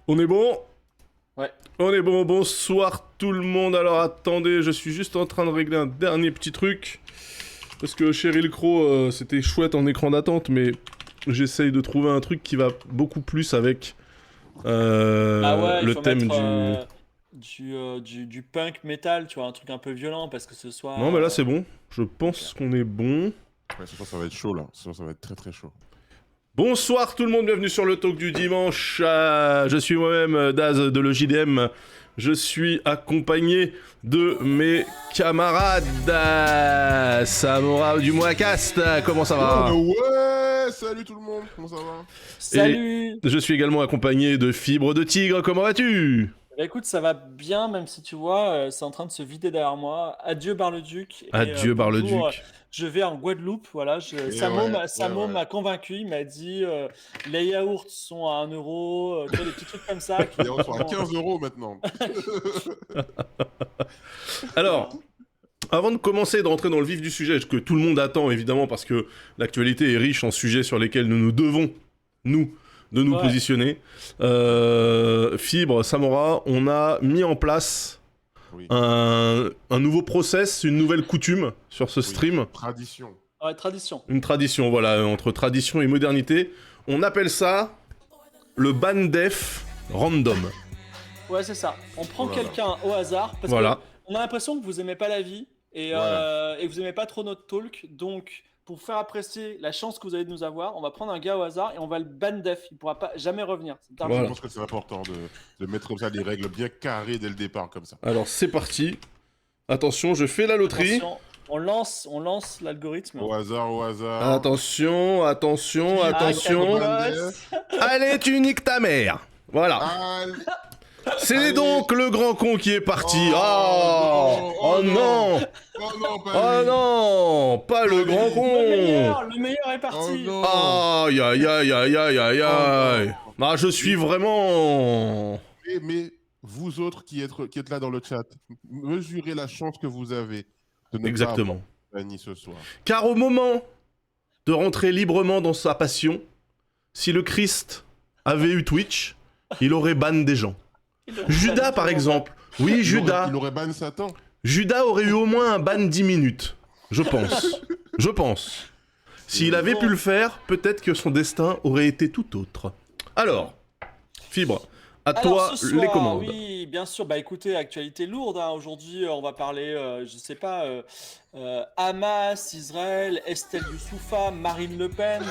On est bon? Ouais. On est bon, bonsoir tout le monde. Alors attendez, je suis juste en train de régler un dernier petit truc. Parce que Sheryl Crow, c'était chouette en écran d'attente, mais j'essaye de trouver un truc qui va beaucoup plus avec Ah ouais, il le faut thème mettre du... du punk metal, tu vois, un truc un peu violent parce que ce Non mais soir. là c'est bon, je Ok. pense qu'on est bon. Ouais, ce soir ça va être chaud là, ce soir ça va être très très chaud. Bonsoir tout le monde, bienvenue sur le talk du dimanche. Je suis moi-même Daz de l'EJDM. Je suis accompagné de mes camarades. Samora du Moacast, comment ça va? Ouais, salut tout le monde, comment ça va? Salut! Je suis également accompagné de Fibre de Tigre, comment vas-tu? Bah écoute, ça va bien, même si tu vois, c'est en train de se vider derrière moi. Adieu Bar-le-Duc et Adieu bonjour, Bar-le-Duc. je vais en Guadeloupe, voilà. Samo m'a convaincu, il m'a dit les yaourts sont à 1 euro, tu vois, des petits trucs comme ça. Les yaourts sont à 15 € maintenant. Alors, avant de commencer, de rentrer dans le vif du sujet, que tout le monde attend évidemment, parce que l'actualité est riche en sujets sur lesquels nous nous devons, de nous Ouais. positionner. Fibre, Samora, on a mis en place Oui, un nouveau process, une nouvelle coutume sur ce stream. tradition. Ouais, tradition. Une tradition, voilà, entre tradition et modernité. On appelle ça le ban def random. Ouais, c'est ça. On prend Oh là là. quelqu'un au hasard parce Voilà. que on a l'impression que vous aimez pas la vie et, Voilà. et que vous aimez pas trop notre talk. Donc, pour faire apprécier la chance que vous allez de nous avoir, on va prendre un gars au hasard et on va le ban def. Il pourra pas jamais revenir. C'est Je Voilà. pense que c'est important de mettre comme ça des règles bien carrées dès le départ comme ça. Alors c'est parti. Attention, je fais la loterie. Attention, on lance l'algorithme. Au hasard, au hasard. Attention, attention, Ah, attention. cacahuète. Allez, tu niques ta mère. Voilà. Ah, C'est allez. donc le grand con qui est parti. Oh, Oh, non, non. oh non, pas Oh lui. non, pas le Pas grand lui. con. Le meilleur est Oh parti. non. Aïe, aïe, aïe, aïe, aïe, aïe, aïe. Oh Ah, je suis vraiment... Mais vous autres qui êtes là dans le chat, mesurez la chance que vous avez de ne Exactement. pas Annie ce soir. Car au moment de rentrer librement dans sa passion, si le Christ avait eu Twitch, il aurait ban des gens. Judas, par exemple. Oui, Judas. Il aurait ban Satan. Judas aurait eu au moins un ban 10 minutes. Je pense. Je pense. S'il avait pu le faire, peut-être que son destin aurait été tout autre. Alors, Fibre, à Alors, toi ce soir, les commandes. oui, bien sûr. Bah écoutez, actualité lourde, hein. Aujourd'hui, on va parler, je sais pas, Hamas, Israël, Estelle Youssoufa, Marine Le Pen,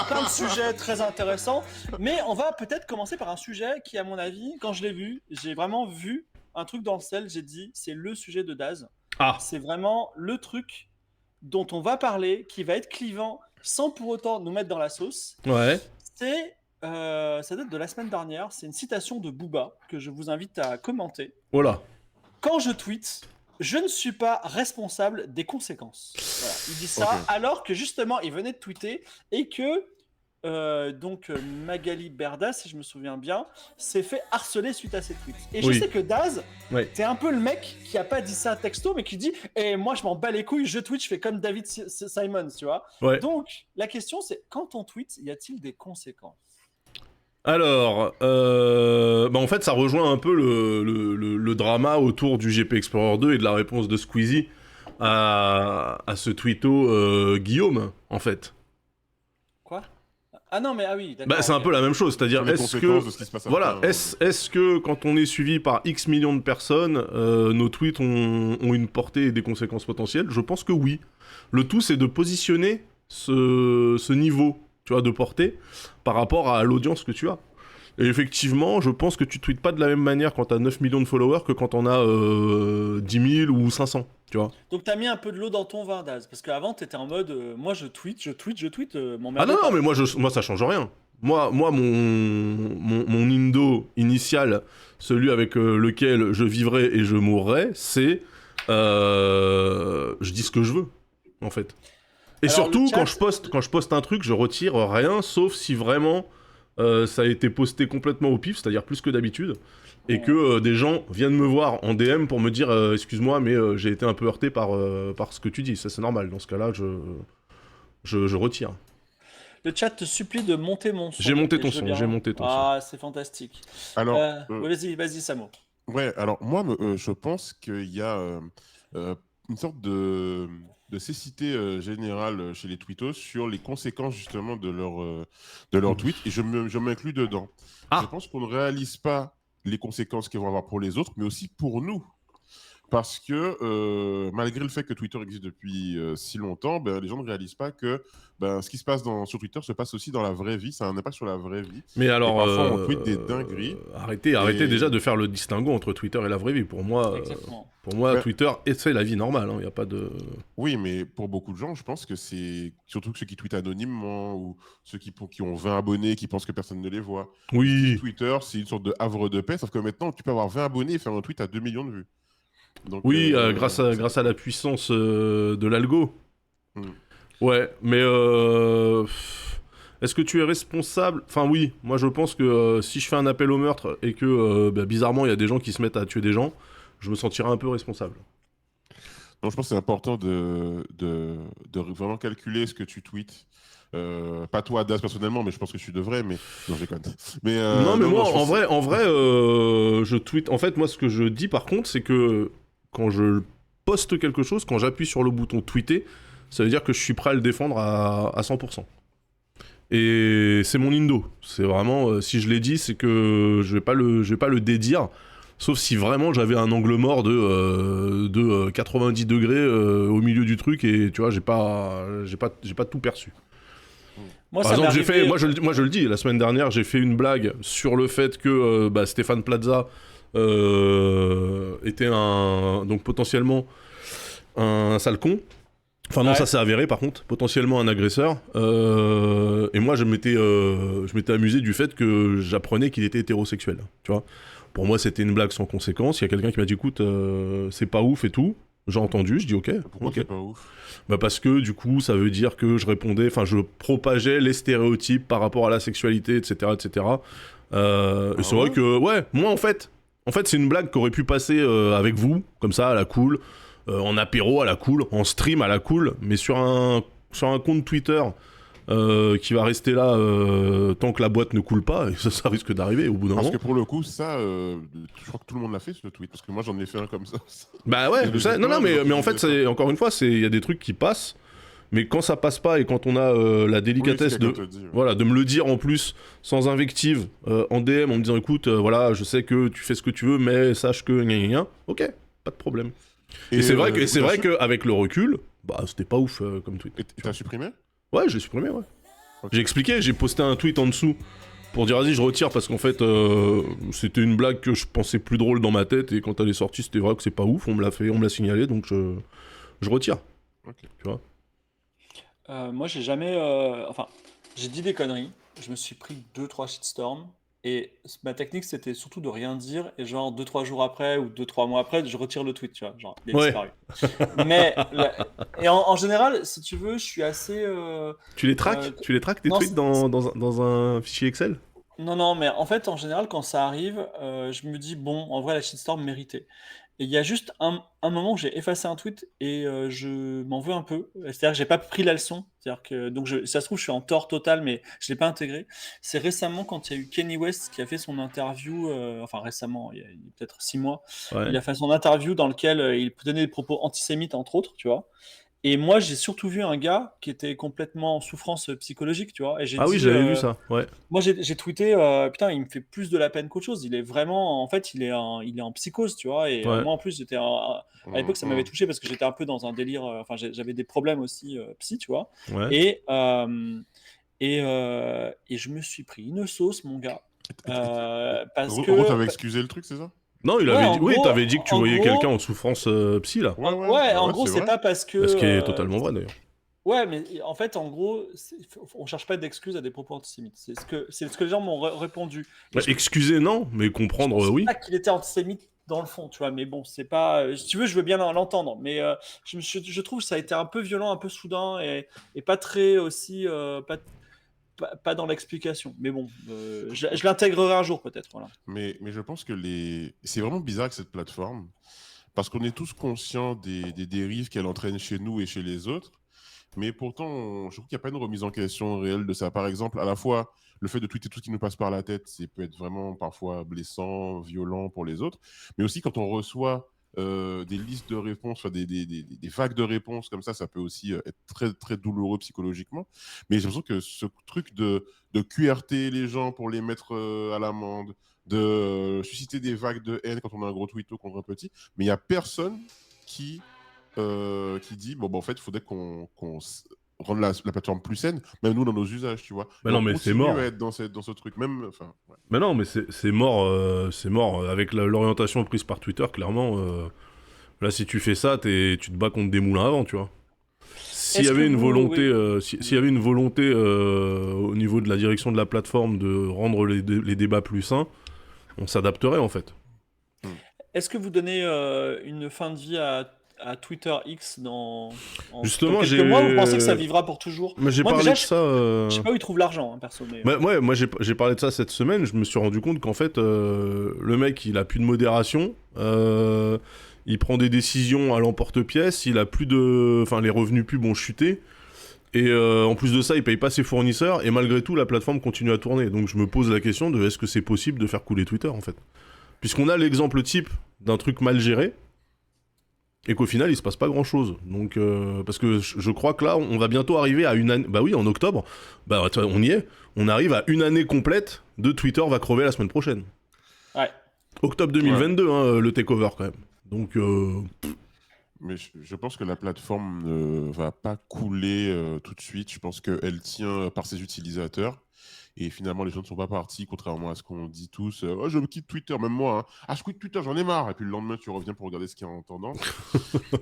plein de sujets très intéressants. Mais on va peut-être commencer par un sujet qui, à mon avis, quand je l'ai vu, j'ai vraiment vu un truc dans le ciel. J'ai dit, c'est le sujet de Daz. Ah, C'est vraiment le truc dont on va parler, qui va être clivant, sans pour autant nous mettre dans la sauce. ouais. C'est, ça date de la semaine dernière. C'est une citation de Booba que je vous invite à commenter. Oh là. Quand je tweete, je ne suis pas responsable des conséquences. Voilà, il dit ça Ok. alors que justement il venait de tweeter et que Magali Berda, si je me souviens bien, s'est fait harceler suite à ses tweets. Et Oui. je sais que Daz, Ouais. t'es un peu le mec qui a pas dit ça texto, mais qui dit "Eh, moi je m'en bats les couilles, je tweet, je fais comme David Simons", tu vois. Ouais. Donc la question c'est, quand on tweet, y a-t-il des conséquences? Alors, bah en fait, ça rejoint un peu le drama autour du GP Explorer 2 et de la réponse de Squeezie à ce tweeto Guillaume, en fait. Quoi? Ah non, mais ah oui, d'accord. Bah, c'est un ok. peu la même chose, c'est-à-dire, Sur les est-ce conséquences que... de ce qui se passe après, Voilà, hein. est-ce que quand on est suivi par X millions de personnes, nos tweets ont une portée et des conséquences potentielles? Je pense que oui. Le tout, c'est de positionner ce niveau, tu vois, de portée par rapport à l'audience que tu as. Et effectivement, je pense que tu tweets pas de la même manière quand t'as 9 millions de followers que quand on a 10 000 ou 500, tu vois. Donc t'as mis un peu de l'eau dans ton vin, Daz, parce qu'avant t'étais en mode moi je tweet, Ah m'emmerdez non, pas. non, mais moi ça change rien. Moi mon indo initial, celui avec lequel je vivrai et je mourrai, c'est... je dis ce que je veux, en fait. Et Alors, surtout, le chat- quand je poste un truc, je retire rien, sauf si vraiment ça a été posté complètement au pif, c'est-à-dire plus que d'habitude, et Ouais. que des gens viennent me voir en DM pour me dire excuse-moi, mais j'ai été un peu heurté par ce que tu dis. Ça, c'est normal. Dans ce cas-là, je retire. le chat te supplie de monter mon son. J'ai monté et ton je veux son, bien. j'ai monté ton son. Ah, c'est fantastique. Alors, Ouais, vas-y, Samo. ouais, alors moi, je pense qu'il y a euh, une sorte de cécité générale chez les tweetos sur les conséquences justement de leur tweet, et je m'inclus dedans. Je Ah, pense qu'on ne réalise pas les conséquences qu'ils vont avoir pour les autres, mais aussi pour nous. Parce que malgré le fait que Twitter existe depuis si longtemps, ben, les gens ne réalisent pas que ben, ce qui se passe sur Twitter se passe aussi dans la vraie vie, ça a un impact sur la vraie vie. mais Et alors, parfois, on tweet des dingueries. arrêtez Et déjà de faire le distinguo entre Twitter et la vraie vie. Exactement. Pour moi, ben, Twitter, c'est la vie normale, il n'y a pas de... oui, mais pour beaucoup de gens, je pense que c'est surtout ceux qui tweetent anonymement ou ceux qui ont 20 abonnés, qui pensent que personne ne les voit. Ils se disent Oui, Twitter, c'est une sorte de havre de paix, sauf que maintenant, tu peux avoir 20 abonnés et faire un tweet à 2 millions de vues. Donc, oui, c'est grâce à la puissance de l'algo. Hmm. Ouais, mais est-ce que tu es responsable? Enfin oui, moi je pense que si je fais un appel au meurtre et que bizarrement il y a des gens qui se mettent à tuer des gens, je me sentirais un peu responsable. Donc, je pense que c'est important de vraiment calculer ce que tu tweets. Pas toi, Das, personnellement, mais je pense que tu devrais. Mais non, je déconne. Mais Non, mais non, moi non, je pense en vrai, je tweete. En fait, moi ce que je dis par contre, c'est que quand je poste quelque chose, quand j'appuie sur le bouton tweeter, ça veut dire que je suis prêt à le défendre à 100%. Et c'est mon indo. C'est vraiment, si je l'ai dit, c'est que je vais pas le dédire. Sauf si vraiment j'avais un angle mort de 90 degrés au milieu du truc et tu vois, j'ai pas tout perçu. Moi, Par ça m'est exemple, arrivé. moi je le dis, la semaine dernière, j'ai fait une blague sur le fait que Stéphane Plaza était donc potentiellement un sale con. Enfin non, Ouais. ça s'est avéré par contre, potentiellement un agresseur. Et moi, je m'étais amusé du fait que j'apprenais qu'il était hétérosexuel. Tu vois, pour moi, c'était une blague sans conséquence. Il y a quelqu'un qui m'a dit, écoute, c'est pas ouf et tout. J'ai entendu, je dis ok. pourquoi Ok. c'est pas ouf. Bah parce que du coup, ça veut dire que je répondais, enfin, je propageais les stéréotypes par rapport à la sexualité, etc., etc. Et c'est vrai ouais que, ouais, moi en fait, c'est une blague qui aurait pu passer avec vous, comme ça, à la cool, en apéro à la cool, en stream à la cool, mais sur un compte Twitter qui va rester là tant que la boîte ne coule pas, et ça risque d'arriver au bout d'un Parce moment. que pour le coup, ça, je crois que tout le monde l'a fait, ce tweet. Parce que moi, j'en ai fait un comme ça aussi. Bah ouais, Et le non, non, GEPA, mais en ils fait, faisaient encore une fois, il y a des trucs qui passent. Mais quand ça passe pas et quand on a la Oui, délicatesse si de, quelqu'un te dit, ouais. voilà, de me le dire en plus, sans invective, en DM, en me disant écoute, voilà, je sais que tu fais ce que tu veux, mais sache que gna gna gna. Ok, pas de problème. Et c'est vrai du coup, t'as qu'avec le recul, bah c'était pas ouf comme tweet. Et t'as supprimé? Ouais, j'ai supprimé, ouais. Ok. J'ai expliqué, j'ai posté un tweet en dessous pour dire vas-y, je retire parce qu'en fait, c'était une blague que je pensais plus drôle dans ma tête et quand elle est sortie, c'était vrai que c'est pas ouf, on me l'a signalé, donc je retire. Ok. Tu vois. Moi, j'ai jamais. Enfin, j'ai dit des conneries. Je me suis pris 2-3 shitstorms. Et ma technique, c'était surtout de rien dire. Et genre, 2-3 jours après ou 2-3 mois après, je retire le tweet, tu vois. Genre, il a Ouais. disparu. Mais, et en général, si tu veux, je suis assez. Tu les Euh, traques? Tu les traques tes non, tweets dans un fichier Excel? non, non, mais en fait, en général, quand ça arrive, je me dis, bon, en vrai, la shitstorm méritait. Et il y a juste un moment où j'ai effacé un tweet et je m'en veux un peu. C'est-à-dire que j'ai pas pris la leçon. C'est-à-dire que, donc, ça se trouve, je suis en tort total, mais je l'ai pas intégré. C'est récemment, quand il y a eu Kanye West qui a fait son interview, enfin récemment, il y a peut-être 6 mois, il Ouais. a fait son interview dans lequel il donnait des propos antisémites, entre autres, tu vois. Et moi, j'ai surtout vu un gars qui était complètement en souffrance psychologique, tu vois. Et j'ai Ah oui, dit, j'avais vu ça, ouais. moi, j'ai tweeté, putain, il me fait plus de la peine qu'autre chose. Il est vraiment, en fait, il est en psychose, tu vois. Et Ouais. moi, en plus, à l'époque, ça m'avait touché parce que j'étais un peu dans un délire. Enfin, j'avais des problèmes aussi psy, tu vois. Ouais. Et, et je me suis pris une sauce, mon gars. Parce En gros, que, t'avais excusé le truc, c'est ça? Non, il ouais, avait en dit... Oui, gros, t'avais dit que tu en voyais quelqu'un gros, en souffrance psy, là. Ouais, ouais, ouais, bah en ouais, gros, c'est c'est vrai. pas parce que, Ce qui est totalement vrai, d'ailleurs. ouais, mais en fait, en gros, on cherche pas d'excuses à des propos antisémites. C'est ce que les gens m'ont répondu. Et Bah, excusez, non, mais je comprendre, pense oui. pas qu'il était antisémite dans le fond, tu vois. Mais bon, c'est pas. Si tu veux, je veux bien l'entendre. Mais je trouve que ça a été un peu violent, un peu soudain et pas très aussi. Pas dans l'explication. Mais bon, je l'intégrerai un jour peut-être. Voilà. Mais je pense que c'est vraiment bizarre que cette plateforme, parce qu'on est tous conscients des dérives qu'elle entraîne chez nous et chez les autres. Mais pourtant, je trouve qu'il n'y a pas une remise en question réelle de ça. Par exemple, à la fois, le fait de tweeter tout ce qui nous passe par la tête, c'est peut être vraiment parfois blessant, violent pour les autres. Mais aussi, quand on reçoit des listes de réponses, enfin, des vagues de réponses comme ça peut aussi être très, très douloureux psychologiquement. Mais j'ai l'impression que ce truc de QRT les gens pour les mettre à l'amende, de susciter des vagues de haine quand on a un gros tweeto contre un petit, mais il n'y a personne qui dit bon, bah, en fait, il faudrait qu'on rende la plateforme plus saine, même nous dans nos usages, tu vois. Bah Et non, on mais c'est continue mort. à être dans ce truc, même. Enfin, ouais. Mais non, mais c'est mort, avec l'orientation prise par Twitter, clairement. Là, si tu fais ça, tu te bats contre des moulins à vent, tu vois. S'il y Est-ce que avait une vous, volonté, oui. s'il y avait une volonté au niveau de la direction de la plateforme de rendre les débats plus sains, on s'adapterait en fait. Est-ce que vous donnez une fin de vie à Twitter X dans Justement, quelques mois, ou vous pensez que ça vivra pour toujours? Mais j'ai Moi parlé déjà, de ça. je sais pas où ils trouvent l'argent, hein, perso, mais... Ouais, moi j'ai parlé de ça cette semaine. Je me suis rendu compte qu'en fait, le mec, il a plus de modération. Il prend des décisions à l'emporte-pièce. Il a plus de, enfin, les revenus pubs ont chuté. Et en plus de ça, il paye pas ses fournisseurs. Et malgré tout, la plateforme continue à tourner. Donc je me pose la question de est-ce que c'est possible de faire couler Twitter en fait, puisqu'on a l'exemple type d'un truc mal géré. Et qu'au final, il se passe pas grand chose. Donc, parce que je crois que là, on va bientôt arriver à une année. Bah oui, en octobre, bah on y est. On arrive à une année complète de Twitter va crever la semaine prochaine. Ouais. Octobre 2022, ouais. Hein, le takeover quand même. Donc. Mais je pense que la plateforme ne va pas couler tout de suite. Je pense qu'elle tient par ses utilisateurs. Et finalement, les gens ne sont pas partis, contrairement à ce qu'on dit tous. Oh, je quitte Twitter, même moi. Hein. Ah, je quitte Twitter, j'en ai marre. Et puis le lendemain, tu reviens pour regarder ce qu'il y a en tendance.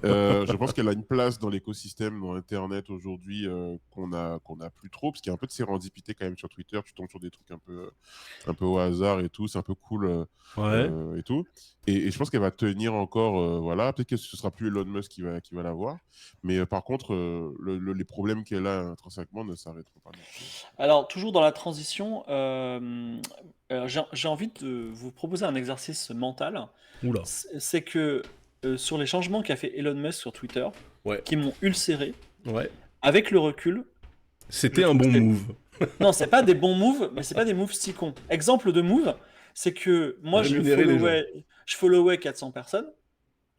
Je pense qu'elle a une place dans l'écosystème, dans Internet aujourd'hui, qu'on a plus trop, parce qu'il y a un peu de sérendipité quand même sur Twitter. Tu tombes sur des trucs un peu au hasard et tout. C'est un peu cool Ouais. et tout. Et je pense qu'elle va tenir encore. Voilà. Peut-être que ce sera plus Elon Musk qui va l'avoir. Mais par contre, les problèmes qu'elle a intrinsèquement ne s'arrêteront pas. Alors, toujours dans la transition, j'ai envie de vous proposer un exercice mental. Oula. C'est que sur les changements qu'a fait Elon Musk sur Twitter, Ouais. qui m'ont ulcéré, Ouais. avec le recul, C'était je un trouve bon que move. non, c'est pas des bons moves, mais c'est pas des moves si cons. Exemple de move, c'est que moi Rémunérer les je followais 400 personnes,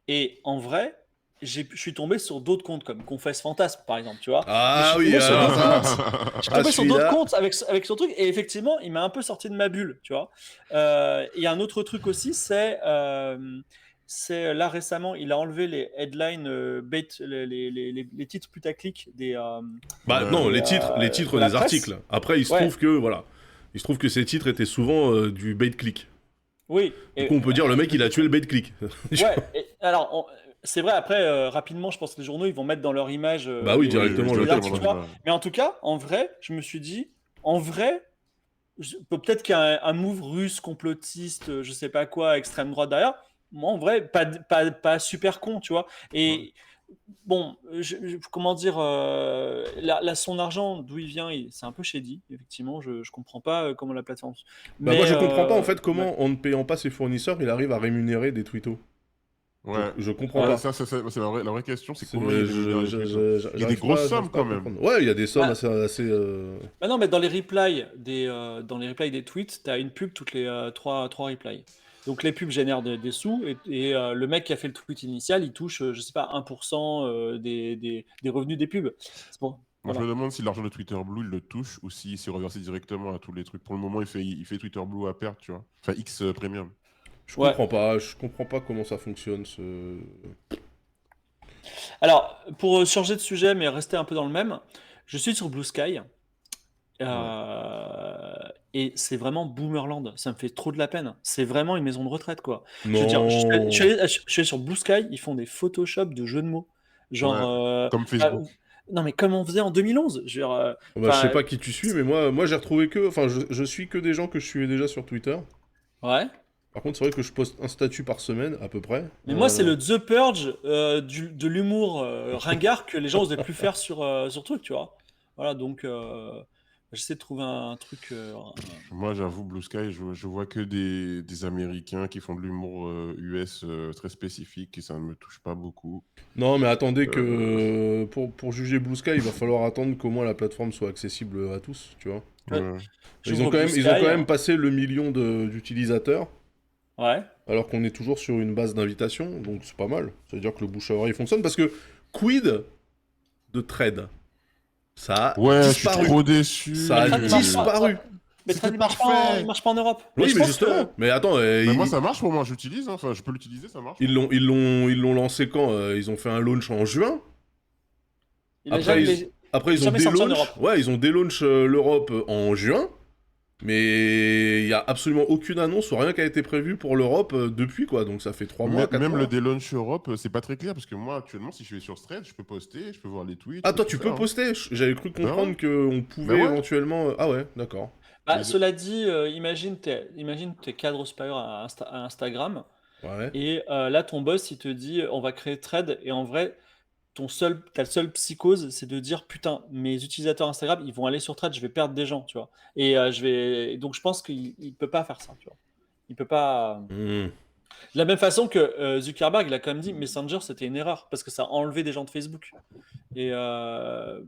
et en vrai, je suis tombé sur d'autres comptes comme Confesse Fantasme par exemple, tu vois. Mais je Ah suis oui, tombé sur alors d'autres ça. comptes. Je suis Ah, tombé sur d'autres celui-là. comptes avec son truc, et effectivement, il m'a un peu sorti de ma bulle, tu vois. Il y a un autre truc aussi, c'est là récemment, il a enlevé les headlines bait, les titres putaclic Bah non, les titres de la des presse. articles. Après, il se Ouais, trouve que voilà, il se trouve que ces titres étaient souvent du bait-click. oui. Du coup, on peut dire le mec il a tué le bait-click. Ouais, alors c'est vrai, après, rapidement, je pense que les journaux ils vont mettre dans leur image Bah oui, directement le l'article, texte. tu vois. Mais en tout cas, en vrai, je me suis dit, en vrai, peut-être qu'il y a un move russe complotiste, je sais pas quoi, extrême droite derrière. Moi, en vrai, pas super con, tu vois. Et bon, comment dire, son argent, d'où il vient, c'est un peu shady, effectivement. Je comprends pas comment la plateforme. Bah moi Mais je comprends pas en fait ouais. comment en ne payant pas ses fournisseurs il arrive à rémunérer des tweetos. Ouais. Je comprends Ouais, pas. ça, c'est la vraie question, c'est C'est- comment il rémunère les tweetos. Il y a des grosses j'arrive sommes pas à quand même. comprendre. Ouais, il y a des sommes Ah, assez. bah non, mais dans les replies des tweets, tu as une pub toutes les trois replies. Donc les pubs génèrent des sous, et le mec qui a fait le tweet initial, il touche, je sais pas, 1% des revenus des pubs. C'est bon, Moi, je voilà. me demande si l'argent de Twitter Blue, il le touche ou si c'est reversé directement à tous les trucs. Pour le moment, il fait Twitter Blue à perte, tu vois. Enfin, X Premium. Ouais. Je comprends pas comment ça fonctionne Alors, pour changer de sujet, mais rester un peu dans le même, je suis sur Blue Sky. Ouais. Et c'est vraiment Boomerland, ça me fait trop de la peine. C'est vraiment une maison de retraite, quoi. Je veux dire, Non. je suis allé sur Blue Sky, ils font des Photoshop de jeux de mots. Genre, Ouais. Comme bah, Facebook. non mais comme on faisait en 2011. Je veux dire, Bah, je sais pas qui tu suis, mais moi j'ai retrouvé que. Enfin, je suis que des gens que je suivais déjà sur Twitter. ouais. Par contre, c'est vrai que je poste un statut par semaine, à peu près. Mais moi, c'est le The Purge de l'humour ringard que les gens n'osaient plus faire sur truc, tu vois. Voilà, donc J'essaie de trouver un truc. Moi, j'avoue, Blue Sky, je vois que des Américains qui font de l'humour US très spécifique et ça ne me touche pas beaucoup. Non, mais attendez Euh, que pour juger Blue Sky, il va falloir attendre qu'au moins la plateforme soit accessible à tous, tu vois. Ouais, ouais. j'ouvre Blue Ils ont Sky. quand même passé le million d'utilisateurs, Ouais. alors qu'on est toujours sur une base d'invitation, donc c'est pas mal. Ça veut dire que le bouche à oreille fonctionne, parce que quid de Trade? Ça a Ouais, je suis disparu. trop déçu. Ça a Mais Trade, il marche pas. disparu. Mais C'était Trade, il marche pas, parfait. il marche pas en Europe. Oui, je mais pense justement. Mais attends, Mais moi, ça marche pour moi, j'utilise. Hein. Enfin, je peux l'utiliser, ça marche. ils l'ont lancé quand ils ont fait un launch en juin. il est Après, jamais, Après, ils ont jamais sorti en délaunch. Europe. Ouais, ils ont délaunch l'Europe en juin. Mais il y a absolument aucune annonce ou rien qui a été prévu pour l'Europe depuis, quoi. Donc ça fait 3 mois, 4 Même mois. le délaunch Europe, c'est pas très clair parce que moi, actuellement, si je vais sur Threads, je peux poster, je peux voir les tweets. Ah, toi, tout tu ça, peux hein. poster. J'avais cru Ben comprendre ouais. qu'on pouvait ouais. éventuellement. Ah ouais, d'accord. Bah, Mais- cela dit, imagine tes cadres supérieurs à Instagram. Ouais. Et là, ton boss, il te dit, on va créer Thread. Et en vrai, ta seule psychose, c'est de dire, putain, mes utilisateurs Instagram, ils vont aller sur Thread, je vais perdre des gens, tu vois. Et donc, je pense qu'il peut pas faire ça, tu vois. Il peut pas. Hmm. De la même façon que Zuckerberg, il a quand même dit Messenger, c'était une erreur parce que ça a enlevé des gens de Facebook. Et, euh,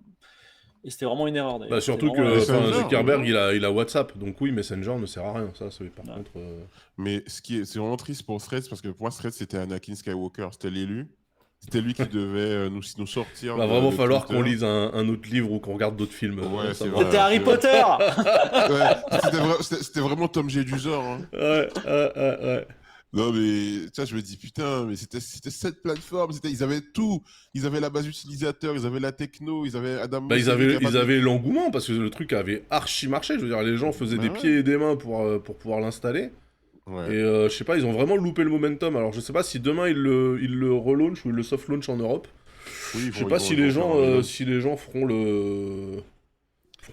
et c'était vraiment une erreur Bah, d'ailleurs. C'était surtout vraiment que Messenger, Zuckerberg, non. il a WhatsApp. Donc oui, Messenger ne sert à rien. Ça, c'est par Ouais. contre. Mais c'est vraiment triste pour Threads parce que pour moi, Threads, c'était Anakin Skywalker, c'était l'élu. C'était lui qui devait nous sortir Il va vraiment de falloir Twitter. qu'on lise un autre livre ou qu'on regarde d'autres films. Ouais, ça c'est va. vrai. C'était Harry Potter. Ouais, c'était vraiment Tom Jedusor. Hein. Ouais. Non, mais ça, je me dis, putain, mais c'était cette plateforme. Ils avaient tout. Ils avaient la base utilisateur, ils avaient la techno, ils avaient Adam Bah, Mosseri ils avaient l'engouement parce que le truc avait archi marché. Je veux dire, les gens faisaient Bah des ouais. pieds et des mains pour pouvoir l'installer. Ouais. Et je sais pas, ils ont vraiment loupé le momentum. Alors je sais pas si demain ils le relaunch ou ils le soft launch en Europe. Oui, Je sais pas si les ils vont faire un reload. si les gens feront le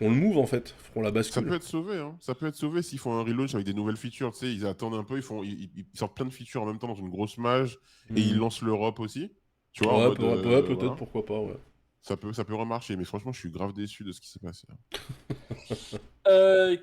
move en fait, feront la Ça bascule. peut être sauvé, hein. Ça peut être sauvé s'ils font un relaunch avec des nouvelles features. Tu sais, ils attendent un peu, ils sortent plein de features en même temps dans une grosse mage et ils lancent l'Europe aussi. Tu vois, en Ouais, mode. peut-être, Voilà. pourquoi pas, ouais. Ça peut remarcher, mais franchement, je suis grave déçu de ce qui s'est passé.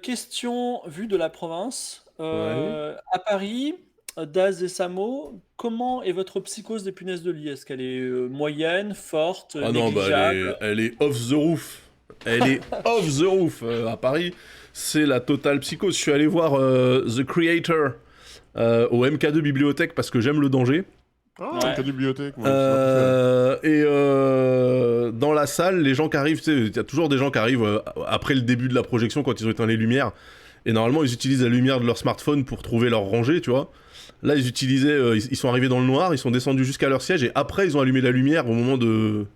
Question vue de la province. Ouais. À Paris, Daz et Samo, comment est votre psychose des punaises de lit? Est-ce qu'elle est moyenne, forte, Ah non, bah négligeable? elle est off the roof. Elle est off the roof à Paris. C'est la totale psychose. Je suis allé voir The Creator au MK2 Bibliothèque parce que j'aime le danger. Ah, Ouais. t'as une bibliothèque, moi. C'est Dans la salle, les gens qui arrivent, tu sais, il y a toujours des gens qui arrivent après le début de la projection quand ils ont éteint les lumières. Et normalement, ils utilisent la lumière de leur smartphone pour trouver leur rangée, tu vois. Là, ils sont arrivés dans le noir, ils sont descendus jusqu'à leur siège et après, ils ont allumé la lumière au moment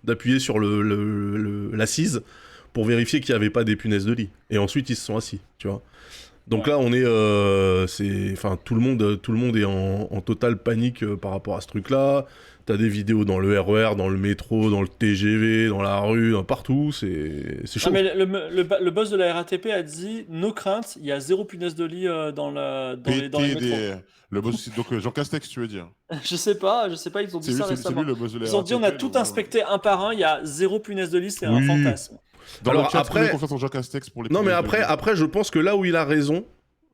d'appuyer sur l'assise pour vérifier qu'il n'y avait pas des punaises de lit. Et ensuite, ils se sont assis, tu vois. Donc Ouais. là, on est, enfin, tout le monde est en totale panique par rapport à ce truc-là. T'as des vidéos dans le RER, dans le métro, dans le TGV, dans la rue, partout. C'est chaud. Non, mais le boss de la RATP a dit nos craintes, il y a zéro punaise de lit dans les métros. PTDR. Le boss, donc Jean Castex, tu veux dire. Je sais pas, ils ont dit ça C'est récemment. lui le boss de la Ils ont dit on a RATP, tout donc, inspecté un par un, il y a zéro punaise de lit, c'est un Oui. fantasme. Dans Alors le chat, après- prenez confiance en Jean Castex pour les Non, mais punaises de lit. après, je pense que là où il a raison,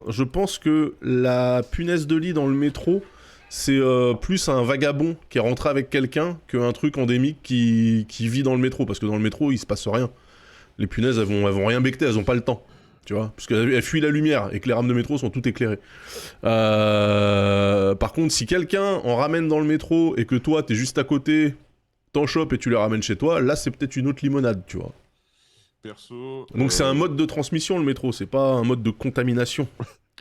je pense que la punaise de lit dans le métro, c'est plus un vagabond qui est rentré avec quelqu'un qu'un truc endémique qui vit dans le métro. Parce que dans le métro, il se passe rien. Les punaises, elles vont rien becter, elles ont pas le temps. Tu vois, parce qu'elles fuient la lumière et que les rames de métro sont toutes éclairées. Par contre, si quelqu'un en ramène dans le métro et que toi, t'es juste à côté, t'en chopes et tu les ramènes chez toi, là, c'est peut-être une autre limonade, tu vois. Perso. Donc c'est un mode de transmission, le métro, c'est pas un mode de contamination.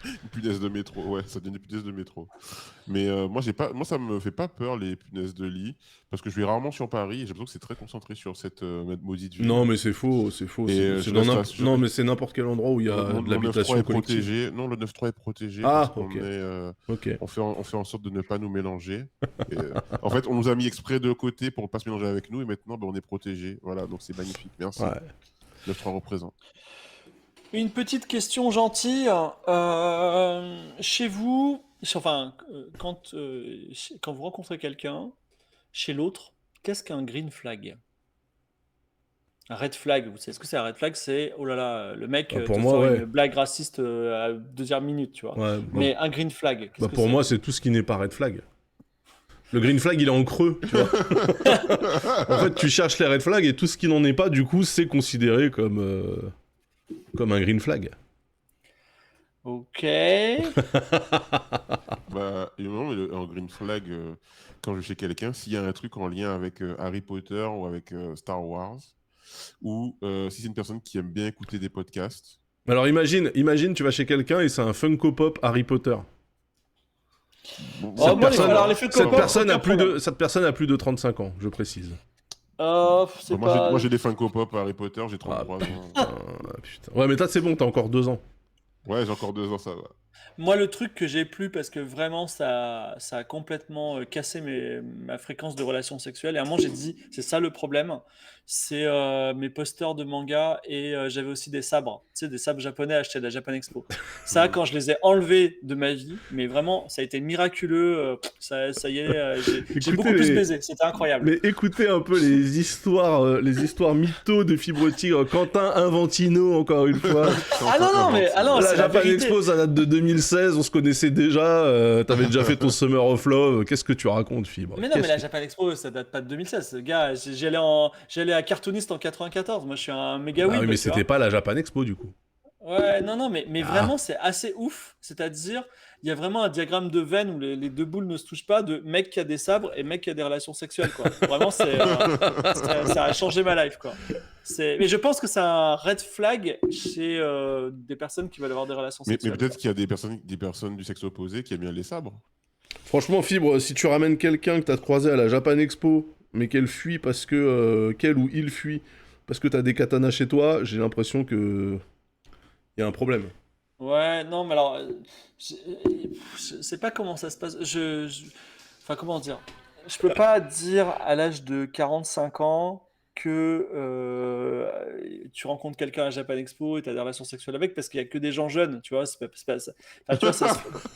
Une punaise de métro, ouais, ça devient des punaises de métro. Mais moi, ça me fait pas peur, les punaises de lit, parce que je vais rarement sur Paris et j'ai l'impression que c'est très concentré sur cette maudite ville. Non, mais c'est faux. Et C'est je dans reste non, mais c'est n'importe quel endroit où il y a Mon de 9.3 l'habitation est collective. protégé. Non, le 9.3 est protégé Ah, parce qu'on ok. est, Ok. on fait en sorte de ne pas nous mélanger. Et, en fait, on nous a mis exprès de côté pour ne pas se mélanger avec nous et maintenant, on est protégé. Voilà, donc c'est magnifique. Merci. Ouais. 9.3 représente. Une petite question gentille. Chez vous, quand vous rencontrez quelqu'un, chez l'autre, qu'est-ce qu'un green flag? Un red flag, vous savez ce que c'est un red flag? C'est, oh là là, le mec Pour te moi, sort ouais. une blague raciste à deuxième minute, tu vois. Ouais, Mais un green flag, qu'est-ce que pour c'est? moi, c'est tout ce qui n'est pas red flag. Le green flag, il est en creux, tu vois. En fait, tu cherches les red flags et tout ce qui n'en est pas, du coup, c'est considéré comme un green flag. Ok. Bah, et non, mais en green flag, quand je vais chez quelqu'un, s'il y a un truc en lien avec Harry Potter ou avec Star Wars, ou si c'est une personne qui aime bien écouter des podcasts. Alors imagine, tu vas chez quelqu'un et c'est un Funko Pop Harry Potter. Bon, Oh, moi, personne- les Funko Cette Pop, personne, aucun problème. cette personne a plus de 35 ans, je précise. C'est moi, pas... j'ai des Funko Pop Harry Potter, j'ai 33 ans. Ah, putain. Ouais, mais toi, c'est bon, t'as encore 2 ans. Ouais, j'ai encore 2 ans, ça va. Moi, le truc que j'ai plus, parce que vraiment, ça a complètement cassé ma fréquence de relations sexuelles. Et à un moment, j'ai dit, c'est ça le problème. C'est mes posters de manga et j'avais aussi des sabres. Tu sais, des sabres japonais achetés à la Japan Expo. Ça, quand je les ai enlevés de ma vie, mais vraiment, ça a été miraculeux. Ça y est, j'ai Écoutez beaucoup plus les- baisé. C'était incroyable. Mais écoutez un peu les histoires mythos de Fibre Tigre. Quentin Inventino, encore une fois. Ah non, mais La c'est la Japan vérité. Expo, ça date de 2016, on se connaissait déjà. T'avais déjà fait ton Summer of Love. Qu'est-ce que tu racontes, Fibre? Mais non, mais la Japan Expo, ça date pas de 2016. Gars, j'allais à Cartoonist en 94. Moi, je suis un méga Ah oui, weeb, mais tu vois. c'était pas la Japan Expo, du coup. Ouais, non, mais Ah. vraiment, c'est assez ouf. C'est-à-dire, il y a vraiment un diagramme de veine où les deux boules ne se touchent pas de mec qui a des sabres et mec qui a des relations sexuelles, quoi. Vraiment, ça a changé ma life, quoi. Mais je pense que c'est un red flag chez des personnes qui veulent avoir des relations Mais sexuelles. peut-être qu'il y a des personnes du sexe opposé qui aiment bien les sabres. Franchement, Fibre, si tu ramènes quelqu'un que t'as croisé à la Japan Expo, mais qu'elle fuit parce que. qu'elle ou il fuit parce que t'as des katanas chez toi, j'ai l'impression que. Y a un problème. Ouais, non, mais alors, je, je sais pas comment ça se passe. Enfin, comment dire? Je peux pas dire à l'âge de 45 ans que tu rencontres quelqu'un à Japan Expo et tu as des relations sexuelles avec parce qu'il y a que des gens jeunes, tu vois. Enfin, tu vois,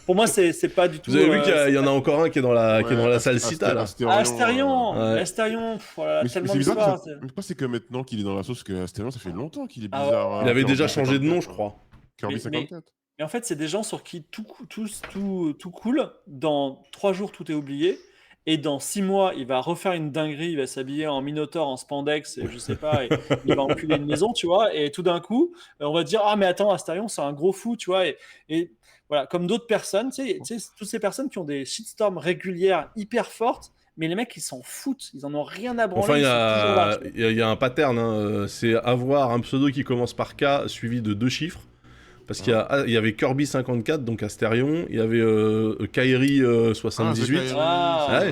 pour moi, c'est pas du tout. Vous avez vu qu'il c'est y en pas- a encore un qui est dans la salle Cita, là. Astérion, Ouais. Astérion, voilà, Mais tellement c'est bizarre d'histoires. que pourquoi c'est que maintenant qu'il est dans la sauce que Astérion, ça fait longtemps qu'il est Ah bizarre. ouais. Il avait Kirby déjà changé de nom, 54, je crois. Kirby Mais- 54. Mais en fait, c'est des gens sur qui tout coule. Dans 3 jours, tout est oublié. Et dans 6 mois, il va refaire une dinguerie. Il va s'habiller en minotaure, en spandex, et je sais pas. Et il va enculer une maison, tu vois. Et tout d'un coup, on va dire, ah, mais attends, Astarion, c'est un gros fou, tu vois. Et voilà, comme d'autres personnes, tu sais, toutes ces personnes qui ont des shitstorms régulières hyper fortes. Mais les mecs, ils s'en foutent. Ils en ont rien à branler. Enfin, Ils sont toujours là. Tu vois. il y a un pattern, hein. C'est avoir un pseudo qui commence par K suivi de 2 chiffres. Parce il y avait Kirby 54, donc Astérion. Il y avait Kairi 78. Ah. Ouais.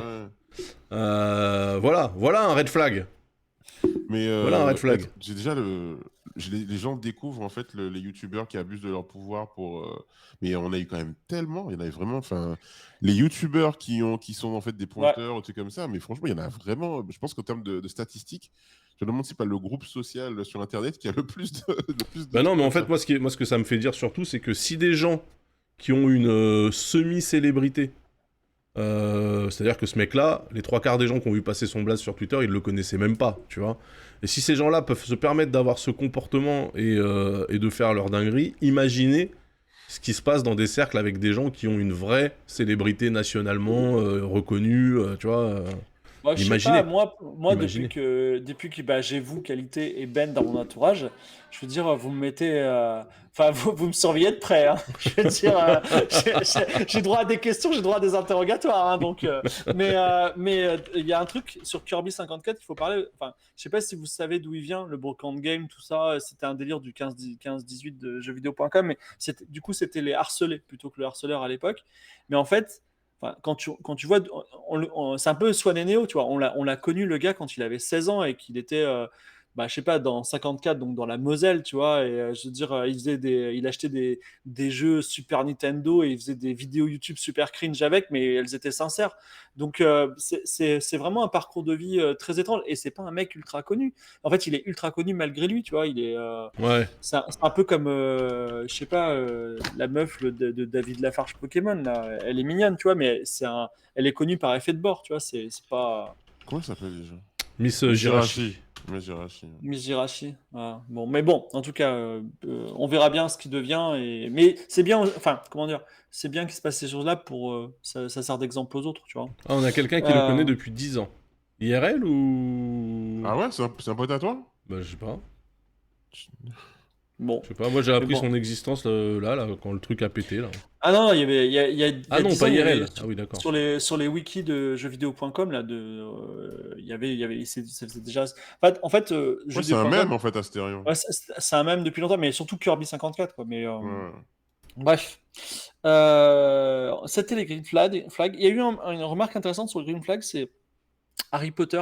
Voilà un red flag. Mais Voilà un red flag. j'ai déjà les gens découvrent en fait les youtubeurs qui abusent de leur pouvoir pour. Mais on a eu quand même tellement, il y en avait vraiment. Enfin, les youtubeurs qui sont en fait des pointeurs ou trucs comme ça. Mais franchement, il y en a vraiment. Je pense qu'en termes de statistiques, je me demande si c'est pas le groupe social sur internet qui a le plus de. Bah non, mais en fait, moi, ce que ça me fait dire surtout, c'est que si des gens qui ont une semi-célébrité, c'est-à-dire que ce mec-là, les 3 quarts des gens qui ont vu passer son blaze sur Twitter, ils le connaissaient même pas, tu vois. Et si ces gens-là peuvent se permettre d'avoir ce comportement et de faire leur dinguerie, imaginez ce qui se passe dans des cercles avec des gens qui ont une vraie célébrité nationalement reconnue, tu vois. Moi, je sais Imaginez. pas, moi Imaginez. depuis que bah, j'ai vous, Qualité et Ben dans mon entourage, je veux dire, vous me mettez. Enfin, vous me surveillez de près. Hein. Je veux dire, j'ai droit à des questions, j'ai droit à des interrogatoires. Hein, donc, mais il y a un truc sur Kirby 54, il faut parler. Enfin, je sais pas si vous savez d'où il vient, le Brocante Game, tout ça. C'était un délire du 15-18 de jeuxvideo.com, mais du coup, c'était les harcelés plutôt que le harceleur à l'époque. Mais en fait. Enfin, quand tu vois, c'est un peu Swan et Neo, tu vois. On l'a connu le gars quand il avait 16 ans et qu'il était, bah, je sais pas, dans 54, donc dans la Moselle, tu vois. Et je veux dire, il achetait des jeux Super Nintendo et il faisait des vidéos YouTube super cringe avec, mais elles étaient sincères. Donc c'est vraiment un parcours de vie très étrange et c'est pas un mec ultra connu. En fait, il est ultra connu malgré lui, tu vois. Ouais. C'est un peu comme, je sais pas, la meuf de David Lafarge Pokémon, là. Elle est mignonne, tu vois, mais elle est connue par effet de bord, tu vois. C'est pas. Comment ça s'appelle déjà Miss Miss Jirachi. Mizirachi. Mizirachi. Voilà. Bon, mais bon, en tout cas, on verra bien ce qui devient. Mais c'est bien, enfin, comment dire, c'est bien qu'il se passe ces choses-là pour ça sert d'exemple aux autres, tu vois. Ah, on a quelqu'un qui le connaît Euh, depuis 10 ans. IRL ou... Ah ouais, c'est un pote à toi? Bah, je sais pas. bon, Je sais pas, moi j'ai mais appris bon. son existence là, quand le truc a pété, là. Ah non, il y Ah a non, 10 pas ans, il y avait IRL. Ah oui, d'accord. sur les wikis de jeuxvideo.com là, il y avait, ça faisait déjà. En fait, Ouais, c'est un jeuxvideo.com, mème en fait, Astérion. ouais, c'est un même depuis longtemps, mais surtout Kirby 54 quoi. Mais Ouais. bref, c'était les Green Flag. Il y a eu une remarque intéressante sur le Green Flag, c'est Harry Potter.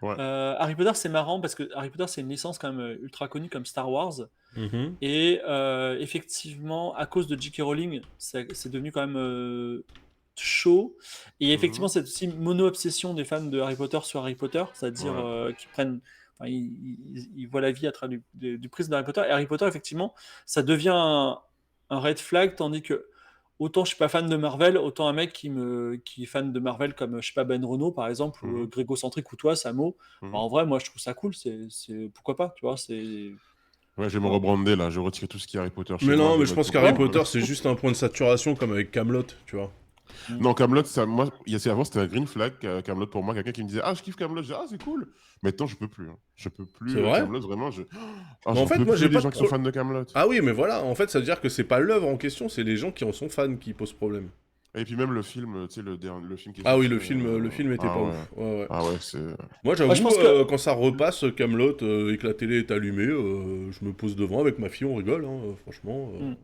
Ouais. Harry Potter, c'est marrant parce que Harry Potter, c'est une licence quand même ultra connue comme Star Wars. Mhm. Et effectivement, à cause de J.K. Rowling, c'est devenu quand même chaud. Et effectivement, Mhm. cette aussi mono-obsession des fans de Harry Potter sur Harry Potter, c'est-à-dire Ouais. qu'ils prennent, enfin, ils voient la vie à travers du prisme d'Harry Potter. Et Harry Potter, effectivement, ça devient un red flag, tandis que autant je suis pas fan de Marvel, autant un mec qui est fan de Marvel comme je sais pas Ben Renault par exemple ou Mhm. Grégocentrique ou toi Samo, bah, Mhm. en vrai moi je trouve ça cool, c'est pourquoi pas, tu vois, c'est Ouais, je vais me voilà. rebrander là, je retire tout ce qui est Harry Potter chez Mais moi, non, je mais vais je mettre pense tout qu'Harry Ouais. blanc. Potter, c'est juste un point de saturation comme avec Camelot, tu vois. Mm. Non, Camelot, ça, moi, c'est avant, c'était un green flag, Camelot pour moi, quelqu'un qui me disait, ah, je kiffe Camelot, je dis, ah, c'est cool. Maintenant, je peux plus, hein. Je peux C'est plus, vrai? Camelot, vraiment, ah, Mais en j'en fait, peux moi, plus j'ai les pas de gens qui sont pro... fans de Camelot. Ah oui, mais voilà, en fait, ça veut dire que c'est pas l'œuvre en question, c'est les gens qui en sont fans qui posent problème. Et puis même le film, tu sais, le film qui est Ah oui, sorti. le film était Ah pas ouais, ouf. Ouais, ouais. ah ouais, c'est. Moi, Ouais, je j'avoue, pense que quand ça repasse, Camelot, et que la télé est allumée, je me pose devant avec ma fille, on rigole, hein, franchement. Mm.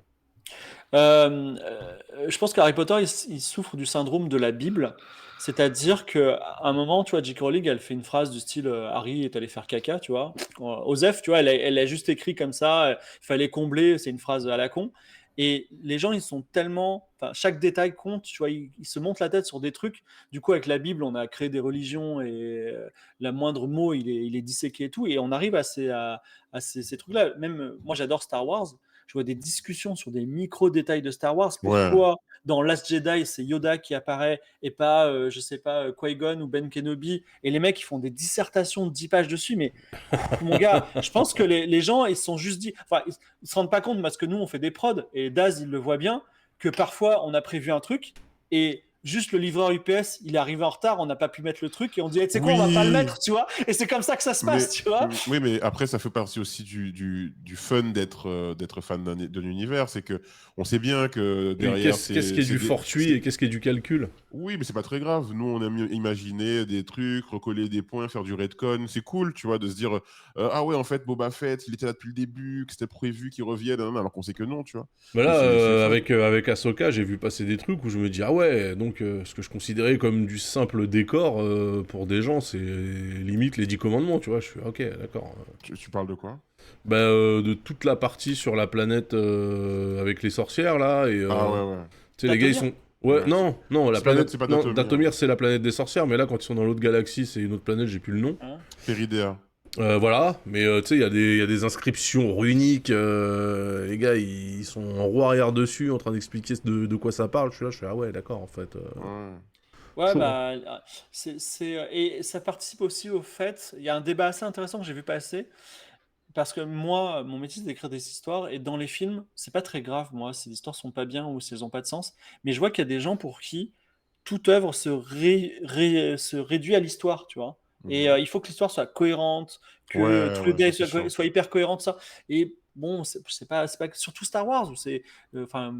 Je pense qu'Harry Potter il souffre du syndrome de la Bible, c'est-à-dire que à un moment, tu vois, J.K. Rowling, elle fait une phrase du style Harry est allé faire caca, tu vois. Osef, tu vois, elle a juste écrit comme ça, il fallait combler, c'est une phrase à la con. Et les gens, ils sont tellement, enfin, chaque détail compte, tu vois, ils se montent la tête sur des trucs. Du coup, avec la Bible, on a créé des religions et la moindre mot, il est disséqué et tout. Et on arrive ces trucs-là. Même moi, j'adore Star Wars. Je vois des discussions sur des micro-détails de Star Wars. Ouais. Pourquoi dans Last Jedi, c'est Yoda qui apparaît et pas, je sais pas, Qui-Gon ou Ben Kenobi. Et les mecs, ils font des dissertations de 10 pages dessus. Mais mon gars, je pense que les gens, ils se sont juste dit, enfin, ils se rendent pas compte parce que nous, on fait des prods et Daz, il le voit bien, que parfois, on a prévu un truc et juste le livreur UPS, il est arrivé en retard, on n'a pas pu mettre le truc et on dit, tu sais quoi, on va pas le Oui, mettre, tu vois. Et c'est comme ça que ça se mais passe, tu vois. oui, mais après, ça fait partie aussi du fun d'être fan d'un univers. C'est que on sait bien que Oui, derrière, qu'est-ce qui est du fortuit et qu'est-ce qui est du calcul? oui, mais c'est pas très grave. Nous, on aime imaginer des trucs, recoller des points, faire du retcon. C'est cool, tu vois, de se dire ah ouais, en fait, Boba Fett, il était là depuis le début, que c'était prévu qu'il revienne, alors qu'on sait que non, tu vois. Bah Et là, c'est fun. avec Ahsoka, j'ai vu passer des trucs où je me dis, ah ouais, donc ce que je considérais comme du simple décor, pour des gens, c'est limite les 10 commandements, tu vois. Je suis, ok, d'accord. Tu parles de quoi? Bah, de toute la partie sur la planète avec les sorcières, là, et Ah ouais, ouais. tu sais, les gars, ils Datomir. sont... Ouais, Ouais, non, non, la planète... c'est pas Non, Datomir. Datomir, c'est la planète des sorcières, mais là, quand ils sont dans l'autre galaxie, c'est une autre planète, j'ai plus le nom. Hein. Peridea. Voilà, mais tu sais, il y a des inscriptions runiques, les gars, ils sont en roue arrière dessus, en train d'expliquer de quoi ça parle. Je suis là, je fais, ah ouais, d'accord, en fait. Ouais. Ouais, Chaud, hein. bah, et ça participe aussi au fait, il y a un débat assez intéressant que j'ai vu passer, parce que moi, mon métier, c'est d'écrire des histoires, et dans les films, c'est pas très grave, moi, si les histoires sont pas bien ou si elles ont pas de sens, mais je vois qu'il y a des gens pour qui toute œuvre se réduit à l'histoire, tu vois. Et Mhm. il faut que l'histoire soit cohérente, que Ouais, tous les ouais, ça dialogues c'est chiant. soient hyper cohérents, ça. Et bon, c'est pas surtout Star Wars, où c'est, enfin,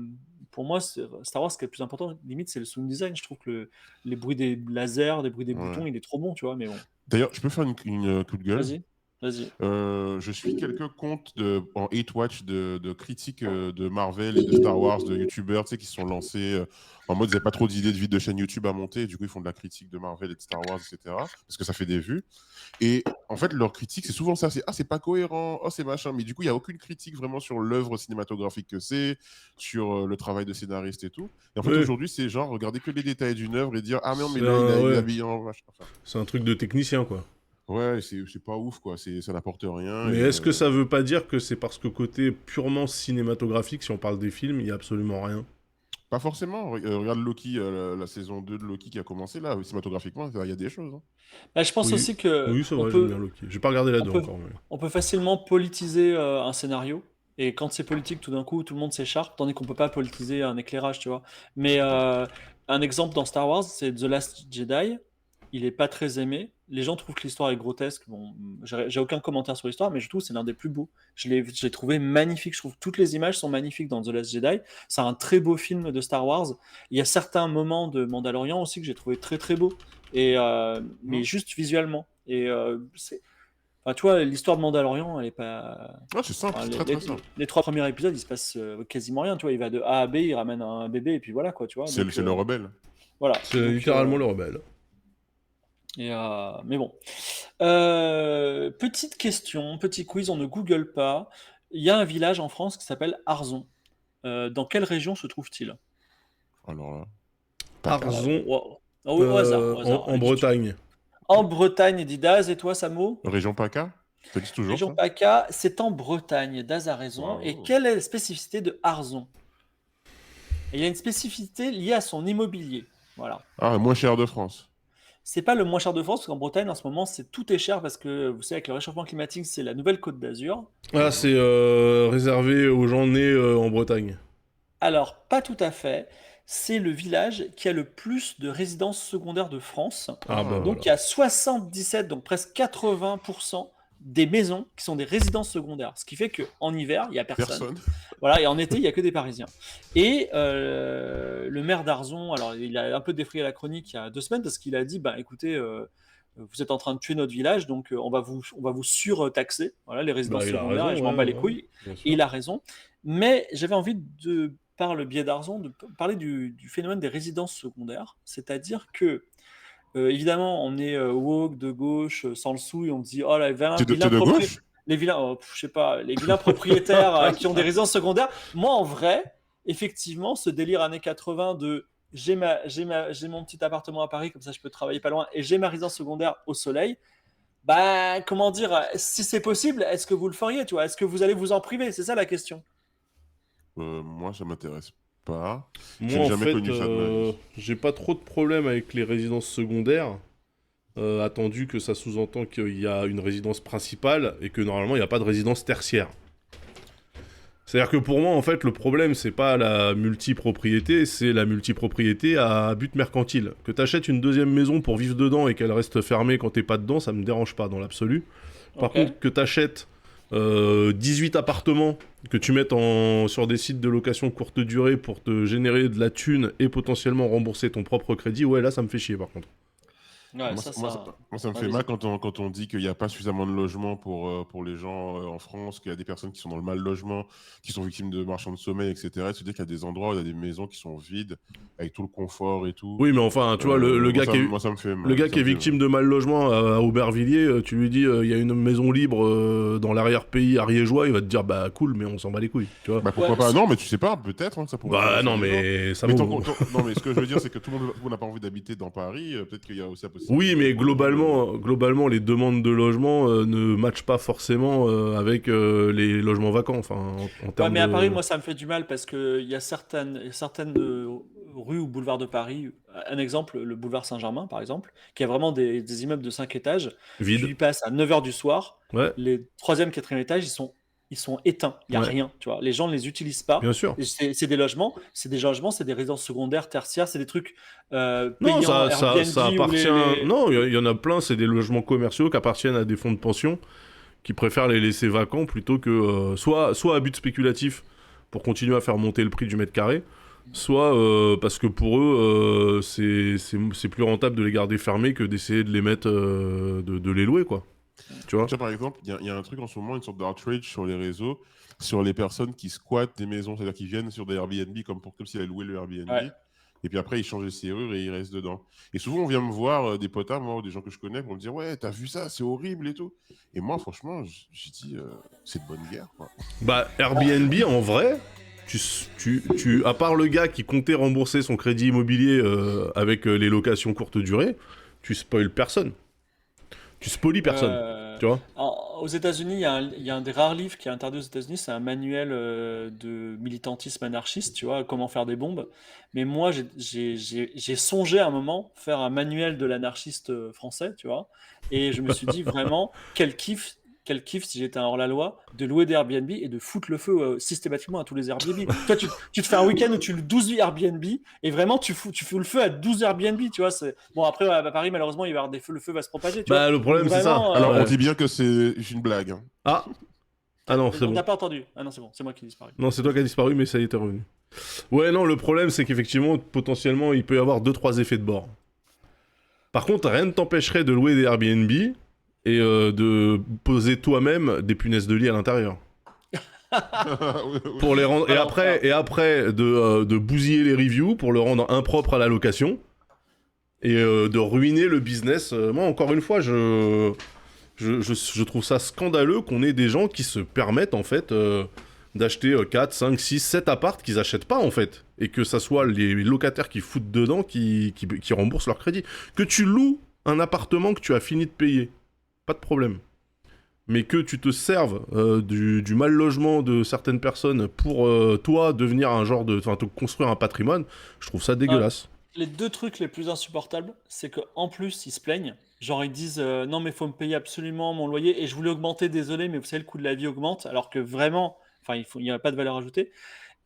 pour moi, Star Wars, ce qui est le plus important, limite, c'est le sound design. Je trouve que les bruits des lasers, des bruits des Ouais. boutons, il est trop bon, tu vois. Mais bon, D'ailleurs, je peux faire une coup de gueule. vas-y, vas-y. Je suis quelques comptes en hate watch de critiques de Marvel et de Star Wars, de youtubeurs, tu sais, qui se sont lancés en mode ils n'avaient pas trop d'idées de vie de chaîne YouTube à monter, et du coup ils font de la critique de Marvel et de Star Wars, etc. Parce que ça fait des vues. Et en fait, leur critique, c'est souvent ça, c'est ah, c'est pas cohérent, oh, c'est machin. Mais du coup, il n'y a aucune critique vraiment sur l'œuvre cinématographique que c'est, sur le travail de scénariste et tout. Et en fait, Ouais, aujourd'hui, c'est genre regarder que les détails d'une œuvre et dire ah non, mais c'est là, il est ouais, habillé en machin. Enfin, c'est un truc de technicien, quoi. ouais, c'est pas ouf, quoi. Ça n'apporte rien. Mais Et, est-ce que ça veut pas dire que c'est parce que côté purement cinématographique, si on parle des films, il y a absolument rien? Pas forcément. Regarde Loki, la saison 2 de Loki qui a commencé là, cinématographiquement, il y a des choses. Hein. Bah, je pense Oui, aussi que oui, c'est on vrai, j'aime bien peut, Loki. J'ai pas regardé la on 2 peut, encore, mais... on peut facilement politiser un scénario. Et quand c'est politique, tout d'un coup, tout le monde s'écharpe, tandis qu'on peut pas politiser un éclairage, tu vois. Mais un exemple dans Star Wars, c'est The Last Jedi. Il est pas très aimé. Les gens trouvent que l'histoire est grotesque. Bon, j'ai aucun commentaire sur l'histoire, mais je trouve que c'est l'un des plus beaux. Je l'ai trouvé magnifique. Je trouve que toutes les images sont magnifiques dans The Last Jedi. C'est un très beau film de Star Wars. Il y a certains moments de Mandalorian aussi que j'ai trouvé très très beaux. Mais Mhm. juste visuellement. Enfin, tu vois, l'histoire de Mandalorian, elle est pas. Ah, c'est simple, Enfin, c'est très très simple. les 3 premiers épisodes, il se passe quasiment rien. Tu vois, il va de A à B, il ramène un bébé, et puis voilà, quoi, tu vois. C'est Donc, le rebelle. voilà. C'est Donc, littéralement le rebelle. mais bon. Petite question, petit quiz, on ne Google pas. Il y a un village en France qui s'appelle Arzon. Dans quelle région se trouve-t-il? Alors là, PACA. Arzon, Au hasard, au hasard. en Allez, dis-tu. Bretagne. En Bretagne, dit Daz, et toi, Samo? Région PACA? Ça existe toujours Région ça? PACA, c'est en Bretagne, Daz a raison. Et Waouh. quelle est la spécificité de Arzon? Et il y a une spécificité liée à son immobilier. Voilà. Ah, moins cher de France. C'est pas le moins cher de France, parce qu'en Bretagne, en ce moment, tout est cher parce que, vous savez, avec le réchauffement climatique, c'est la nouvelle Côte d'Azur. Ah, Mhm. c'est réservé aux gens nés en Bretagne. Alors, pas tout à fait. C'est le village qui a le plus de résidences secondaires de France. Ah bah Ah, voilà. Donc, il y a 77, donc presque 80% des maisons qui sont des résidences secondaires. Ce qui fait qu'en hiver, il n'y a personne. personne. Voilà, et en été, il n'y a que des Parisiens. Et le maire d'Arzon, alors il a un peu défrayé la chronique il y a 2 semaines parce qu'il a dit, bah écoutez, vous êtes en train de tuer notre village, donc on va vous surtaxer. Voilà, les résidences Bah il a secondaires, raison, et je m'en ouais, bats les ouais, couilles. bien Et sûr. il a raison. Mais j'avais envie de, par le biais d'Arzon, de parler du phénomène des résidences secondaires. C'est-à-dire que évidemment, on est woke, de gauche, sans le sou, et on dit oh là, les vilains, T'es de gauche? les vilains, je sais pas, les vilains propriétaires qui ont des résidences secondaires. Moi, en vrai, effectivement, ce délire années 80 de j'ai mon petit appartement à Paris, comme ça je peux travailler pas loin, et j'ai ma résidence secondaire au soleil. Bah, comment dire, si c'est possible, est-ce que vous le feriez, tu vois? Est-ce que vous allez vous en priver? C'est ça la question. Moi, ça m'intéresse pas. Moi J'ai en jamais fait, connu ça de ma vie. j'ai pas trop de problème avec les résidences secondaires, attendu que ça sous-entend qu'il y a une résidence principale et que normalement il n'y a pas de résidence tertiaire. C'est-à-dire que pour moi, en fait, le problème, c'est pas la multipropriété, c'est la multipropriété à but mercantile. Que t'achètes une deuxième maison pour vivre dedans et qu'elle reste fermée quand t'es pas dedans, ça me dérange pas dans l'absolu. Par Ok. contre, que t'achètes 18 appartements, que tu mettes sur des sites de location courte durée pour te générer de la thune et potentiellement rembourser ton propre crédit, ouais, là, ça me fait chier par contre. Ouais, Moi, ça me fait Allez-y. mal quand on dit qu'il n'y a pas suffisamment de logements pour les gens en France, qu'il y a des personnes qui sont dans le mal logement, qui sont victimes de marchands de sommeil, etc. Et se dire qu'il y a des endroits où il y a des maisons qui sont vides, avec tout le confort et tout. Oui, mais enfin, tu vois, le gars Moi, ça me fait le mal. gars Ça qui est me fait victime mal. de mal logement à Aubervilliers, tu lui dis il y a une maison libre dans l'arrière-pays ariégeois, il va te dire bah cool, mais on s'en bat les couilles, tu vois. Bah pourquoi Ouais, pas? Non, mais tu sais pas, peut-être, hein, ça pourrait Bah intéresser non, des gens. mais ça Mais vaut. non, mais ce que je veux dire, c'est que tout le monde n'a pas envie d'habiter dans Paris. Peut-être qu'il y a aussi la Oui, possibilité mais pour les gens globalement, les demandes de logement ne matchent pas forcément avec les logements vacants, enfin, en Ouais, termes mais à Paris, de... moi, ça me fait du mal parce qu'il y a certaines rues ou boulevards de Paris. Un exemple, le boulevard Saint-Germain, par exemple, qui a vraiment des immeubles de 5 étages. Tu Vide. y passes à 9 h du soir. Ouais, Les troisième, quatrième étages, ils sont éteints. Il n'y a ouais, rien. Tu vois. Les gens ne les utilisent pas. bien sûr. Et c'est des logements. C'est des résidences secondaires, tertiaires. C'est des trucs Non, payants, ça Airbnb ou appartient... Non, il y en a plein, c'est des logements commerciaux qui appartiennent à des fonds de pension qui préfèrent les laisser vacants plutôt que... soit à but spéculatif pour continuer à faire monter le prix du mètre carré, soit parce que pour eux, c'est plus rentable de les garder fermés que d'essayer de les mettre, de les louer, quoi. Tu vois? Tu vois, par exemple, il y a un truc en ce moment, une sorte d'outrage sur les réseaux, sur les personnes qui squattent des maisons, c'est-à-dire qu'ils viennent sur des Airbnb comme s'ils avaient loué le Airbnb, Ouais. et puis après ils changent les serrures et ils restent dedans. Et souvent on vient me voir, des potas, moi, ou des gens que je connais, pour me dire ouais, t'as vu ça, c'est horrible et tout. Et moi, franchement, j'ai dit c'est de bonne guerre, quoi. Bah, Airbnb, en vrai, à part le gars qui comptait rembourser son crédit immobilier avec les locations courte durée, tu spoil personne. Tu spolies personne, Euh, tu vois? aux États-Unis, il y a un des rares livres qui est interdit aux États-Unis, c'est un manuel de militantisme anarchiste, tu vois, comment faire des bombes. Mais moi, j'ai songé à un moment faire un manuel de l'anarchiste français, tu vois. Et je me suis dit vraiment, quel kiff si j'étais un hors-la-loi de louer des Airbnb et de foutre le feu systématiquement à tous les Airbnb. Toi, tu te fais un week-end où tu loues 12 Airbnb et vraiment tu fous le feu à 12 Airbnb, tu vois. Bon, après, à Paris, malheureusement, il va y avoir le feu va se propager, tu vois. Bah, le Donc problème, c'est ça. vraiment, Alors, on Ouais. dit bien que c'est une blague. Hein. Ah, ah non, c'est on bon. t'a pas entendu. Ah non, c'est bon, c'est moi qui ai disparu. Non, c'est toi qui as disparu, mais ça y est, t'es revenu. Ouais, non, le problème, c'est qu'effectivement, potentiellement, il peut y avoir 2-3 effets de bord. Par contre, rien ne t'empêcherait de louer des Airbnb et de poser toi-même des punaises de lit à l'intérieur. Pour les rendre... Alors, et après de bousiller les reviews pour le rendre impropre à la location et de ruiner le business. Moi, encore une fois, je trouve ça scandaleux qu'on ait des gens qui se permettent, en fait, d'acheter 4, 5, 6, 7 appartes qu'ils achètent pas, en fait. Et que ça soit les locataires qui foutent dedans qui remboursent leur crédit. Que tu loues un appartement que tu as fini de payer, pas de problème. Mais que tu te serves du mal logement de certaines personnes pour toi devenir un genre de... Enfin, te construire un patrimoine, je trouve ça dégueulasse. les deux trucs les plus insupportables, c'est qu'en plus, ils se plaignent. Genre, ils disent non, mais faut me payer absolument mon loyer et je voulais augmenter, désolé, mais vous savez, le coût de la vie augmente, alors que vraiment, enfin, il n'y a pas de valeur ajoutée.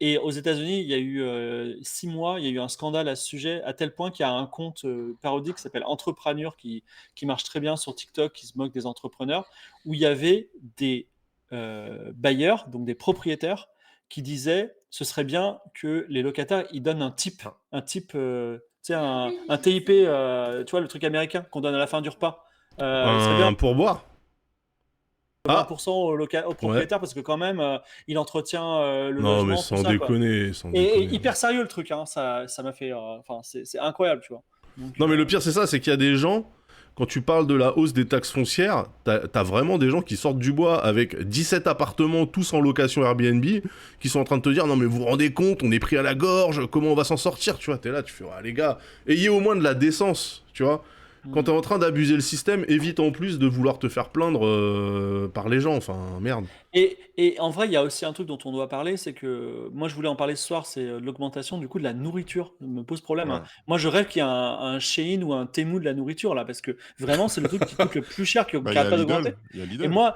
Et aux États-Unis, il y a eu 6 mois, il y a eu un scandale à ce sujet, à tel point qu'il y a un compte parodique qui s'appelle Entrepreneur qui marche très bien sur TikTok, qui se moque des entrepreneurs, où il y avait des bailleurs, donc des propriétaires, qui disaient ce serait bien que les locataires ils donnent un type, tu sais, un TIP, tu vois, le truc américain qu'on donne à la fin du repas. Il serait bien Un pourboire. Ah, 20% au ouais. propriétaire parce que quand même il entretient le Non, mais logement, tout sans ça, quoi. déconner, sans Et déconner. hyper sérieux le truc, hein, ça m'a fait. Enfin, c'est incroyable, tu vois. Donc, Non, mais le pire, c'est ça, c'est qu'il y a des gens, quand tu parles de la hausse des taxes foncières, t'as vraiment des gens qui sortent du bois avec 17 appartements, tous en location Airbnb, qui sont en train de te dire, non mais vous vous rendez compte, on est pris à la gorge, comment on va s'en sortir, tu vois, t'es là, tu fais, ah, les gars, ayez au moins de la décence, tu vois. Quand t'es en train d'abuser le système, évite en plus de vouloir te faire plaindre par les gens, enfin, merde. et en vrai, il y a aussi un truc dont on doit parler, c'est que moi je voulais en parler ce soir, c'est l'augmentation du coût de la nourriture. Ça me pose problème, hein. Ouais. Moi je rêve qu'il y ait un Shein ou un Temu de la nourriture là, parce que vraiment c'est le truc qui coûte le plus cher, qui Bah, il y n'arrête a pas d'augmenter. Lidl. Il y a Et Lidl. moi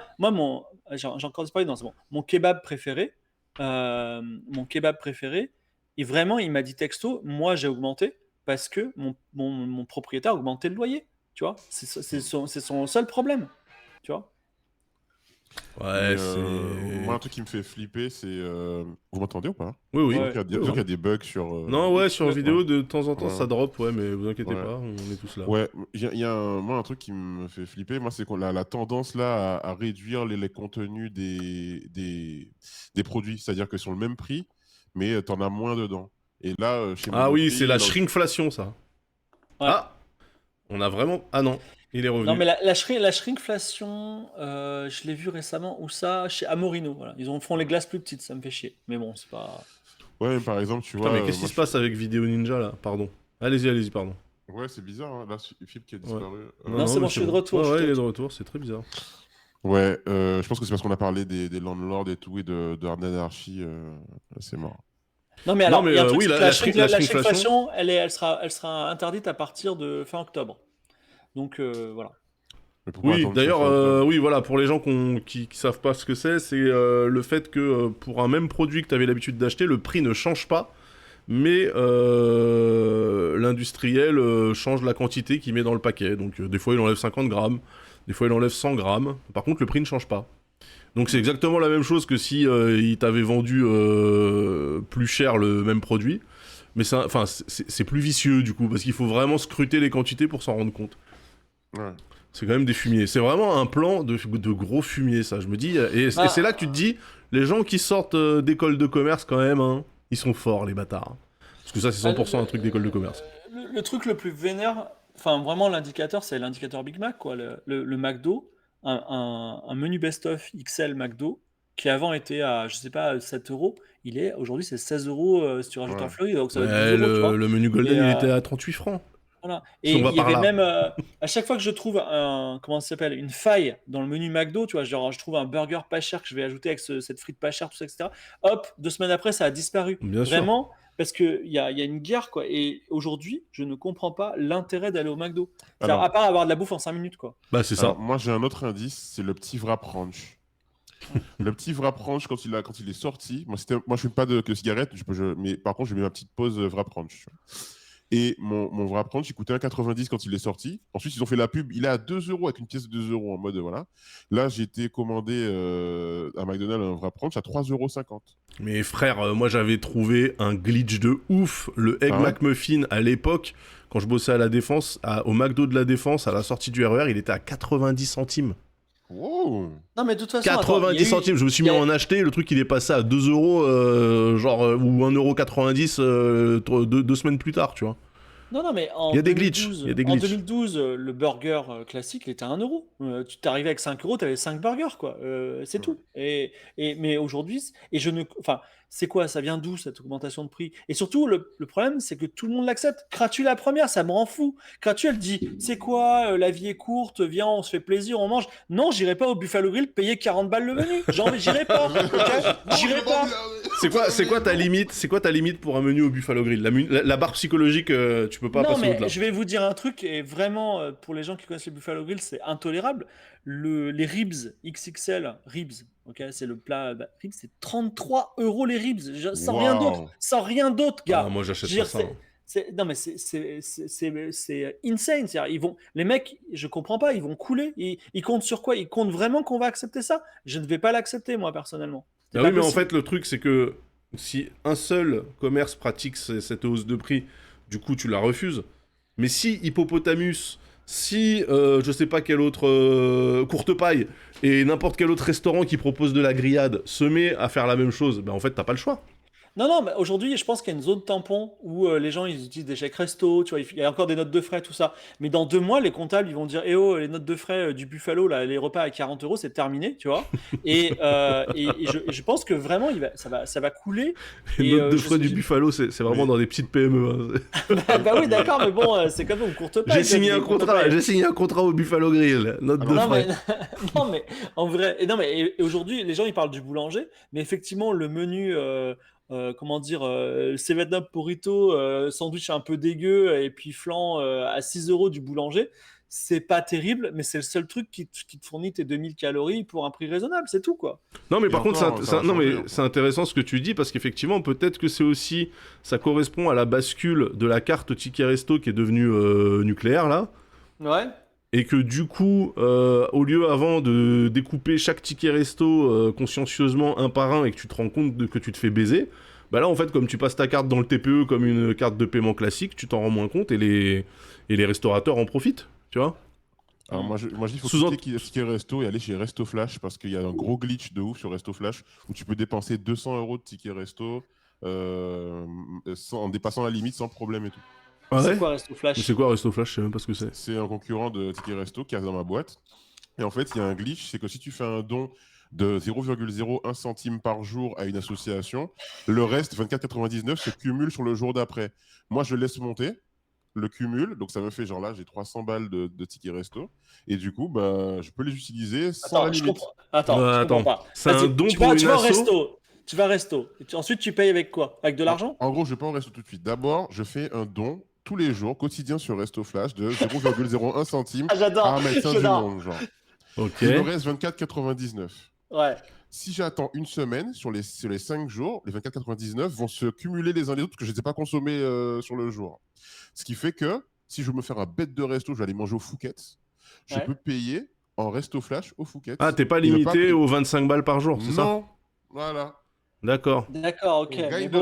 j'ai encore disparu, non, c'est bon. Mon kebab préféré, mon kebab préféré, et vraiment il m'a dit texto, moi j'ai augmenté parce que mon propriétaire a augmenté le loyer. Tu vois, c'est son seul problème. Tu vois. Mais Ouais, c'est... moi, un truc qui me fait flipper, c'est. Vous m'entendez ou pas? Oui, oui. Ouais. Il y a des bugs sur. Non, ouais, sur Ouais. vidéo, de temps en temps, Ouais. ça drop, ouais, mais vous inquiétez Ouais. pas, on est tous là. Ouais, il y a moi, un truc qui me fait flipper, moi, c'est qu'on a la tendance là à réduire les contenus des produits. C'est-à-dire que sur le même prix, mais t'en as moins dedans. Et là, chez Ah oui, Monoprix, c'est la shrinkflation, ça. Ouais. Ah, on a vraiment... Ah non, il est revenu. Non, mais la shrinkflation, je l'ai vu récemment, où ça? Chez Amorino. Voilà. Font les glaces plus petites, ça me fait chier. Mais bon, c'est pas. Ouais, mais par exemple, tu Putain, vois. mais qu'est-ce qui se passe avec Vidéo Ninja, là? Pardon. Allez-y, pardon. Ouais, c'est bizarre, hein. Là, Philippe qui a disparu. Non, c'est bon, mais je suis de retour, Ouais, je suis ouais, de il est de retour. retour, c'est très bizarre. Ouais, je pense que c'est parce qu'on a parlé des landlords et tout, et de Hard Anarchy, c'est mort. Non, mais Non, alors, mais il y a un truc, oui, c'est que la la shrinkflation... shrinkflation, elle sera interdite à partir de fin octobre. Donc, voilà. Mais pourquoi Oui, attendre d'ailleurs, jusqu'à fin octobre? oui, voilà, pour les gens qui savent pas ce que c'est le fait que pour un même produit que tu avais l'habitude d'acheter, le prix ne change pas, mais l'industriel change la quantité qu'il met dans le paquet. Donc des fois il enlève 50 grammes, des fois il enlève 100 grammes. Par contre, le prix ne change pas. Donc c'est exactement la même chose que si il t'avait vendu plus cher le même produit. Mais c'est plus vicieux du coup, parce qu'il faut vraiment scruter les quantités pour s'en rendre compte. Ouais. C'est quand même des fumiers. C'est vraiment un plan de gros fumiers, ça. Je me dis... Et c'est là que tu te dis, les gens qui sortent d'école de commerce, quand même, hein, ils sont forts, les bâtards. Parce que ça, c'est 100% un truc d'école de commerce. Le truc le plus vénère, enfin vraiment l'indicateur, c'est l'indicateur Big Mac, quoi. Le McDo, un menu best-of XL McDo, qui avant était à, je sais pas, 7 euros, aujourd'hui c'est 16 euros si tu rajoutes un Ouais. Fleury, donc ça va être 12 Ouais, euros, tu vois. le menu Golden, Et, il était à 38 francs. Voilà. Si Et on va il y par avait là. même, à chaque fois que je trouve comment ça s'appelle, une faille dans le menu McDo, tu vois, genre je trouve un burger pas cher que je vais ajouter avec cette frite pas chère, tout ça, etc. Hop, 2 semaines après, ça a disparu. Bien sûr. Vraiment, parce qu'il y a une guerre, quoi. Et aujourd'hui, je ne comprends pas l'intérêt d'aller au McDo. C'est-à-dire, à Alors, part avoir de la bouffe en 5 minutes, quoi. Bah, c'est alors ça. moi j'ai un autre indice, c'est le petit Wrap Ranch. Ouais. Le petit Wrap Ranch, quand il est sorti, moi je fume pas de cigarette, mais par contre j'ai mis ma petite pause Wrap Ranch. Tu vois. Et mon Wrap Ranch, il coûtait 1,90 quand il est sorti. Ensuite, ils ont fait la pub, il est à 2 euros avec une pièce de 2 euros en mode voilà. Là, j'ai été commandé à McDonald's un Wrap Ranch à 3,50 €. Mais frère, moi j'avais trouvé un glitch de ouf. Le Egg Ah ouais. McMuffin à l'époque, quand je bossais à la Défense, au McDo de la Défense, à la sortie du RER, il était à 90 centimes. Wow. Non, mais de toute façon, attends, 90 centimes, je me suis mis à en acheter, le truc il est passé à 2 euros, ou 1,90 €, deux semaines plus tard, tu vois. Non, non, mais Il y a des glitches, il y a des en glitches. 2012, le burger classique, il était à 1 euro. Tu t'arrivais avec 5 euros, tu avais 5 burgers, quoi. C'est tout. Mais aujourd'hui, et je ne. Enfin, c'est quoi? Ça vient d'où cette augmentation de prix? Et surtout, le problème, c'est que tout le monde l'accepte. Kratu la première, ça me rend fou. Kratu, elle dit, c'est quoi? La vie est courte, viens, on se fait plaisir, on mange. Non, j'irai pas au Buffalo Grill payer 40 balles le menu. J'irai pas, ok? J'irai pas. C'est quoi ta limite? C'est quoi ta limite pour un menu au Buffalo Grill? La barre psychologique, tu peux pas Non, passer mais au-delà. je vais vous dire un truc, et vraiment, pour les gens qui connaissent les Buffalo Grill, c'est intolérable. Les ribs XXL, ribs, ok, c'est le plat, ribs, c'est 33 euros les ribs, Waouh. sans rien d'autre, Ah, gars. moi Je j'achète veux pas dire, ça, hein. non, mais c'est insane. C'est-à-dire, les mecs, je comprends pas, ils vont couler. Ils comptent sur quoi? Ils comptent vraiment qu'on va accepter ça? Je ne vais pas l'accepter, moi, personnellement. C'est Ah pas oui, mais en possible. fait, le truc, c'est que si un seul commerce pratique cette hausse de prix, du coup, tu la refuses. Mais si Hippopotamus, si je sais pas quel autre courte paille et n'importe quel autre restaurant qui propose de la grillade se met à faire la même chose, ben en fait, t'as pas le choix. Non, non, mais aujourd'hui, je pense qu'il y a une zone tampon où les gens ils utilisent des chèques resto, tu vois, il y a encore des notes de frais, tout ça. Mais dans 2 mois, les comptables ils vont dire, eh oh, les notes de frais du Buffalo, là, les repas à 40 euros, c'est terminé, tu vois. Et je pense que vraiment, ça va couler. Les Et notes de frais du Buffalo, c'est vraiment Mais- dans des petites PME, hein. bah oui, d'accord, mais bon, c'est comme une courte paille. J'ai tu vois, signé un des courtes contrat, pailles. j'ai signé un contrat au Buffalo Grill, note de Alors, Non mais, frais. non mais en vrai, et non mais et aujourd'hui les gens ils parlent du boulanger, mais effectivement le menu, comment dire, 7-Up Burrito, sandwich un peu dégueu et puis flan à 6 euros du boulanger, c'est pas terrible, mais c'est le seul truc qui te fournit tes 2000 calories pour un prix raisonnable, c'est tout quoi. Non mais Et par contre encore, ça va non mais changer, hein. c'est intéressant ce que tu dis parce qu'effectivement peut-être que c'est aussi ça correspond à la bascule de la carte ticket resto qui est devenue nucléaire là Ouais. et que du coup au lieu avant de découper chaque ticket resto consciencieusement un par un et que tu te rends compte que tu te fais baiser, bah là en fait comme tu passes ta carte dans le TPE comme une carte de paiement classique, tu t'en rends moins compte et les restaurateurs en profitent, tu vois. Alors moi, je dis, il faut Sous-ent- quitter Ticket Resto et aller chez Resto Flash parce qu'il y a un gros glitch de ouf sur Resto Flash où tu peux dépenser 200 € de ticket resto en dépassant la limite sans problème et tout. Ah C'est ouais. quoi Resto Mais Flash? c'est quoi Resto Flash? Je sais même pas ce que c'est. C'est un concurrent de Ticket Resto qui est dans ma boîte. Et en fait, il y a un glitch, c'est que si tu fais un don de 0,01 centime par jour à une association, le reste, 24,99, se cumule sur le jour d'après. Moi, je laisse monter le cumul, donc ça me fait genre là, j'ai 300 balles de tickets resto, et du coup, bah, je peux les utiliser sans la Attends, je limite. comprends. Attends, je comprends Attends, pas. c'est un Vas-y, don tu pour vas, une tu vas au asso. resto. Tu vas au resto. Ensuite, tu payes avec quoi? Avec de l'argent? En gros, je vais pas en resto tout de suite. D'abord, je fais un don tous les jours, quotidien sur Resto Flash, de 0,01 centime Ah, j'adore, à un médecin du j'adore. monde, genre. Ok. Il me reste 24,99. Ouais. Si j'attends une semaine, sur les 5 jours, les 24,99 vont se cumuler les uns les autres parce que je ne les ai pas consommés sur le jour. Ce qui fait que si je veux me faire un bête de resto, je vais aller manger au Fouquet's, je Ouais. peux payer en resto flash au Fouquet's. Ah, t'es pas Et ne limité aux 25 balles par jour, c'est ça? Non, voilà. D'accord. D'accord, ok. On gagne Mais de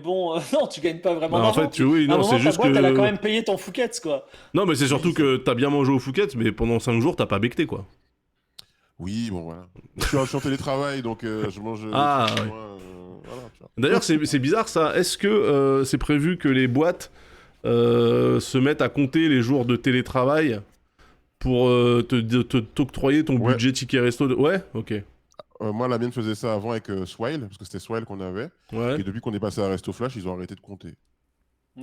bon, l'argent. non, tu gagnes pas vraiment Bah, en d'argent. fait, oui, À un non, moment, c'est ta juste boîte, elle a quand que. même payé ton Fouquet's, quoi. Non, mais c'est surtout Oui, que t'as bien mangé au Fouquet's, mais pendant 5 jours, t'as pas becté, quoi. Oui, bon, voilà. Je suis en télétravail, donc je mange. Ah, plus ou ouais. moins, voilà, tu vois. D'ailleurs, c'est bizarre ça. Est-ce que c'est prévu que les boîtes se mettent à compter les jours de télétravail pour t'octroyer ton Ouais. budget ticket resto Ouais, ok. Moi, la mienne faisait ça avant avec Swile, parce que c'était Swile qu'on avait. Ouais. Et depuis qu'on est passé à Resto Flash, ils ont arrêté de compter.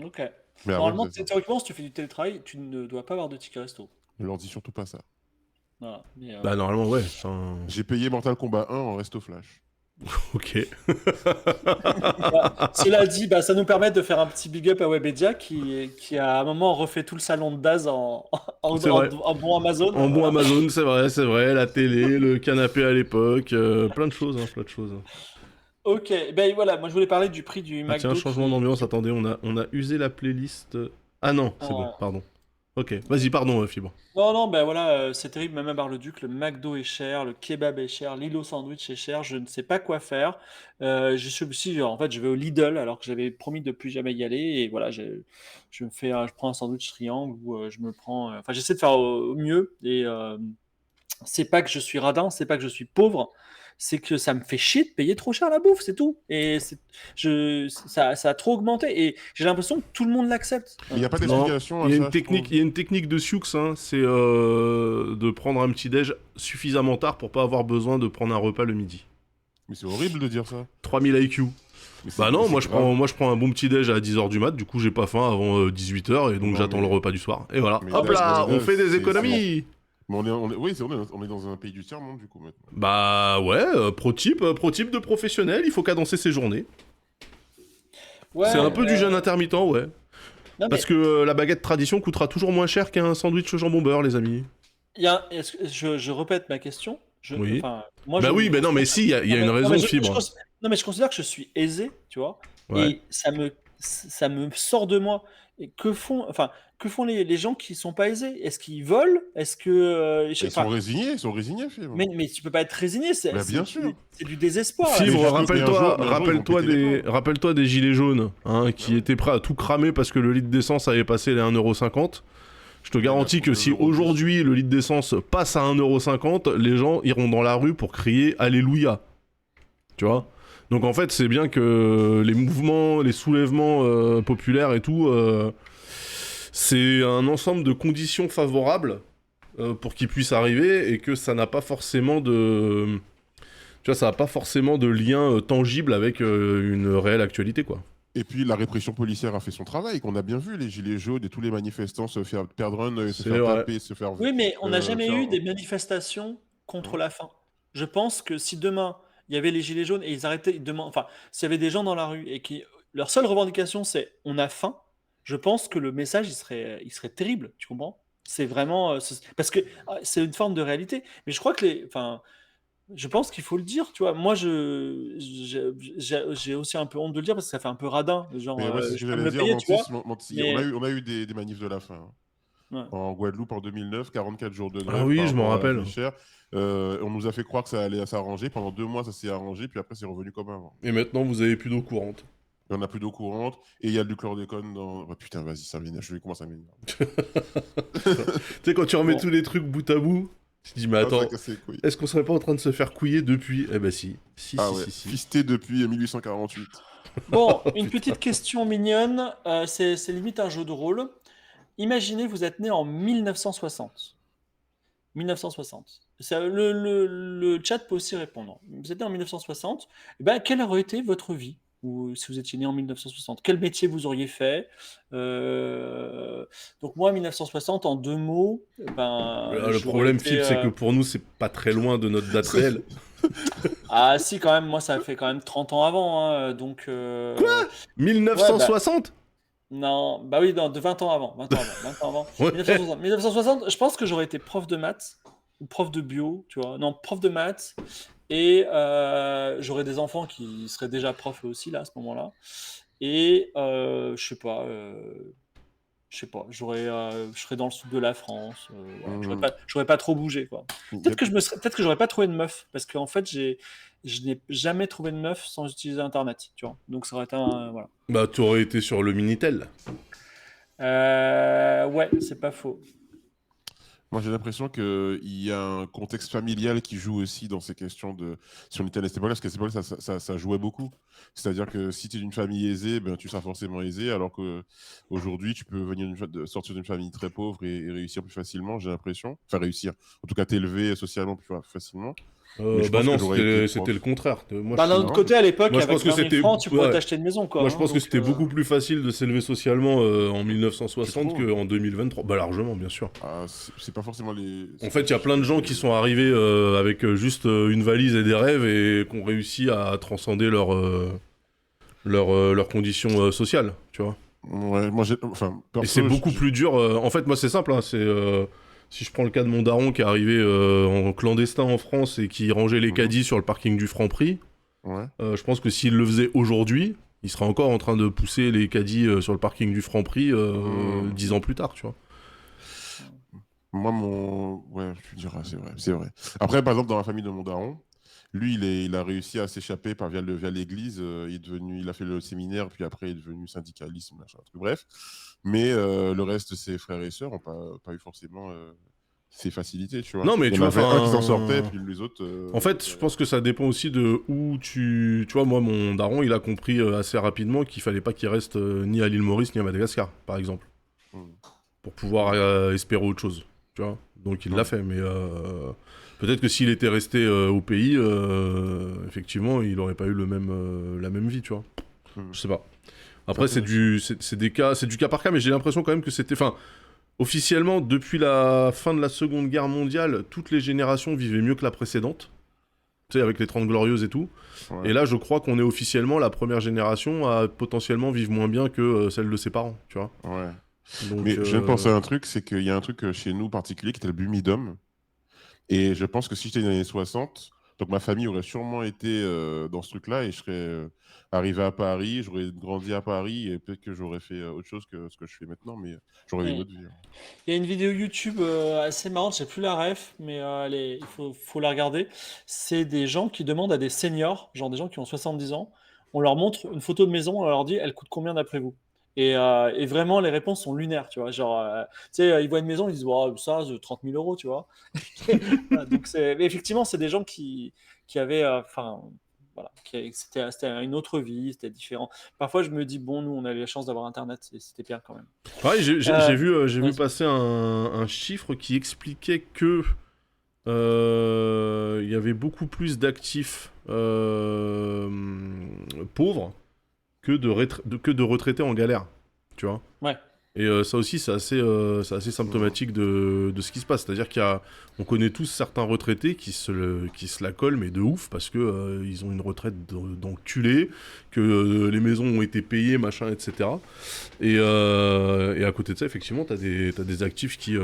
Ok. Mais avant, Normalement, je faisais ça. théoriquement, si tu fais du télétravail, tu ne dois pas avoir de ticket resto. Je leur dis surtout pas ça. Voilà. Mais, Bah, normalement, ouais. Enfin, J'ai payé Mortal Kombat 1 en resto flash. ok. cela dit, bah, ça nous permet de faire un petit big up à Webedia qui a à un moment refait tout le salon de Daz C'est vrai. en bon Amazon. En bon Voilà. Amazon, c'est vrai. La télé, le canapé à l'époque, plein de choses, hein, plein de choses. Ok, ben voilà, moi je voulais parler du prix du Ah tiens, McDo changement d'ambiance, attendez, on a usé la playlist. Ah non, c'est bon, Ah. pardon. Ok, vas-y, pardon, Fibre. Non, non, ben voilà, c'est terrible, même à Bar-le-Duc, le McDo est cher, le kebab est cher, l'îlot sandwich est cher, je ne sais pas quoi faire. Je suis aussi, en fait, je vais au Lidl alors que j'avais promis de plus jamais y aller, et voilà, je me fais, je prends un sandwich triangle ou je me prends, enfin, j'essaie de faire au mieux, et c'est pas que je suis radin, c'est pas que je suis pauvre, c'est que ça me fait chier de payer trop cher la bouffe, c'est tout. Et ça a trop augmenté, et j'ai l'impression que tout le monde l'accepte. Il n'y a pas Non, d'explication il à y a ça, une je technique, trouve. il y a une technique de Sioux, hein, c'est de prendre un petit déj suffisamment tard pour pas avoir besoin de prendre un repas le midi. Mais c'est horrible de dire ça. 3000 IQ. Mais Bah mais non, c'est grave. moi je prends un bon petit déj à 10h du mat, du coup j'ai pas faim avant 18h et donc Non, j'attends le mais- repas du soir. Et voilà, mais hop là, là, on fait des c'est- économies. Mais oui, on est dans un pays du tiers-monde, du coup, maintenant. Bah ouais, pro type de professionnel, il faut cadencer ses journées. Ouais, C'est un peu du jeûne intermittent, ouais. non, mais Parce que la baguette tradition coûtera toujours moins cher qu'un sandwich jambon beurre, les amis. je répète ma question. Oui. Enfin, moi, Bah je oui, me mais non, mais considère- si, il y a non, une mais, non, raison, mais Fibre. non, mais je considère que je suis aisé, tu vois, Ouais. et ça me sort de moi. Et que font les gens qui sont pas aisés? Est-ce qu'ils volent? Est-ce que, enfin, Ils sont résignés, Fibre. mais tu peux pas être résigné, Bah, bien sûr. c'est du désespoir, là. Mais Fibre, juste- mais un jour, ils vont rappelle-toi des gilets jaunes, hein, qui Ah oui. étaient prêts à tout cramer parce que le litre d'essence avait passé les 1,50 €. Je te garantis que si 2 € plus. aujourd'hui le litre d'essence passe à 1,50 €, les gens iront dans la rue pour crier Alléluia. Tu vois? Donc en fait, c'est bien que les mouvements, les soulèvements populaires et tout, c'est un ensemble de conditions favorables pour qu'ils puissent arriver et que ça n'a pas forcément de... Tu vois, ça n'a pas forcément de lien tangible avec une réelle actualité, quoi. Et puis la répression policière a fait son travail, qu'on a bien vu, les gilets jaunes et tous les manifestants se faire perdre un œil, se C'est faire vrai. taper, se faire... Oui, mais on n'a jamais faire- eu des manifestations contre Hein. la faim. Je pense que si demain il y avait les gilets jaunes et ils arrêtaient, enfin, s'il y avait des gens dans la rue et qui leur seule revendication c'est on a faim, je pense que le message il serait terrible, tu comprends? C'est vraiment parce que c'est une forme de réalité. Mais je crois que enfin, je pense qu'il faut le dire, tu vois. Moi, j'ai aussi un peu honte de le dire parce que ça fait un peu radin, genre Mais ouais, c'est ce je que peux me j'allais le dire, payer, tu vois. Mais On a eu des manifs de la faim. Hein. ouais. En Guadeloupe en 2009, 44 jours de Ah grève oui, par je m'en rapport à la rappelle. vie chère. On nous a fait croire que ça allait s'arranger. Pendant 2 mois, ça s'est arrangé, puis après, c'est revenu comme avant. Et maintenant, vous avez plus d'eau courante. Il n'y en a plus d'eau courante, et il y a du chlordécone dans... Oh, putain, vas-y, ça m'énerve, je vais commencer à m'énerver. Tu sais, quand tu remets Bon. tous les trucs bout à bout, tu te dis, mais Ah, attends, ça casse les couilles. est-ce qu'on serait pas en train de se faire couiller depuis? Eh ben si. Si, Ah si, ouais, si, si. fisté depuis 1848. Bon, une petite question mignonne, c'est limite un jeu de rôle. Imaginez, vous êtes né en 1960. 1960. Le chat peut aussi répondre. Vous êtes né en 1960, eh ben, quelle aurait été votre vie ou si vous étiez né en 1960? Quel métier vous auriez fait? Donc moi, 1960, en 2 mots, ben, Le j'aurais problème, été... Philippe, c'est que pour nous, c'est pas très loin de notre date réelle. Ah si, quand même, moi, ça fait quand même 30 ans avant, hein, donc... Quoi? 1960? Non, bah oui, de 20 ans avant. 20 ans avant, 20 ans avant. Ouais. 1960. 1960, je pense que j'aurais été prof de maths ou prof de bio, tu vois. Non, prof de maths. Et j'aurais des enfants qui seraient déjà profs eux aussi, là, à ce moment-là. Et je sais pas, je serais dans le sud de la France. Voilà. Mhm. J'aurais pas trop bougé, quoi. Peut-être que j'aurais pas trouvé de meuf, parce qu'en fait, je n'ai jamais trouvé de meuf sans utiliser Internet, tu vois. Donc ça aurait été voilà. Bah, tu aurais été sur le Minitel. Ouais, c'est pas faux. Moi, j'ai l'impression qu'il y a un contexte familial qui joue aussi dans ces questions de... Si on était à cette époque-là, parce qu'à cette époque-là, ça jouait beaucoup. C'est-à-dire que si tu es d'une famille aisée, ben, tu seras forcément aisé, alors qu'aujourd'hui, tu peux sortir d'une famille très pauvre et réussir plus facilement, j'ai l'impression. Enfin, réussir. En tout cas, t'élever socialement plus facilement. Mais je Bah pense que non, j'aurais été c'était le prof. contraire. Moi, Bah, d'un autre Non, côté, à l'époque, moi, je avec pense que 20 000 c'était... francs, tu pourrais ouais. t'acheter une maison, quoi. Moi, je pense que Donc, c'était beaucoup plus facile de s'élever socialement en tu 1960 trouves? qu'en 2023. Bah largement, bien sûr. Ah, c'est pas forcément les. En fait, il y a plein de gens qui sont arrivés avec juste une valise et des rêves et qui ont réussi à transcender leurs conditions sociales, tu vois. Ouais, moi, enfin, Et c'est perso, beaucoup plus dur. En fait, moi, c'est simple. Hein, si je prends le cas de mon daron qui est arrivé en clandestin en France et qui rangeait les Mhm. caddies sur le parking du Franprix, Ouais. je pense que s'il le faisait aujourd'hui, il serait encore en train de pousser les caddies sur le parking du Franprix Hmm. 10 ans plus tard, tu vois. Moi, Ouais, tu diras, c'est vrai, c'est vrai. Après, par exemple, dans la famille de mon daron, lui, il a réussi à s'échapper via l'église. Il a fait le séminaire, puis après, il est devenu syndicaliste, machin, truc. Bref. Mais le reste de ses frères et sœurs n'ont pas eu forcément ces facilités, tu vois. Non, mais Il y tu en vois, avait un qui s'en sortait, enfin... puis les autres. En fait, je pense que ça dépend aussi de où tu... Tu vois, moi, mon daron, il a compris assez rapidement qu'il fallait pas qu'il reste ni à l'île Maurice ni à Madagascar, par exemple, Hmm. pour pouvoir Ouais. espérer autre chose, tu vois. Donc il l'a Ouais. fait, mais peut-être que s'il était resté au pays, effectivement, il aurait pas eu la même vie, tu vois. Hmm. Je sais pas. C'est Après, intéressant. c'est du cas par cas, mais j'ai l'impression quand même que c'était... Enfin, officiellement, depuis la fin de la Seconde Guerre mondiale, toutes les générations vivaient mieux que la précédente. Tu sais, avec les 30 Glorieuses et tout. Ouais. Et là, je crois qu'on est officiellement la première génération à potentiellement vivre moins bien que celle de ses parents, tu vois. Ouais. Donc, Mais je viens de penser à un truc, c'est qu'il y a un truc chez nous particulier qui était le bumidum. Et je pense que si j'étais dans les années 60, donc ma famille aurait sûrement été dans ce truc-là et je serais arrivé à Paris, j'aurais grandi à Paris et peut-être que j'aurais fait autre chose que ce que je fais maintenant, mais j'aurais eu une il autre vie. y a une vidéo YouTube assez marrante, je sais plus la ref, mais il faut la regarder. C'est des gens qui demandent à des seniors, genre des gens qui ont 70 ans, on leur montre une photo de maison, on leur dit elle coûte combien d'après vous? Et vraiment, les réponses sont lunaires, tu vois. Genre, tu sais, ils voient une maison, ils disent, wow, ça, 30 000 euros, tu vois. Voilà, donc, mais effectivement, c'est des gens qui avaient, enfin, voilà, c'était une autre vie, c'était différent. Parfois, je me dis, bon, nous, on a eu la chance d'avoir Internet, c'était bien quand même. ouais, Euh, j'ai vu Vas-y. passer un chiffre qui expliquait que il y avait beaucoup plus d'actifs pauvres que de retraités en galère, tu vois. Ouais. Et ça aussi, c'est assez symptomatique de ce qui se passe. C'est-à-dire on connaît tous certains retraités qui se la collent, mais de ouf, parce que ils ont une retraite d'enculés, que les maisons ont été payées, machin, etc. Et à côté de ça, effectivement, t'as des actifs qui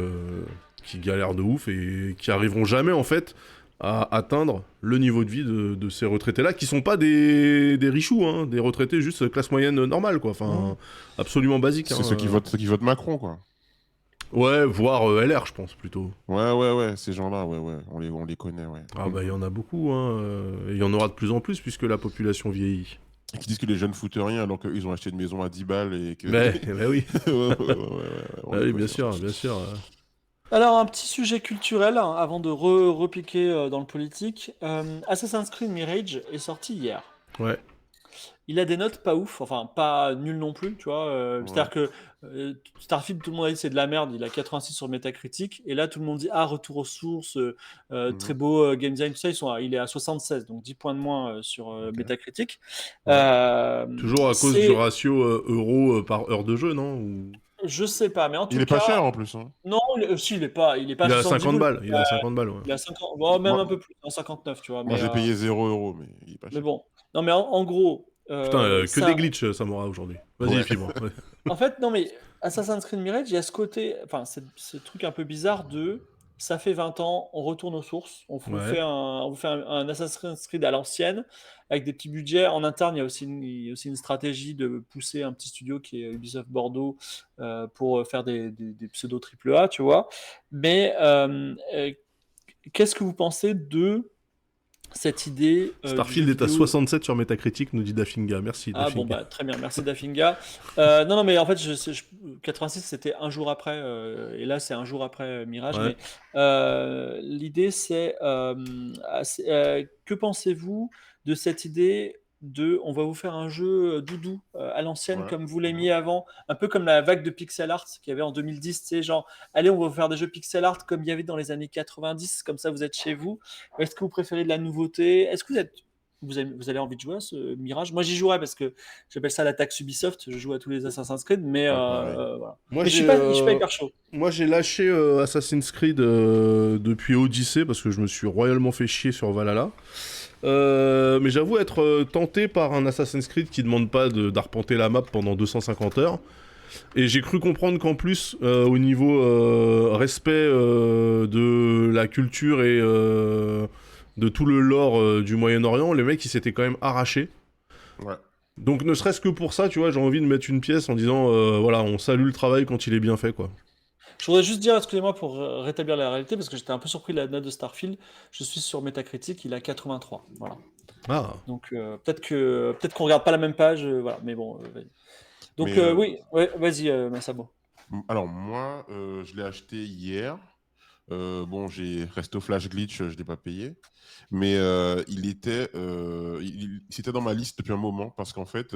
galèrent de ouf et qui arriveront jamais, en fait, à atteindre le niveau de vie de ces retraités-là, qui sont pas des richoux, hein, des retraités juste classe moyenne normale, quoi. Enfin, absolument basique. Hein, C'est ceux qui votent Macron, quoi. Ouais, voire LR, je pense, plutôt. Ouais, ces gens-là, ouais, on les connaît, ouais. Ah bah, il y en a beaucoup, hein. Et il y en aura de plus en plus, puisque la population vieillit. Qui disent que les jeunes foutent rien alors qu'ils ont acheté une maison à 10 balles et que. Bah oui. On Bah les oui, connaît, bien on sûr, les bien connaît. sûr. Alors, un petit sujet culturel hein, avant de repiquer dans le politique. Assassin's Creed Mirage est sorti hier. Ouais. Il a des notes pas ouf, enfin pas nul non plus, tu vois. Ouais. C'est-à-dire que Starfield, tout le monde a dit c'est de la merde, il a 86 sur Metacritic, et là tout le monde dit ah, retour aux sources, très Mhm. beau game design, tout ça, il est à 76, donc 10 points de moins sur Ok. Metacritic. Ouais. Euh, Toujours à cause du c'est, ratio euro par heure de jeu, non? je sais pas, mais en Il tout est pas cher cas, en plus, hein. non, si, il est pas à Il a 70 50 boules, balles. Il a 50 balles, ouais. il est à 50, bon, même Moi, un peu plus, en 59, tu vois, moi j'ai payé 0 €, mais il est pas mais cher. bon. Non, mais en gros, Putain, que des ça. glitches, Samora, aujourd'hui. Vas-y, Ouais. Fibre. Ouais. En fait, non, mais Assassin's Creed Mirage, il y a ce côté, enfin, ce truc un peu bizarre de ça fait 20 ans, on retourne aux sources, Ouais. on vous fait un Assassin's Creed à l'ancienne, avec des petits budgets. En interne, il y a aussi une stratégie de pousser un petit studio qui est Ubisoft Bordeaux pour faire des pseudo triple A, tu vois. Mais qu'est-ce que vous pensez de cette idée du jeu Starfield est à vidéo? 67 sur Metacritic, nous dit Dafinga. Merci, Ah bon Dafinga. bah très bien, merci Dafinga. Non mais en fait 86 c'était un jour après et là c'est un jour après Mirage Ouais. mais l'idée c'est que pensez-vous de cette idée on va vous faire un jeu doudou à l'ancienne Ouais. comme vous l'aimiez avant, un peu comme la vague de pixel art qu'il y avait en 2010, tu sais, genre, allez, on va vous faire des jeux pixel art comme il y avait dans les années 90, comme ça vous êtes chez vous. Est-ce que vous préférez de la nouveauté? Est-ce que vous avez envie de jouer à ce Mirage? Moi j'y jouerais parce que j'appelle ça l'attaque Ubisoft, je joue à tous les Assassin's Creed, mais pareil. voilà. Moi, Mais j'ai, je suis pas hyper chaud. moi, j'ai lâché Assassin's Creed depuis Odyssey parce que je me suis royalement fait chier sur Valhalla. Mais j'avoue être tenté par un Assassin's Creed qui demande pas d'arpenter la map pendant 250 heures. Et j'ai cru comprendre qu'en plus, au niveau respect de la culture et de tout le lore du Moyen-Orient, les mecs ils s'étaient quand même arrachés. Ouais. Donc ne serait-ce que pour ça, tu vois, j'ai envie de mettre une pièce en disant, voilà, on salue le travail quand il est bien fait, quoi. Je voudrais juste dire, excusez-moi pour rétablir la réalité, parce que j'étais un peu surpris de la note de Starfield. Je suis sur Metacritic, il a 83. Voilà. Ah. Donc peut-être qu'on regarde pas la même page, voilà. Mais bon, vas-y. Donc Mais, oui, ouais, vas-y, Massamo. Alors moi, je l'ai acheté hier. Bon, j'ai Resto Flash Glitch, je l'ai pas payé, mais c'était dans ma liste depuis un moment parce qu'en fait,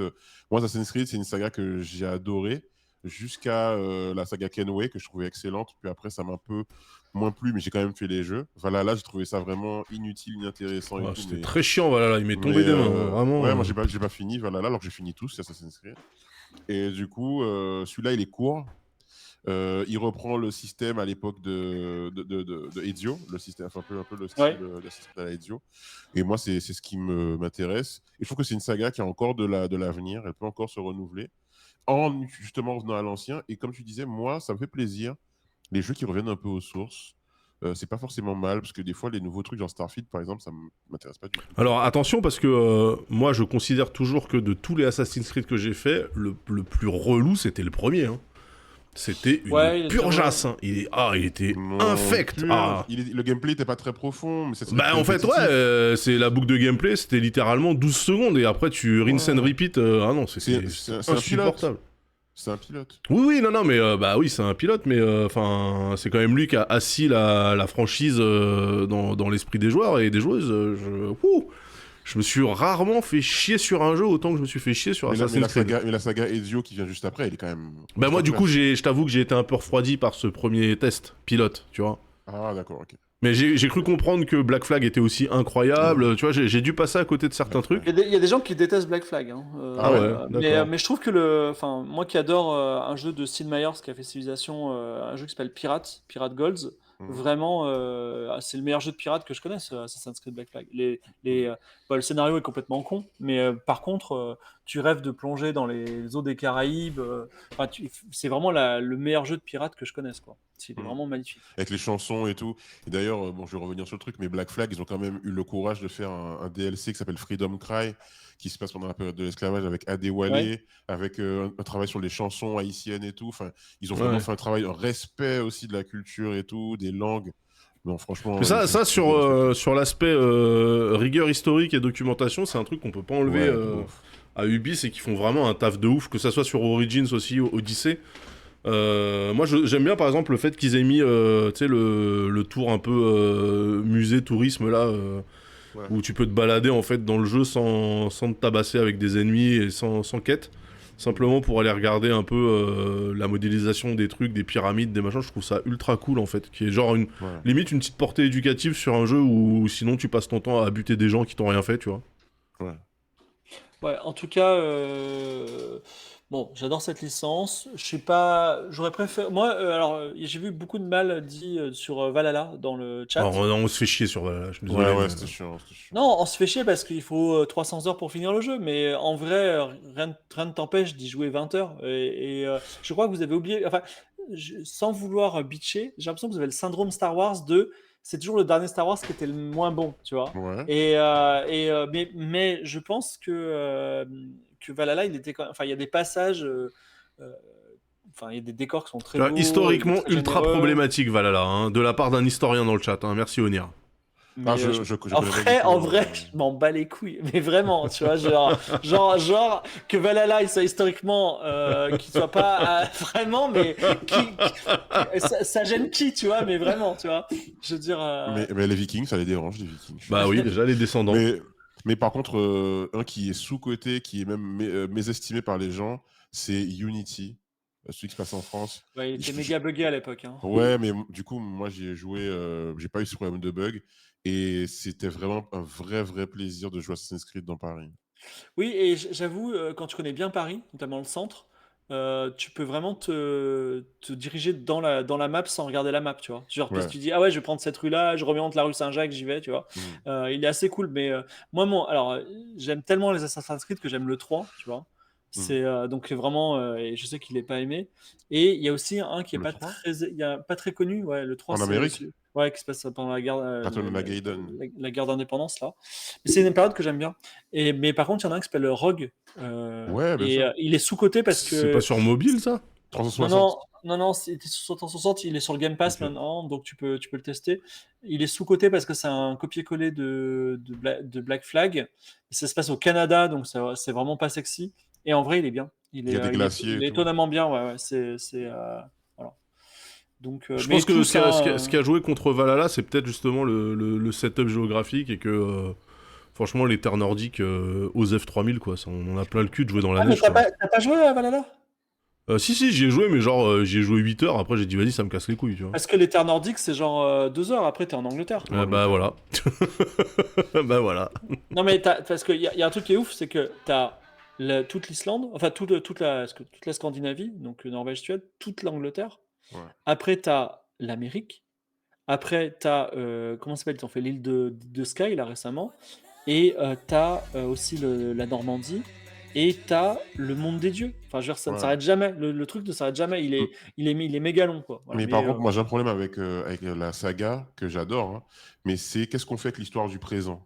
moi, Assassin's Creed, c'est une saga que j'ai adorée jusqu'à la saga Kenway que je trouvais excellente. Puis après, ça m'a un peu moins plu, mais j'ai quand même fait les jeux. Voilà, là, j'ai trouvé ça vraiment inutile, inintéressant et Ah, tout. c'était très chiant, voilà, il m'est tombé mais, des mains, hein, vraiment. Ouais, moi, j'ai pas fini. Voilà, alors que j'ai fini tous, Assassin's Creed. Et du coup, celui-là, il est court. Il reprend le système à l'époque de Ezio, le système, enfin, un peu le style, Ouais. le système de la Ezio. Et moi, c'est ce qui m'intéresse. Et je trouve que c'est une saga qui a encore de l'avenir. Elle peut encore se renouveler en justement revenant à l'ancien. Et comme tu disais, moi, ça me fait plaisir. Les jeux qui reviennent un peu aux sources, c'est pas forcément mal parce que des fois, les nouveaux trucs genre Starfield, par exemple, ça m'intéresse pas du tout. Alors attention parce que moi je considère toujours que de tous les Assassin's Creed que j'ai fait, le plus relou c'était le premier. Hein. C'était une Ouais, il était purgeasse. Hein. Il était Non infect. plus. Ah. Le gameplay était pas très profond, mais c'est Bah en fait ouais, c'est la boucle de gameplay, c'était littéralement 12 secondes et après tu rinse and repeat. Ah non, c'est insupportable. C'est un pilote. Oui, non, mais bah oui, c'est un pilote, mais enfin, c'est quand même lui qui a assis la franchise dans l'esprit des joueurs et des joueuses. Je me suis rarement fait chier sur un jeu autant que je me suis fait chier sur Assassin's Creed. Mais la saga Ezio qui vient juste après, elle est quand même. Bah moi du coup, je t'avoue que j'ai été un peu refroidi par ce premier test pilote, tu vois. Ah d'accord, ok. Mais j'ai cru comprendre que Black Flag était aussi incroyable, tu vois, j'ai dû passer à côté de certains trucs. Il y a des gens qui détestent Black Flag. Hein. Ah ouais, d'accord. Mais je trouve que moi qui adore un jeu de Sid Meier's qui a fait Civilization, un jeu qui s'appelle Pirate Golds, vraiment, c'est le meilleur jeu de pirate que je connaisse, Assassin's Creed Black Flag. Le scénario est complètement con, mais par contre, tu rêves de plonger dans les eaux des Caraïbes. C'est vraiment le meilleur jeu de pirate que je connaisse, quoi. C'est vraiment magnifique. Avec les chansons et tout. Et d'ailleurs, bon, je vais revenir sur le truc, mais Black Flag, ils ont quand même eu le courage de faire un DLC qui s'appelle Freedom Cry, qui se passe pendant la période de l'esclavage avec Adewale, ouais. Avec un travail sur les chansons haïtiennes et tout. Enfin, ils ont vraiment fait un travail, un respect aussi de la culture et tout, des langues. Non, franchement. Mais ça sur l'aspect rigueur historique et documentation, c'est un truc qu'on peut pas enlever à Ubi, c'est qu'ils font vraiment un taf de ouf, que ça soit sur Origins aussi, Odyssey. Moi j'aime bien par exemple le fait qu'ils aient mis le tour un peu musée tourisme là où tu peux te balader en fait dans le jeu sans te tabasser avec des ennemis et sans quête, simplement pour aller regarder un peu la modélisation des trucs, des pyramides, des machins. Je trouve ça ultra cool en fait, qui est genre limite une petite portée éducative sur un jeu où sinon tu passes ton temps à buter des gens qui t'ont rien fait, tu vois. Ouais, en tout cas, bon, j'adore cette licence. Je suis pas, j'aurais préféré. Moi, alors, j'ai vu beaucoup de mal dit sur Valhalla dans le chat. Alors, on se fait chier sur Valhalla. Je suis désolé. Ouais, c'était chiant. Non, on se fait chier parce qu'il faut 300 heures pour finir le jeu, mais en vrai, rien ne t'empêche d'y jouer 20 heures. Et je crois que vous avez oublié. Enfin, sans vouloir bitcher, j'ai l'impression que vous avez le syndrome Star Wars de. C'est toujours le dernier Star Wars qui était le moins bon, tu vois. Ouais. Mais je pense que Valhalla, il y a des passages, il y a des décors qui sont très beaux. Historiquement, très ultra généreux. Problématique, Valhalla, hein, de la part d'un historien dans le chat. Hein. Merci, Onir. Mais en vrai, je m'en bats les couilles, mais vraiment, tu vois, genre que Valhalla il soit historiquement, qu'il soit pas vraiment, mais ça gêne qui, tu vois, mais vraiment, tu vois, je veux dire. Mais les Vikings, ça les dérange, les Vikings. Bah oui, déjà les descendants. Mais par contre, un qui est sous-coté, qui est même mésestimé par les gens, c'est Unity, celui qui se passe en France. Ouais, il était Je- méga buggé à l'époque. Hein. Ouais, mais du coup, moi, j'y ai joué, j'ai pas eu ce problème de bug. Et c'était vraiment un vrai plaisir de jouer Assassin's Creed dans Paris. Oui, et j'avoue, quand tu connais bien Paris, notamment le centre, tu peux vraiment te diriger dans la map sans regarder la map, tu vois. Genre, parce que Ouais. tu dis, ah ouais, je vais prendre cette rue-là, je remonte la rue Saint-Jacques, j'y vais, tu vois. Mm. Il est assez cool, mais moi, alors, j'aime tellement les Assassin's Creed que j'aime le 3, tu vois. Mm. C'est donc vraiment, et je sais qu'il n'est pas aimé. Et il y a aussi un qui est Le pas 3 pas très connu, ouais, le 3, en Amérique? ouais, qui se passe pendant la guerre, Battle of Magadan. la guerre d'indépendance, là. Mais c'est une période que j'aime bien. Mais par contre, il y en a un qui s'appelle Rogue. Ouais, bien sûr. Il est sous-coté parce C'est pas que. sur mobile, ça? 360. Non, c'était sur 360, il est sur le Game Pass Ok. maintenant, donc tu peux le tester. Il est sous-coté parce que c'est un copier-coller de Black Flag. Et ça se passe au Canada, donc c'est vraiment pas sexy. Et en vrai, il est bien. Il y a des glaciers Il et est tout. étonnamment bien, ouais, ouais. Voilà. Donc, Je mais pense que tous, hein, ce qui a joué contre Valhalla, c'est peut-être justement le setup géographique et que, franchement, les terres nordiques, OSEF 3000, quoi, on en a plein le cul de jouer dans la Ah, mais neige, quoi. t'as pas joué à Valhalla? Si, j'y ai joué, mais genre, j'y ai joué 8 heures, après j'ai dit, vas-y, ça me casse les couilles, tu vois. Parce que les terres nordiques, c'est genre 2 heures après, t'es en Angleterre. Bah voilà. Bah voilà. Non, mais parce qu'il y a un truc qui est ouf, c'est que t'as toute l'Islande, enfin toute la Scandinavie, donc Norvège, Suède, toute l'Angleterre. Ouais. Après, t'as l'Amérique. Après, t'as, comment ça s'appelle? Ils ont fait l'île de Skye, là, récemment. Et t'as aussi la Normandie. Et t'as le monde des dieux. Enfin, je veux dire, ça ne Ouais. s'arrête jamais. Le truc ne s'arrête jamais. Il est méga long, quoi. Voilà. Mais par contre, moi j'ai un problème avec la saga que j'adore, hein, mais c'est qu'est-ce qu'on fait avec l'histoire du présent?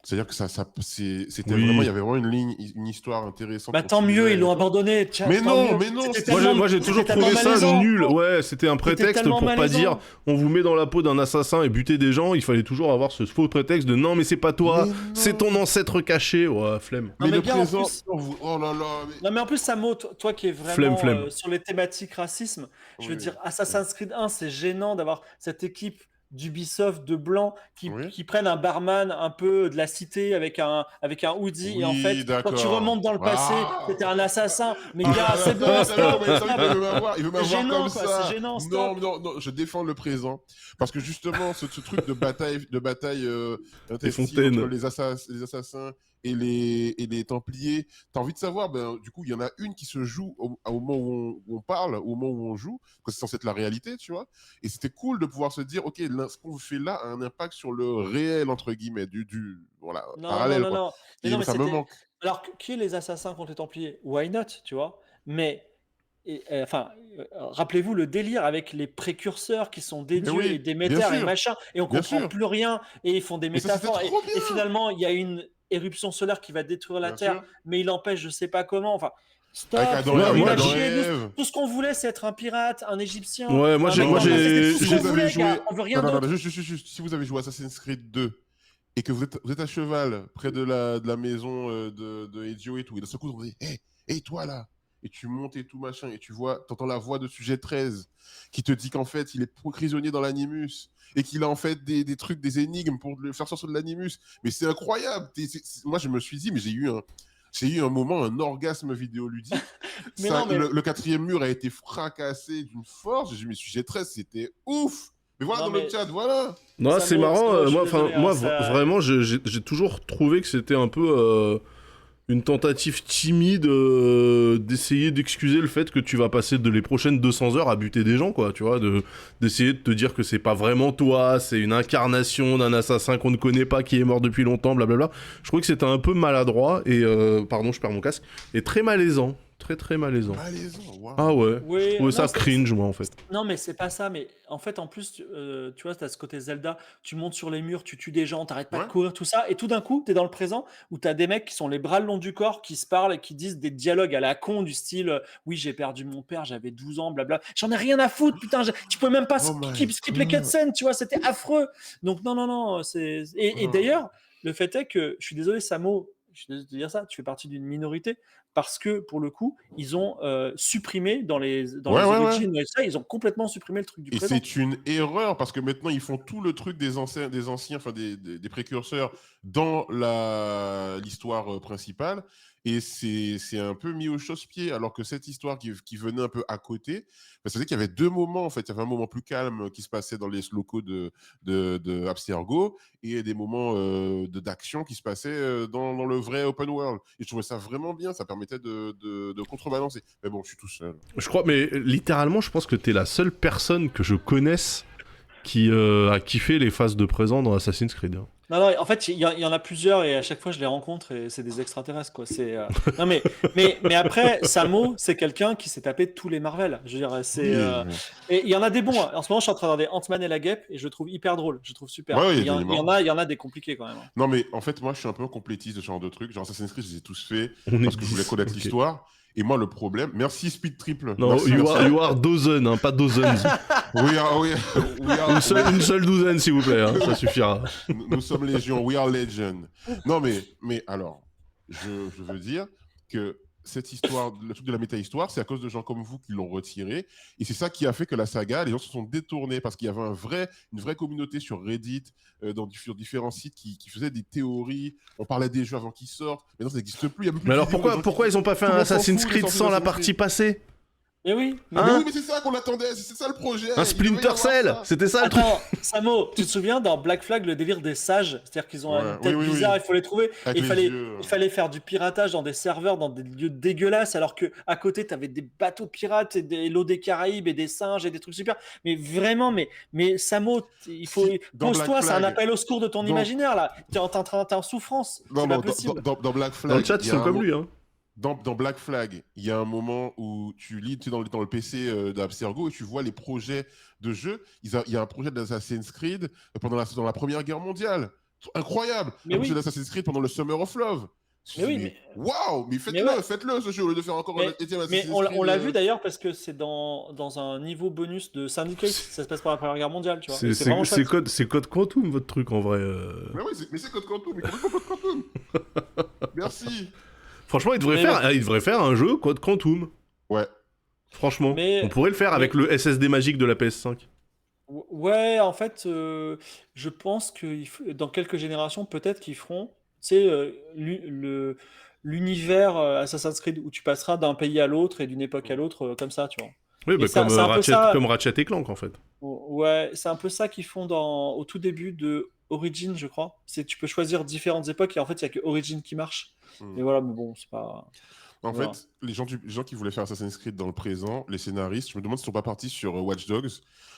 C'est-à-dire que c'était vraiment, il y Oui. avait vraiment une ligne, une histoire intéressante Bah qu'on tant mieux, suivait ils l'ont et tout. abandonné. Mais Tant non, mieux. mais non, C'était Moi, j'ai toujours c'était trouvé tellement ça malaisant. nul. Ouais, c'était un prétexte tellement pour pas malaisant. dire on vous met dans la peau d'un assassin et buter des gens. Il fallait toujours avoir ce faux prétexte de non, mais c'est pas toi, Mais non. c'est ton ancêtre caché. Ouais, flemme. Non, Mais mais le bien, en présent, plus- oh là là, mais... Non mais en plus Samo, toi qui es vraiment Flemme. sur les thématiques racisme, je veux Oui. dire Assassin's Creed 1, c'est gênant d'avoir cette équipe d'Ubisoft de blancs Oui. qui prennent un barman un peu de la cité avec un hoodie et en fait Oui, quand tu d'accord. remontes dans le passé, Ah, c'était un assassin. Mais ah gars, là c'est là, bon, ça y est, non, stop, mais ça y est, stop. il veut C'est m'avoir gênant comme quoi, ça. c'est gênant, Non, stop. non, je défends le présent. Parce que justement, ce truc de bataille Les intestine entre fontaines. les assassins et les Templiers, t'as envie de savoir, ben, du coup, il y en a une qui se joue au moment où on parle, au moment où on joue, parce que c'est censé être la réalité, tu vois. Et c'était cool de pouvoir se dire, ok, ce qu'on fait là a un impact sur le réel, entre guillemets, voilà, parallèle, quoi. Non. Mais non, Et mais ça me c'était. manque. Alors, qui est les assassins contre les Templiers? Why not, tu vois? Mais, enfin, rappelez-vous le délire avec les précurseurs qui sont des Mais dieux et oui, Déméter et machin, et on bien comprend sûr. plus rien, et ils font des Mais ça, c'était métaphores, trop bien. et finalement, il y a une éruption solaire qui va détruire la Bien Terre, sûr. mais il empêche je sais pas comment. Enfin, Avec stop, c'est Adam, Ouais, nul avec moi, à Adam et chier. Nous, Ève. tout ce qu'on voulait, c'est être un pirate, un Égyptien, Ouais, un mec dans le passé. C'était tout Si ce qu'on vous avez voulait, joué... gars. On veut rien Non, d'autre. juste, si vous avez joué Assassin's Creed 2 et que vous êtes à cheval près de la maison de Ezio et tout, et d'un seul coup, on dit hey, toi là! Et tu montes et tout machin, et tu vois, t'entends la voix de Sujet 13 qui te dit qu'en fait, il est prisonnier dans l'animus et qu'il a en fait des trucs, des énigmes pour le faire sortir de l'animus. Mais c'est incroyable! Moi, je me suis dit, mais j'ai eu un moment, un orgasme vidéoludique. Mais non, mais. Le quatrième mur a été fracassé d'une force. Je me suis dit, Sujet 13, c'était ouf! Mais voilà, Non, dans le mais. chat, voilà! Non, c'est Samo, marrant. je suis Moi, désolé, hein, vraiment, j'ai toujours trouvé que c'était un peu une tentative timide d'essayer d'excuser le fait que tu vas passer les prochaines 200 heures à buter des gens, quoi, tu vois, d'essayer de te dire que c'est pas vraiment toi, c'est une incarnation d'un assassin qu'on ne connaît pas, qui est mort depuis longtemps, blablabla. Je trouvais que c'était un peu maladroit et, pardon, je perds mon casque, et très malaisant. Très malaisant. Malaisant, waouh! Ah ouais, Oui, je trouvais ça non, cringe, moi, en fait. non, mais c'est pas ça. Mais en fait, en plus, tu vois, t'as ce côté Zelda. Tu montes sur les murs, tu tues des gens, t'arrêtes pas de Ouais. courir, tout ça. Et tout d'un coup, t'es dans le présent où t'as des mecs qui sont les bras le long du corps, qui se parlent et qui disent des dialogues à la con du style oui, j'ai perdu mon père, j'avais 12 ans, blabla. J'en ai rien à foutre, putain. Tu pouvais même pas Oh my skip les God. cutscenes, tu vois, c'était affreux. Donc, non. Et Oh. d'ailleurs, le fait est que, je suis désolé, Samo, je suis désolé de te dire ça, tu fais partie d'une minorité parce que pour le coup, ils ont supprimé dans les Ouais, origines, et ça, ils ont complètement supprimé le truc du Et présent. c'est une erreur parce que maintenant ils font tout le truc des anciens, enfin des précurseurs dans l'histoire principale et c'est un peu mis au chausse-pied alors que cette histoire qui venait un peu à côté, parce que c'est qu'il y avait deux moments en fait. Il y avait un moment plus calme qui se passait dans les locaux de Abstergo et des moments d'action qui se passaient dans le vrai open world. Et je trouvais ça vraiment bien, ça permettait de contrebalancer. Mais bon, je suis tout seul. Je crois, mais littéralement, je pense que t'es la seule personne que je connaisse qui a kiffé les phases de présent dans Assassin's Creed. Non, en fait, il y en a plusieurs et à chaque fois je les rencontre et c'est des extraterrestres, quoi. Non, mais après, Samo, c'est quelqu'un qui s'est tapé tous les Marvel. Je veux dire, et il y en a des bons, hein. En ce moment, je suis en train de regarder Ant-Man et la Guêpe et je le trouve hyper drôle. Je le trouve super. Ouais, il y en a des compliqués quand même, hein. Non, mais en fait, moi, je suis un peu complétiste de ce genre de trucs. Genre, Assassin's Creed, je les ai tous faits On parce est que je voulais 10, connaître ok. l'histoire. Et moi, le problème... Merci, Speed Triple. Non, Merci, you merci. are dozen, hein, pas dozens. Une seule douzaine, s'il vous plaît, hein, ça suffira. Nous sommes légion, we are legend. Non, mais alors, je veux dire que cette histoire, le truc de la méta-histoire, c'est à cause de gens comme vous qui l'ont retiré. Et c'est ça qui a fait que la saga, les gens se sont détournés parce qu'il y avait une vraie communauté sur Reddit, sur différents sites qui faisaient des théories. On parlait des jeux avant qu'ils sortent. Maintenant, ça n'existe plus. Il y a même plus Mais de alors vidéos de gens pourquoi ils ont pas fait Tout un le monde s'en Assassin's fout, les Creed sorties sans la d'Assassin's partie Creed. passée? Mais oui, Mais Hein oui, mais c'est ça qu'on attendait, c'est ça le projet. Un Il devait y Splinter avoir Cell, ça. c'était ça le truc. Attends, Samo, tu te souviens dans Black Flag le délire des sages? C'est-à-dire qu'ils ont Ouais, une tête oui, bizarre, oui. il faut les trouver. Avec les yeux. Il fallait faire du piratage dans des serveurs, dans des lieux dégueulasses, alors que à côté, tu avais des bateaux pirates, et l'eau des Caraïbes et des singes et des trucs super. Mais vraiment, mais Samo, il faut. Si, dans Pose-toi, Black c'est un Flag. appel au secours de ton Dans- imaginaire là. T'es en souffrance. Non, C'est non, pas possible. dans Black Flag. Dans le chat, il ils y a sont un comme mo- lui, hein. Dans Black Flag, il y a un moment où tu lis dans le PC d'Abstergo et tu vois les projets de jeu. Il y a un projet d'Assassin's Creed dans la Première Guerre mondiale. Incroyable. Mais Un oui. projet d'Assassin's Creed pendant le Summer of Love. Mais oui, Waouh, mais faites-le, ouais. faites-le ce jeu au lieu de faire encore Mais- un étième Mais Assassin's on Creed. l'a vu d'ailleurs parce que c'est dans un niveau bonus de Syndicate. Ça se passe par la Première Guerre mondiale, tu vois. Et c'est vraiment chouette. C'est code Quantum, votre truc, en vrai. Mais oui, mais c'est Code Quantum, mais complètement Code Quantum. Merci. Franchement, il devrait faire un jeu Code Quantum. Ouais. Franchement, Mais- on pourrait le faire avec le SSD magique de la PS5. Ouais, en fait, je pense que dans quelques générations, peut-être qu'ils feront, tu sais, l'univers Assassin's Creed où tu passeras d'un pays à l'autre et d'une époque à l'autre comme ça, tu vois. Oui, Et bah, ça- c'est un peu ça. comme Ratchet et Clank, en fait. Ouais, c'est un peu ça qu'ils font au tout début de Origin, je crois. C'est tu peux choisir différentes époques et en fait, il y a que Origin qui marche. Hmm. Mais voilà, mais bon, c'est pas. En Voilà. fait, les gens qui voulaient faire Assassin's Creed dans le présent, les scénaristes, je me demande s'ils sont pas partis sur Watch Dogs.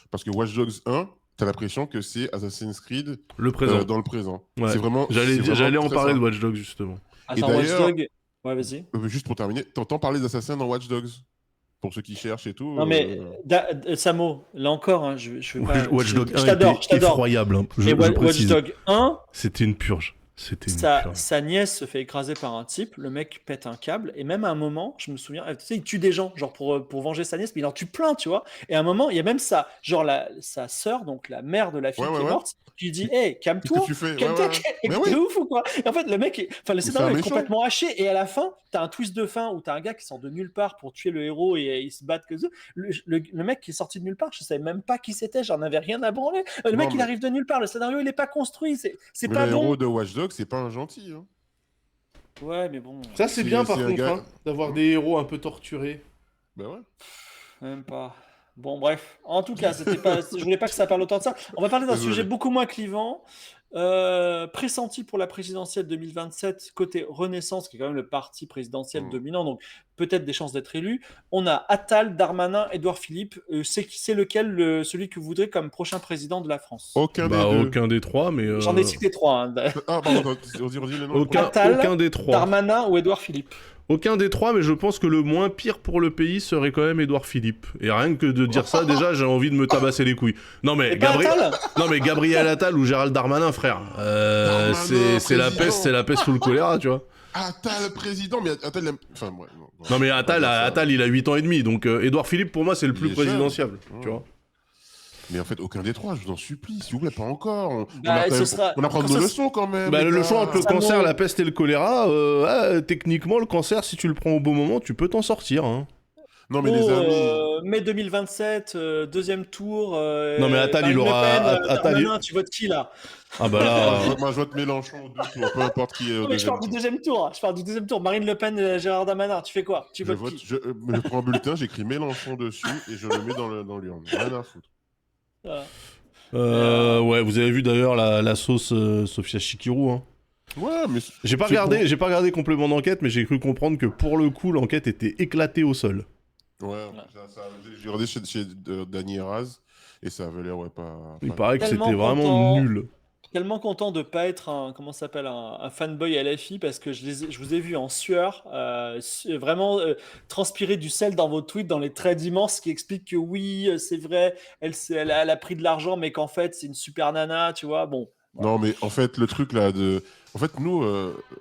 Parce que Watch Dogs 1, t'as l'impression que c'est Assassin's Creed Le présent. dans le présent. Ouais. C'est vraiment. J'allais en très parler ça. de Watch Dogs, justement. Attends, Watch d'ailleurs- Dogs. Ouais, vas-y. Juste pour terminer, t'entends parler d'Assassin dans Watch Dogs? Pour ceux qui cherchent et tout. Non mais Samo, là encore, hein, je vais pas. Watch Dogs 1 je t'adore, était je t'adore. effroyable, hein, Mais je Watch précise. Dogs 1, C'était une purge. C'était une purge. sa nièce se fait écraser par un type, le mec pète un câble, et même à un moment, je me souviens, tu sais, il tue des gens, genre pour venger sa nièce, mais il en tue plein, tu vois. Et à un moment, il y a même sa sœur, donc la mère de la fille Ouais, qui est ouais, ouais. morte, qui lui dit, hey, Qu'est-ce calme-toi, que tu fais? calme-toi, Ouais, ouais. Mais t'es oui. ouf ou quoi? Et en fait, le mec, le Mais scénario c'est un est méchant. complètement haché, et à la fin, t'as un twist de fin où t'as un gars qui sort de nulle part pour tuer le héros et ils se battent que eux. Le mec qui est sorti de nulle part, je savais même pas qui c'était, j'en avais rien à branler. Le Non, mec, il mais- arrive de nulle part, le scénario, il est pas construit, c'est Mais pas le bon. héros de Watch Dogs, c'est pas un gentil. Hein. Ouais, mais bon. Ça, c'est bien, par c'est un contre, gars- hein, d'avoir des héros un peu torturés. Ben ouais. Même pas. Bon, bref. En tout cas, je voulais pas que ça parle autant de ça. On va parler d'un Désolé. sujet beaucoup moins clivant. Pressenti pour la présidentielle 2027, côté Renaissance, qui est quand même le parti présidentiel dominant, donc peut-être des chances d'être élu. On a Attal, Darmanin, Édouard Philippe. C'est lequel, celui que vous voudrez comme prochain président de la France? Aucun Bah, des deux. aucun des trois, mais. J'en ai cité trois. Hein. Ah, pardon, redis le nom. Attal, Aucun des trois. Darmanin ou Édouard Philippe? Aucun des trois, mais je pense que le moins pire pour le pays serait quand même Édouard Philippe. Et rien que de dire ça, déjà, j'ai envie de me tabasser les couilles. Non mais, Et pas Attal? Gabriel Attal ou Gérald Darmanin, frère. Darmanin, C'est la président. peste, c'est la peste sous le choléra, tu vois. Attal président, mais Attal, enfin, ouais, Non mais Attal, il a 8 ans et demi, donc Édouard Philippe, pour moi, c'est le Il plus est jeune. présidentiable, tu Ouais. vois. Mais en fait, aucun des trois, je vous en supplie, s'il vous plaît, pas encore. Bah, ce sera... On apprend quand nos ça- leçons quand même. Bah, les le gars. choix entre le Ça cancer, monte. la peste et le choléra, techniquement, le cancer, si tu le prends au bon moment, tu peux t'en sortir. Hein. Non, mais les amis. Mai 2027, deuxième tour, Non, mais Attal, il Marine Le aura. Pen, Attal, Darmanin, tu votes qui là? Ah bah là. Moi, je vote Mélenchon au 2 tours, peu importe qui est au Non, mais je deuxième parle du tour. deuxième tour. Je parle du deuxième tour. Marine Le Pen, Gérard Darmanin, tu fais quoi? Tu Je votes vote, qui? je prends un bulletin, j'écris Mélenchon dessus et je le mets dans l'urne. Rien à foutre. Voilà. Ouais, vous avez vu d'ailleurs la sauce Sofia Chikirou. Hein. Ouais, mais J'ai pas regardé complément d'enquête, mais j'ai cru comprendre que pour le coup, l'enquête était éclatée au sol. ouais, j'ai regardé chez Dany Eraz et ça avait l'air Il pas- paraît que Tellement c'était vraiment content. nul. Tellement content de pas être un fanboy LFI parce que je vous ai vu en sueur, vraiment transpirer du sel dans vos tweets, dans les traits immenses qui expliquent que oui, c'est vrai, elle a pris de l'argent, mais qu'en fait c'est une super nana, tu vois. Bon, voilà. Non, mais en fait, le truc là de. En fait, nous,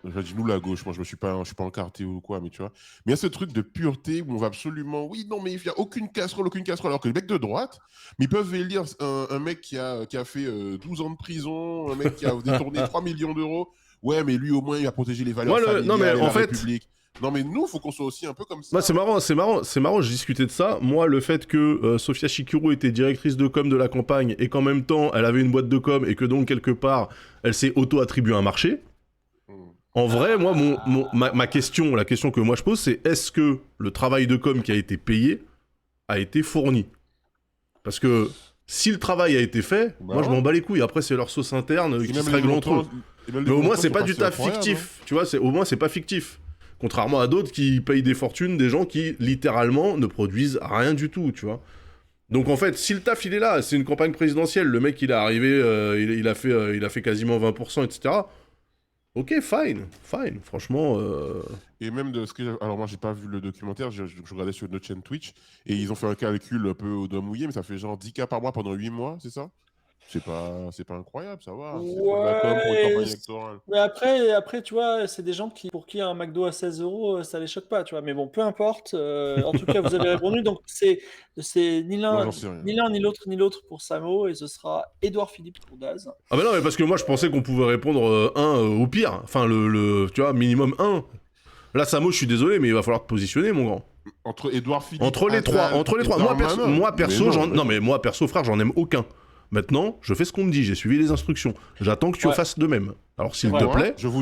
je dis nous la gauche, moi je suis pas encarté ou quoi, mais tu vois. Mais il y a ce truc de pureté où on va absolument. Oui, non, mais il n'y a aucune casserole. Alors que les mecs de droite, mais ils peuvent élire un mec qui a fait 12 ans de prison, un mec qui a détourné 3 millions d'euros. Ouais, mais lui au moins il a protégé les valeurs Moi, familiales non, mais et en la fait. République. Non, mais nous, faut qu'on soit aussi un peu comme ça. Moi, c'est marrant, j'ai discuté de ça. Moi, le fait que Sofia Chikirou était directrice de com de la campagne et qu'en même temps, elle avait une boîte de com et que donc, quelque part, elle s'est auto-attribué un marché. En vrai, moi, ma question, la question que moi je pose, c'est est-ce que le travail de com qui a été payé a été fourni? Parce que si le travail a été fait, Bah moi je ouais. m'en bats les couilles. Après, c'est leur sauce interne Et qui même se les règle entre eux. montants- et même les Mais au moins, montants c'est sont pas du passés taf incroyables, fictif. Tu vois, au moins, c'est pas fictif. Contrairement à d'autres qui payent des fortunes, des gens qui, littéralement, ne produisent rien du tout, tu vois. Donc, en fait, si le taf, il est là, c'est une campagne présidentielle, le mec, il est arrivé, il a fait quasiment 20%, etc. Ok, fine. Franchement, Et même de ce que alors moi j'ai pas vu le documentaire, je regardais sur notre chaîne Twitch et ils ont fait un calcul un peu au doigt mouillé, mais ça fait genre 10K par mois pendant 8 mois, c'est ça? C'est pas incroyable, ça va. C'est pas de la com pour une Ouais, campagne électorale. mais après, tu vois, c'est des gens pour qui un McDo à 16 euros, ça les choque pas, tu vois. Mais bon, peu importe. En tout cas, vous avez répondu. Donc, c'est ni Non, l'un j'en sais rien. ni l'autre pour Samo, et ce sera Édouard Philippe pour Daz. Ah bah non, mais parce que moi je pensais qu'on pouvait répondre au pire. Enfin, tu vois, minimum 1. Là, Samo, je suis désolé, mais il va falloir te positionner, mon grand. Entre Édouard Philippe, Entre les trois. Moi, perso, frère, j'en aime aucun. Maintenant, je fais ce qu'on me dit, j'ai suivi les instructions. J'attends que tu Ouais. fasses de même. Alors, s'il Ouais. te Moi, plaît... je vous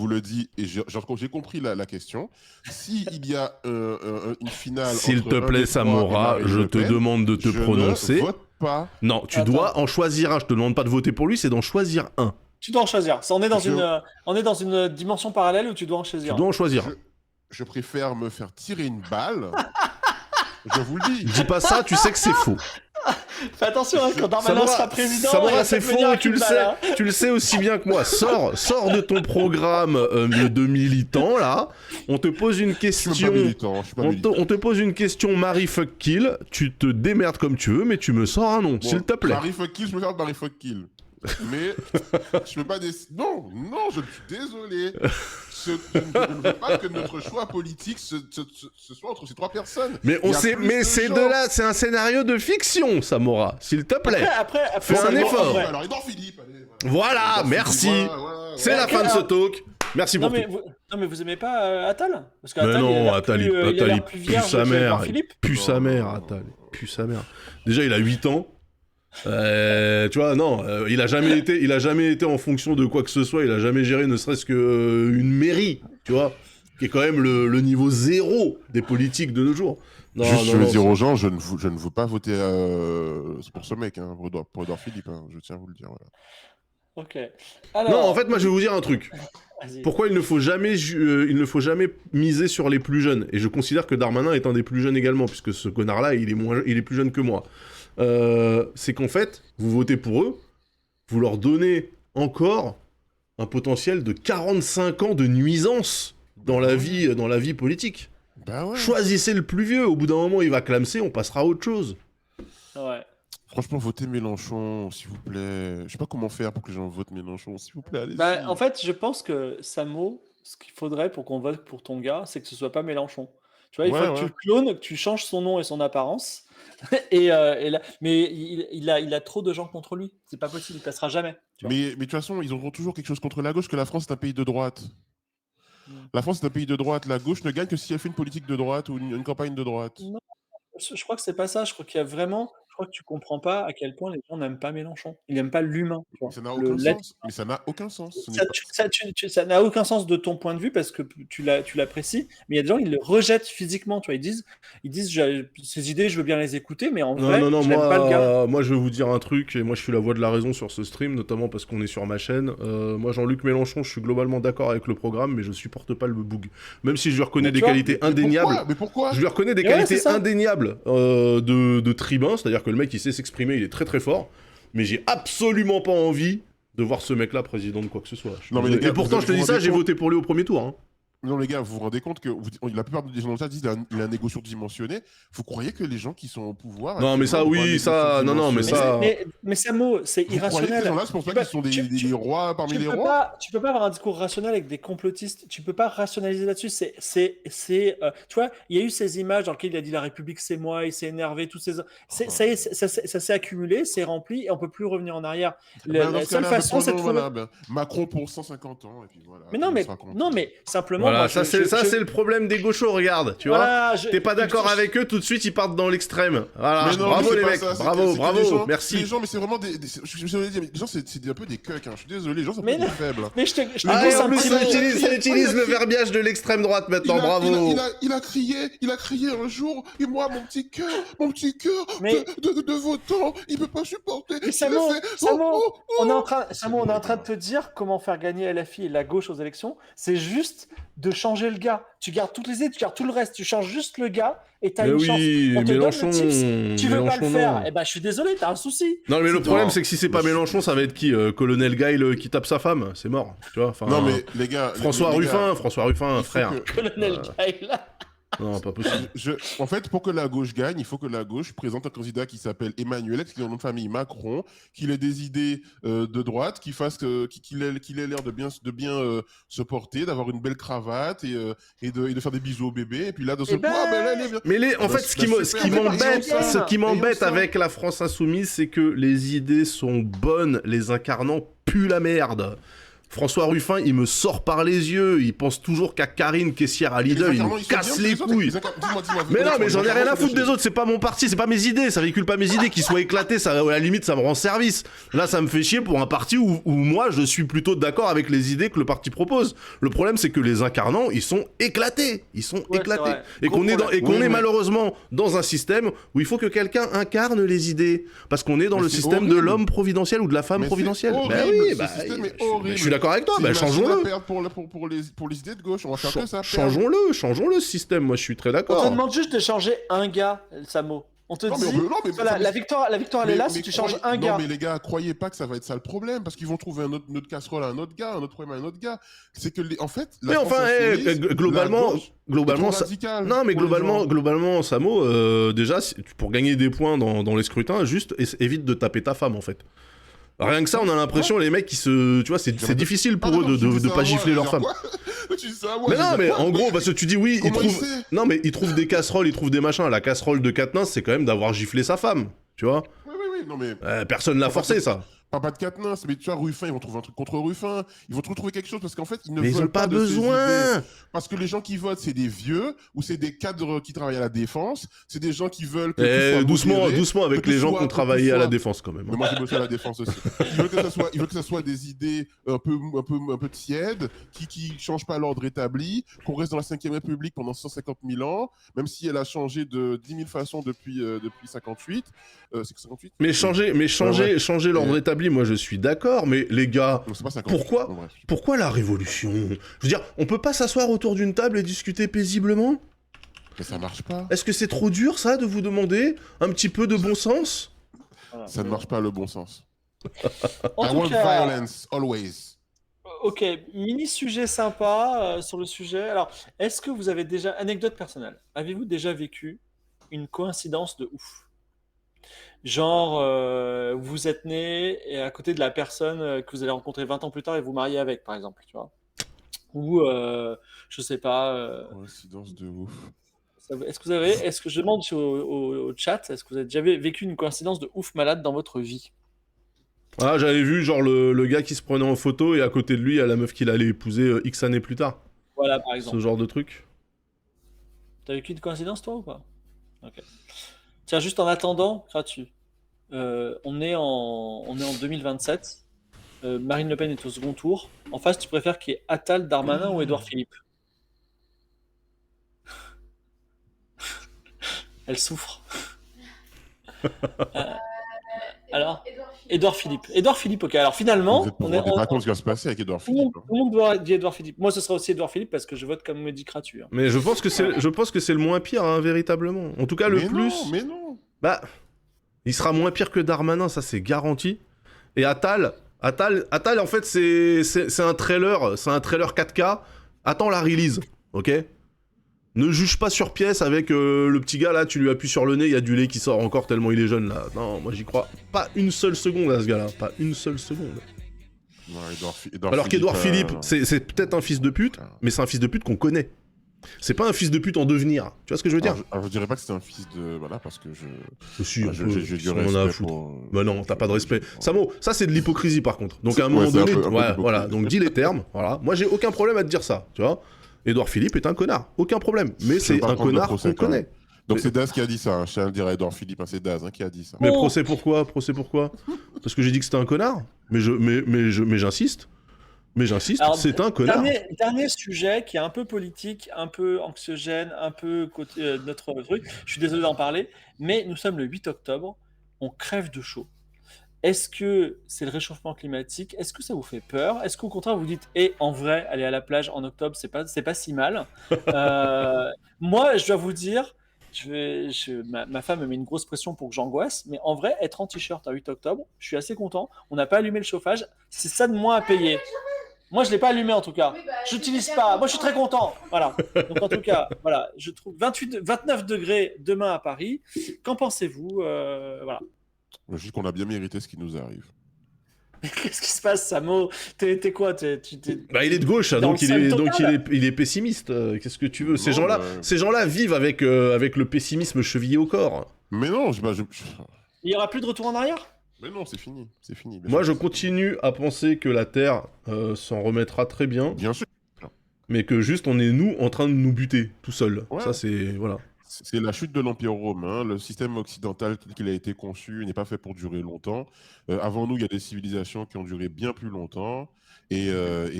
le dis, et j'ai compris la question. S'il y a une finale. S'il entre te un plaît, des trois et Samora, Marine je Le te Pen, demande de te je prononcer. ne vote pas. Non, tu Attends. dois en choisir un. Je te demande pas de voter pour lui, c'est d'en choisir un. Tu dois en choisir. On est Je- on est dans une dimension parallèle où tu dois en Tu choisir. dois en choisir un. Je préfère me faire tirer une balle. Je vous le dis. Dis pas ça, tu sais que c'est faux. Fais attention, hein, quand Darmanin sera président. il Samora, va c'est peut-être venir faux, un tu coup le de sais. balle, hein. Tu le sais aussi bien que moi. Sors de ton programme de militant, là. On te pose une Je suis question... même pas militant. Je suis pas militant. On te pose une question Marie fuck kill, tu te démerdes comme tu veux, mais tu me sors un nom, Bon, s'il te plaît. Marie fuck kill, je peux faire Marie fuck kill. Mais je peux pas décider. Non, je suis désolé. Je ne veux pas que notre choix politique ce soit entre ces trois personnes. Mais Il y a plus de c'est gens. de là, c'est un scénario de fiction, Samora, s'il te plaît. Après, Fais un ça dépend, effort. en vrai. Alors, Edouard Philippe, allez. Voilà, Edouard merci. Philippe, voilà. C'est la Ok, fin de ce alors- talk. Merci Non pour mais, tout. vous aimez pas Attal? Parce que Mais Attal, non, il a l'air Attal, plus, il il a Attal, l'air il plus pue vierge sa que mère. Édouard Il Philippe. pue sa mère, Attal. Il pue sa mère. Déjà, il a 8 ans. Tu vois, non, il a jamais été en fonction de quoi que ce soit. Il a jamais géré ne serait-ce que une mairie, tu vois, qui est quand même le niveau zéro des politiques de nos jours. Non, Juste, non, je veux non, dire c'est- aux gens, je ne veux pas voter pour ce mec, hein, pour Edouard Philippe. Hein, je tiens à vous le dire. Voilà. Ok. Alors, Non, en fait, moi, je vais vous dire un truc. vas-y. Pourquoi il ne faut jamais miser sur les plus jeunes? Et je considère que Darmanin est un des plus jeunes également, puisque ce connard-là, il est plus jeune que moi. C'est qu'en fait, vous votez pour eux, vous leur donnez encore un potentiel de 45 ans de nuisance dans la vie politique. Bah ouais. Choisissez le plus vieux, au bout d'un moment il va clamser, on passera à autre chose. Ouais. Franchement, votez Mélenchon, s'il vous plaît. Je sais pas comment faire pour que les gens votent Mélenchon, s'il vous plaît. Allez-y. Bah, en fait, je pense que Samo, ce qu'il faudrait pour qu'on vote pour ton gars, c'est que ce soit pas Mélenchon. Tu vois, il Ouais, faut que tu ouais. le clones, que tu changes son nom et son apparence, Et là, mais il a trop de gens contre lui. C'est pas possible, il passera jamais. Tu vois. Mais de toute façon, ils auront toujours quelque chose contre la gauche, que la France est un pays de droite. Mm. La France est un pays de droite. La gauche ne gagne que si elle fait une politique de droite ou une campagne de droite. Non, je crois que c'est pas ça. Je crois qu'il y a vraiment. Je crois que tu comprends pas à quel point les gens n'aiment pas Mélenchon. Ils n'aiment pas l'humain. Tu Mais vois. ça n'a Le aucun l'être. sens. Mais ça n'a aucun sens. Ce n'est Ça, pas... ça n'a aucun sens de ton point de vue parce que tu l'apprécies, mais il y a des gens ils le rejettent physiquement. Tu vois, ils disent ces idées, je veux bien les écouter, mais en vrai, Non, je n'aime pas le gars. moi je vais vous dire un truc, et moi je suis la voix de la raison sur ce stream, notamment parce qu'on est sur ma chaîne. Moi, Jean-Luc Mélenchon, je suis globalement d'accord avec le programme, mais je supporte pas le boug. Même si je lui reconnais Mais des tu vois, qualités indéniables. Mais pourquoi Je lui reconnais des Mais ouais, qualités c'est ça. indéniables de tribun, c'est-à-dire que le mec il sait s'exprimer, il est très très fort, mais j'ai absolument pas envie de voir ce mec-là président de quoi que ce soit. Je suis Non, mais désolé. les gars, Et pourtant, vous je te vous dis ça, rendez j'ai compte- voté pour lui au premier tour. Hein. Non, les gars, vous vous rendez compte que la plupart des gens dans le chat disent qu'il a un égo surdimensionné. Vous croyez que les gens qui sont au pouvoir. Non, mais ça, actuellement, ont un oui, égo ça, non, mais surdimensionné ça. Mais Samo, c'est Vous croyez que ces irrationnel. gens-là, c'est pour ça qu'ils sont des rois parmi les rois Tu peux pas avoir un discours rationnel avec des complotistes. Tu peux pas rationaliser là-dessus. Tu vois, il y a eu ces images dans lesquelles il a dit la République c'est moi, il s'est énervé, tous ces. Ça y est, ça s'est accumulé, c'est rempli et on peut plus revenir en arrière. Ben, dans La ce seule cas-là, façon, c'est de trouver. voilà, ben, Macron pour 150 ans, et puis voilà. Mais non, on mais se raconte. non, mais simplement. Voilà, moi, ça c'est le problème des gauchos, regarde, tu Voilà, vois. T'es pas d'accord avec eux, tout de suite ils partent dans l'extrême. Voilà, Mais non, bravo mais c'est les pas mecs, ça, c'est bravo, que les bravo, gens- merci. Les gens, mais c'est vraiment je suis désolé de dire, mais les gens, c'est un peu des cucks, hein. Je suis désolé, les gens sont un Mais peu des non. faibles. Mais je te Ah, glisse et en un plus petit ça mot. utilise le verbiage de l'extrême droite maintenant, bravo. Il a crié un jour, et moi, mon petit cœur Mais- de votant, il peut pas supporter. Mais Il Samo, a fait, Samo, on est en train bon, de te dire comment faire gagner LFI et la gauche aux élections. C'est juste de changer le gars. Tu gardes toutes les idées, tu gardes tout le reste. Tu changes juste le gars et t'as Mais une oui, chance. On te Mélenchon, donne le tips. Tu veux pas Mélenchon, le faire. non. Eh ben, je suis désolé, t'as un souci. Non mais le C'est problème tout. c'est que si c'est pas Mélenchon, ça va être qui Colonel Gail qui tape sa femme, c'est mort, tu vois. Enfin, Non, mais les gars. François les gars, Ruffin, il faut frère. que- Colonel Gail, là. Non, pas possible. En fait, pour que la gauche gagne, il faut que la gauche présente un candidat qui s'appelle Emmanuel, qui a un nom de famille Macron, qu'il ait des idées de droite, qu'il ait l'air de bien se porter, d'avoir une belle cravate et de faire des bisous au bébé. Et puis là, de ce ben, coup, là, il est bien. Mais en fait, ce qui m'embête ça. avec la France insoumise, c'est que les idées sont bonnes, les incarnants puent la merde. François Ruffin, il me sort par les yeux, il pense toujours qu'à Karine caissière à Lidl, il me casse les couilles. Mais non, mais j'en ai rien à foutre des autres, c'est pas mon parti, c'est pas mes idées, ça véhicule pas mes idées, qu'ils soient éclatés, ça, à la limite ça me rend service. Là ça me fait chier pour un parti où moi je suis plutôt d'accord avec les idées que le parti propose. Le problème c'est que les incarnants, ils sont éclatés, Ouais, c'est vrai. Et qu'on est, Oui, mais- malheureusement dans un système où il faut que quelqu'un incarne les idées, parce qu'on est dans Mais le c'est système de horrible. l'homme providentiel ou de la femme Mais c'est providentielle. horrible, Bah oui, ce bah, système est je horrible. suis d'accord avec toi, C'est bah une machine changeons-le. à perdre pour les idées de gauche, on va faire que ça. Changeons-le ce système, moi je suis très On te d'accord. demande juste de changer un gars, Samo. On te Non, mais dit, la victoire elle est là si tu changes un gars. Non, mais les gars, croyez pas que ça va être ça le problème, parce qu'ils vont trouver notre casserole à un autre gars, un autre problème à un autre gars. C'est que, en fait, la Mais France enfin, insoumise, globalement, la gauche est trop ça... radicale Non, mais pour les gens. globalement, Samo, déjà, pour gagner des points dans les scrutins, juste évite de taper ta femme, en fait. Rien que ça, on a l'impression, les mecs, tu vois, c'est difficile pour eux de pas gifler leur femme. Tu dis ça à moi, Mais je non, dis mais quoi en gros, parce que tu dis oui, Comment il sait non, mais ils trouvent des casseroles, ils trouvent des machins. La casserole de Katniss, c'est quand même d'avoir giflé sa femme, tu vois. Oui, non mais... Personne l'a forcé, ça. Pas de Katniss, mais tu vois, Ruffin, ils vont trouver un truc contre Ruffin, ils vont trouver quelque chose, parce qu'en fait, ils ne Mais ils veulent ont pas de ces idées. besoin. Parce que les gens qui votent, c'est des vieux, ou c'est des cadres qui travaillent à la défense, c'est des gens qui veulent que tout soit modéré, doucement avec que les tout gens soit- qui ont que tout travaillé à la soit- défense, quand même. Mais moi, j'ai bossé à la défense aussi. Ils veulent que ça soit des idées un peu tièdes, qui changent pas l'ordre établi, qu'on reste dans la 5ème République pendant 150 000 ans, même si elle a changé de 10 000 façons depuis 58. C'est que 58 Mais changer l'ordre établi, moi je suis d'accord, mais les gars, Non, c'est pas 58. pourquoi Non, bref. pourquoi la révolution? Je veux dire, on peut pas s'asseoir autour d'une table et discuter paisiblement? Mais ça marche pas. Est-ce que c'est trop dur, ça, de vous demander un petit peu de bon sens? Voilà. Ça ne marche pas le bon sens. En I tout want cas, violence, always. ok, mini sujet sympa sur le sujet. Alors, est-ce que vous avez déjà, anecdote personnelle, avez-vous déjà vécu une coïncidence de ouf? Genre, vous êtes né et à côté de la personne que vous allez rencontrer 20 ans plus tard et vous mariez avec, par exemple, tu vois. Ou, je sais pas, Coïncidence de ouf. Est-ce que je demande au chat, est-ce que vous avez déjà vécu une coïncidence de ouf malade dans votre vie? Ah, j'avais vu genre le gars qui se prenait en photo et à côté de lui, il y a la meuf qu'il allait épouser X années plus tard. Voilà, par Ce exemple. genre de truc. T'as vécu une coïncidence, toi, ou pas? Ok. Tiens, juste en attendant, gratuit. On est en 2027. Marine Le Pen est au second tour. En face, tu préfères qu'il y ait Attal, Darmanin ou Édouard Philippe? Elle souffre. Euh, alors, Édouard Philippe. Édouard Philippe, ok. Alors Vous finalement, vous rendez pas compte ce qui va se passer avec Edouard tout le monde, Philippe. tout le monde doit dire Édouard Philippe. Moi, ce sera aussi Édouard Philippe parce que je vote comme me dit Cratu. Hein. Mais je pense que c'est le moins pire, hein, véritablement. En tout cas, le Mais plus. non, mais non. Bah, il sera moins pire que Darmanin, ça c'est garanti. Et Attal, en fait, c'est un trailer, 4K. Attends la release, ok? Ne juge pas sur pièce avec le petit gars là, tu lui appuies sur le nez, il y a du lait qui sort encore tellement il est jeune là. Non, moi j'y crois pas une seule seconde à ce gars-là, pas une seule seconde. Non, Alors qu'Édouard Philippe, euh, c'est peut-être un fils de pute, mais c'est un fils de pute qu'on connaît. C'est pas un fils de pute en devenir. Tu vois ce que je veux dire? alors, je dirais pas que c'est un fils de. Voilà, parce que je. Je suis un peu, J'ai du on en a à respect foutre. pour. Bah non, t'as pas de respect. Samo, ça c'est de l'hypocrisie par contre. Donc C'est- à un moment ouais, c'est un donné, peu- un peu ouais, d'hypocrisie. voilà. Donc dis les termes. Voilà. Moi j'ai aucun problème à te dire ça. Tu vois. Édouard Philippe est un connard. Aucun problème. Mais Je c'est vais pas un prendre le connard procès, qu'on quand même. connaît. Donc Mais- c'est Daz qui a dit ça, hein. Je tiens à le dire à Edouard Philippe, hein, c'est Daz qui a dit ça. Mais Oh. procès pourquoi? Parce que j'ai dit que c'était un connard. Mais j'insiste. Alors, C'est un connard. dernier sujet qui est un peu politique, un peu anxiogène, un peu côté notre truc. Je suis désolé d'en parler, mais nous sommes le 8 octobre. On crève de chaud. Est-ce que c'est le réchauffement climatique? Est-ce que ça vous fait peur? Est-ce qu'au contraire vous dites, en vrai, aller à la plage en octobre, c'est pas si mal? Moi, je dois vous dire, ma femme me met une grosse pression pour que j'angoisse, mais en vrai, être en t-shirt à 8 octobre, je suis assez content. On n'a pas allumé le chauffage, c'est ça de moins à payer. Moi, je l'ai pas allumé en tout cas. Oui, bah, J'utilise c'est pas. bien Moi, je suis très content. Voilà. Donc en tout cas, voilà, je trouve 29 degrés demain à Paris. Qu'en pensez-vous? Voilà. Juste qu'on a bien mérité ce qui nous arrive. Qu'est-ce qui se passe, Samo? T'es quoi? T'es- Bah il est de gauche, Dans donc le seul il est pessimiste. Qu'est-ce que tu veux? Ces Non, gens-là vivent avec le pessimisme chevillé au corps. Mais non, Il y aura plus de retour en arrière? mais non, c'est fini. C'est fini. Moi, je continue à penser que la Terre s'en remettra très bien, Bien sûr. mais que juste on est nous en train de nous buter tout seul. Ouais. Ça c'est voilà. C'est la chute de l'Empire romain. Le système occidental tel qu'il a été conçu n'est pas fait pour durer longtemps. Avant nous, il y a des civilisations qui ont duré bien plus longtemps. Et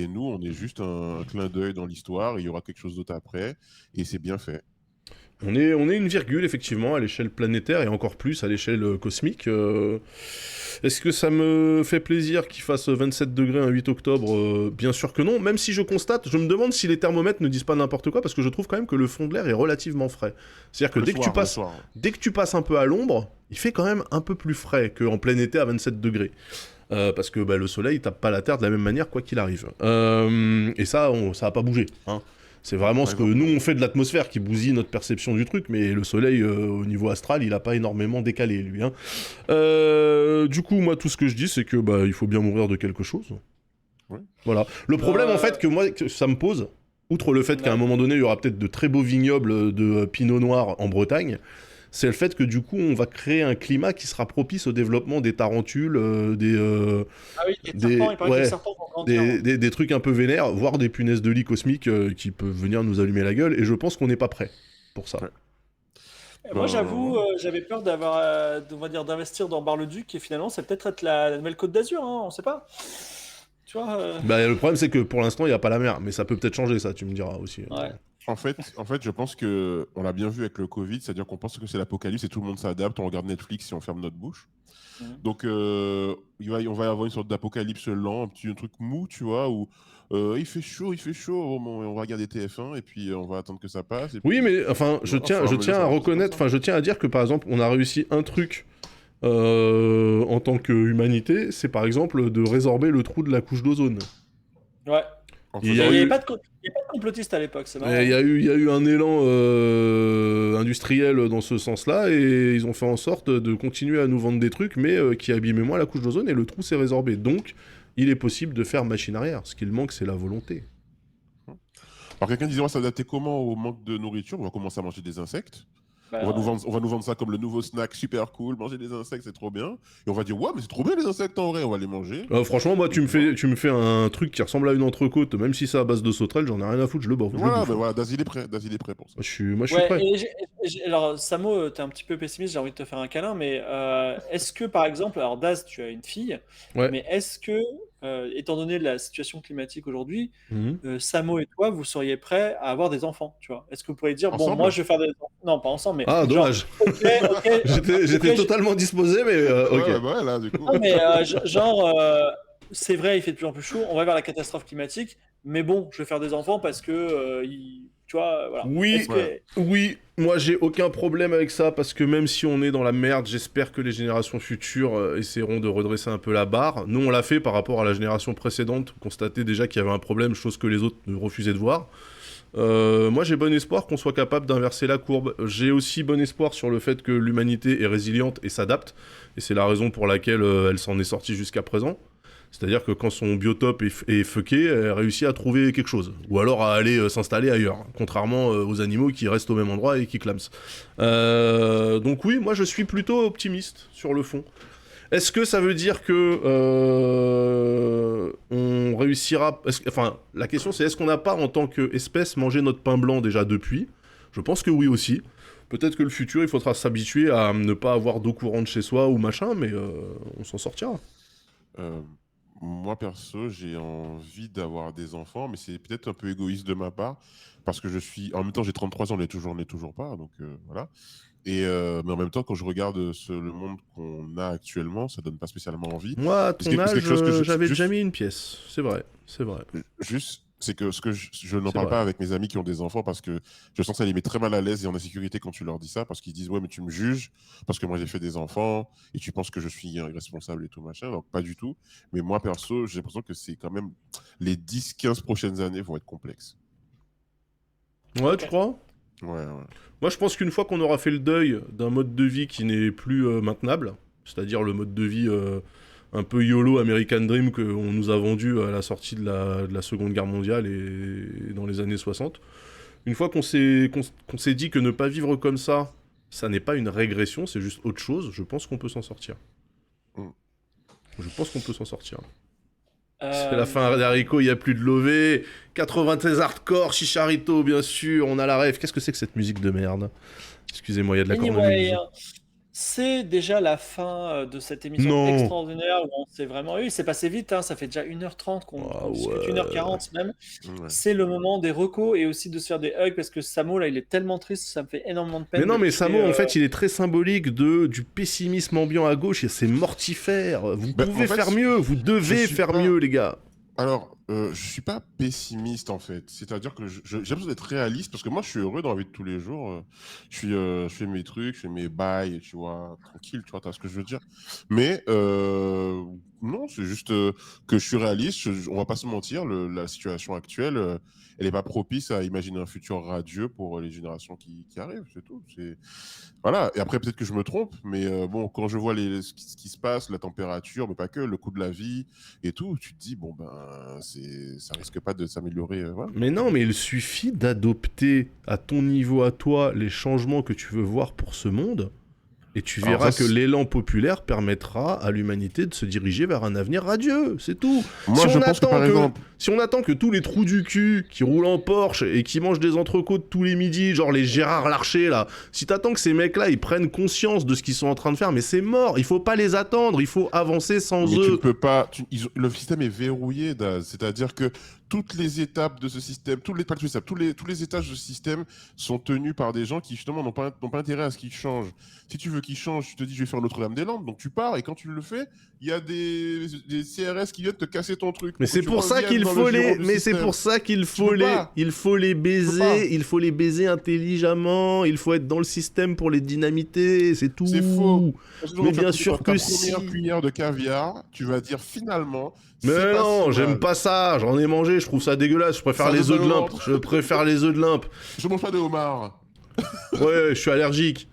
nous, on est juste un clin d'œil dans l'histoire. Il y aura quelque chose d'autre après. Et c'est bien fait. On est une virgule effectivement à l'échelle planétaire et encore plus à l'échelle cosmique. Est-ce que ça me fait plaisir qu'il fasse 27 degrés un 8 octobre? Bien sûr que non. Même si je me demande si les thermomètres ne disent pas n'importe quoi parce que je trouve quand même que le fond de l'air est relativement frais. C'est-à-dire que Le dès que tu passes un peu à l'ombre, il fait quand même un peu plus frais qu'en plein été à 27 degrés. Parce que le soleil tape pas la terre de la même manière quoi qu'il arrive. Et ça, ça a pas bougé. Hein. C'est vraiment ce que nous on fait de l'atmosphère qui bousille notre perception du truc, mais le soleil au niveau astral il a pas énormément décalé lui. Hein. Du coup moi tout ce que je dis c'est que il faut bien mourir de quelque chose. Ouais. Voilà. Le problème en fait que ça me pose, outre le fait qu'à un moment donné il y aura peut-être de très beaux vignobles de pinot noir en Bretagne, c'est le fait que du coup on va créer un climat qui sera propice au développement des tarentules, Ah oui, les serpents, il paraît que les serpents vont grandir. des trucs un peu vénères, voire des punaises de lit cosmiques qui peuvent venir nous allumer la gueule, et je pense qu'on n'est pas prêt pour ça. Ouais. Moi, j'avoue, j'avais peur on va dire, d'investir dans Bar-le-Duc, et finalement, c'est peut-être être la nouvelle Côte d'Azur, hein, on sait pas. Tu vois Le problème c'est que pour l'instant il n'y a pas la mer, mais ça peut peut-être changer ça, tu me diras aussi. Ouais. En fait, je pense que on l'a bien vu avec le Covid, c'est-à-dire qu'on pense que c'est l'apocalypse et tout le monde s'adapte, on regarde Netflix et on ferme notre bouche. Donc, on va y avoir une sorte d'apocalypse lent, un petit truc mou, tu vois, où il fait chaud, on va regarder TF1 et puis on va attendre que ça passe. Et Oui, puis, mais enfin, je tiens à reconnaître, enfin, je tiens à dire que par exemple, on a réussi un truc en tant qu'humanité, c'est par exemple de résorber le trou de la couche d'ozone. Ouais. Il Il y n'y a avait eu- pas de complotiste à l'époque, c'est marrant. Il y a eu un élan industriel dans ce sens-là, et ils ont fait en sorte de continuer à nous vendre des trucs, mais qui abîmaient moins la couche d'ozone, et le trou s'est résorbé. Donc, il est possible de faire machine arrière. Ce qu'il manque, c'est la volonté. Alors quelqu'un disait, ouais, ça va adapter comment au manque de nourriture? On va commencer à manger des insectes. Bah, On va nous vendre ça comme le nouveau snack super cool, manger des insectes, c'est trop bien. Et on va dire, ouais, mais c'est trop bien les insectes en vrai, on va les manger. Franchement, moi, tu me fais un truc qui ressemble à une entrecôte, même si c'est à base de sauterelle, j'en ai rien à foutre, je le bouffe. Voilà, mais voilà, Daz, il est prêt pour ça. Moi, je suis Ouais, prêt. et alors Samo, t'es un petit peu pessimiste, j'ai envie de te faire un câlin, mais est-ce que par exemple, alors Daz, tu as une fille, Ouais. mais est-ce que, étant donné la situation climatique aujourd'hui, Mhm. Samo et toi, vous seriez prêts à avoir des enfants, tu vois? Est-ce que vous pourriez dire, bon, Ensemble? moi je vais faire des enfants, non, pas ensemble, mais Ah, genre, dommage. ok, ok, J'étais ok, totalement disposé, mais ok. Ouais, bah ouais, là, du coup. non, mais genre, c'est vrai, il fait de plus en plus chaud, on va vers la catastrophe climatique, mais bon, je vais faire des enfants parce que, tu vois, voilà. Oui, Est-ce Ouais. que, oui, moi j'ai aucun problème avec ça parce que même si on est dans la merde, j'espère que les générations futures essaieront de redresser un peu la barre. Nous on l'a fait par rapport à la génération précédente, constater déjà qu'il y avait un problème, chose que les autres refusaient de voir. Moi j'ai bon espoir qu'on soit capable d'inverser la courbe. J'ai aussi bon espoir sur le fait que l'humanité est résiliente et s'adapte, et c'est la raison pour laquelle elle s'en est sortie jusqu'à présent. C'est-à-dire que quand son biotope est fucké, elle réussit à trouver quelque chose. Ou alors à aller s'installer ailleurs. Contrairement aux animaux qui restent au même endroit et qui clament. Donc oui, moi je suis plutôt optimiste sur le fond. Est-ce que ça veut dire que on réussira... Enfin, la question c'est est-ce qu'on n'a pas en tant qu'espèce mangé notre pain blanc déjà depuis? Je pense que oui aussi. Peut-être que le futur, il faudra s'habituer à ne pas avoir d'eau courante chez soi ou machin, mais on s'en sortira. Euh, Moi, perso, j'ai envie d'avoir des enfants, mais c'est peut-être un peu égoïste de ma part, parce que je suis... En même temps, j'ai 33 ans, on n'est toujours pas, donc voilà. Mais en même temps, quand je regarde le monde qu'on a actuellement, ça donne pas spécialement envie. Moi, à ton C'est âge, quelque chose que j'avais déjà mis une pièce. C'est vrai, c'est vrai, c'est que je n'en c'est parle vrai. pas avec mes amis qui ont des enfants parce que je sens que ça les met très mal à l'aise et en insécurité quand tu leur dis ça parce qu'ils disent ouais mais tu me juges parce que moi j'ai fait des enfants et tu penses que je suis irresponsable et tout machin. Donc pas du tout. Mais moi perso, j'ai l'impression que c'est quand même les 10-15 prochaines années vont être complexes. Ouais, tu crois? Ouais, ouais. Moi, je pense qu'une fois qu'on aura fait le deuil d'un mode de vie qui n'est plus maintenable, c'est-à-dire le mode de vie un peu YOLO American Dream qu'on nous a vendu à la sortie de la Seconde Guerre mondiale et dans les années 60, une fois qu'on s'est dit que ne pas vivre comme ça n'est pas une régression, c'est juste autre chose, je pense qu'on peut s'en sortir. Mm. Je pense qu'on peut s'en sortir. C'est la euh, fin d'Haricot, il n'y a plus de lové. 93 hardcore, Chicharito, bien sûr, on a la rêve. Qu'est-ce que c'est que cette musique de merde? Excusez-moi, il y a de la Anyway, cornemuse. c'est déjà la fin de cette émission Non. extraordinaire où on s'est vraiment eu. C'est passé vite, hein, ça fait déjà 1h30 Ah qu'on discute, ouais. 1h40 même. Ouais. C'est le moment des recos et aussi de se faire des hugs parce que Samo, là, il est tellement triste, ça me fait énormément de Mais peine non, mais d'écouter. Samo, en fait, il est très symbolique du pessimisme ambiant à gauche et c'est mortifère. Vous Ben, en pouvez fait, faire mieux, vous je devez suis faire pas. mieux, les gars. Alors, je suis pas pessimiste en fait. C'est-à-dire que j'ai besoin d'être réaliste parce que moi, je suis heureux dans la vie de tous les jours. Je fais mes trucs, je fais mes bails, tu vois, tranquille, tu vois, t'as ce que je veux dire. Mais non, c'est juste que je suis réaliste. On va pas se mentir, la situation actuelle, elle est pas propice à imaginer un futur radieux pour les générations qui arrivent. C'est tout. Voilà. Et après, peut-être que je me trompe, mais bon, quand je vois ce qui se passe, la température, mais pas que, le coût de la vie et tout, tu te dis, bon, ben, ça risque pas de s'améliorer. Voilà. Mais non, mais il suffit d'adopter à ton niveau, à toi, les changements que tu veux voir pour ce monde. Et tu Alors, verras que l'élan populaire permettra à l'humanité de se diriger vers un avenir radieux, c'est tout. moi, je pense que par exemple, Si on attend que tous les trous du cul qui roulent en Porsche et qui mangent des entrecôtes tous les midis, genre les Gérard Larcher là, si t'attends que ces mecs-là ils prennent conscience de ce qu'ils sont en train de faire, mais c'est mort, il faut pas les attendre, il faut avancer sans mais tu ne eux. peux pas. Le système est verrouillé, Daz. C'est-à-dire que toutes les étapes de ce système, pas tous les étapes, tous les étages de ce système sont tenus par des gens qui justement n'ont pas intérêt à ce qu'ils changent. Si tu veux qu'ils changent, tu te dis je vais faire Notre-Dame-des-Landes, donc tu pars et quand tu le fais, il y a des CRS qui viennent te casser ton truc. Mais c'est pour ça qu'il faut il faut les baiser, il faut les baiser intelligemment, il faut être dans le système pour les dynamiter, c'est tout. C'est faux. Mais bien sûr que ta si. première cuillère de caviar, tu vas dire finalement. Mais non, j'aime pas ça, j'en ai mangé, je trouve ça dégueulasse, je préfère Ça les me œufs de donne limpe, ventre. je préfère les œufs de limpe. Je mange pas de homard. Ouais, je suis allergique.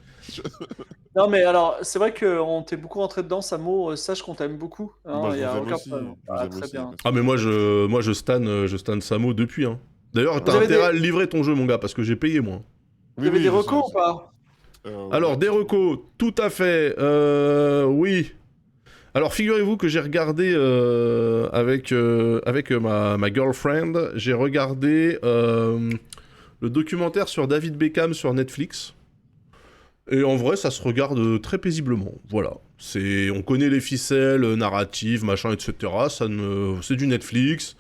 Non, mais alors, c'est vrai qu'on t'est beaucoup rentré dedans, Samo. Sache qu'on t'aime beaucoup. Hein, Moi, il je y vous a aime aucun aussi. problème. Je vous Ah, aime très aussi. bien. Ah mais moi je stan Samo depuis hein. D'ailleurs, t'as Vous avez intérêt des- à livrer ton jeu, mon gars, parce que j'ai payé, moi. Vous avez des je sais, recos je ou sais. pas? Alors, Ouais. des recos, tout à fait. Oui. Alors, figurez-vous que j'ai regardé avec ma girlfriend, j'ai regardé le documentaire sur David Beckham sur Netflix. Et en vrai, ça se regarde très paisiblement. Voilà. On connaît les ficelles, narratives, machin, etc. C'est du Netflix.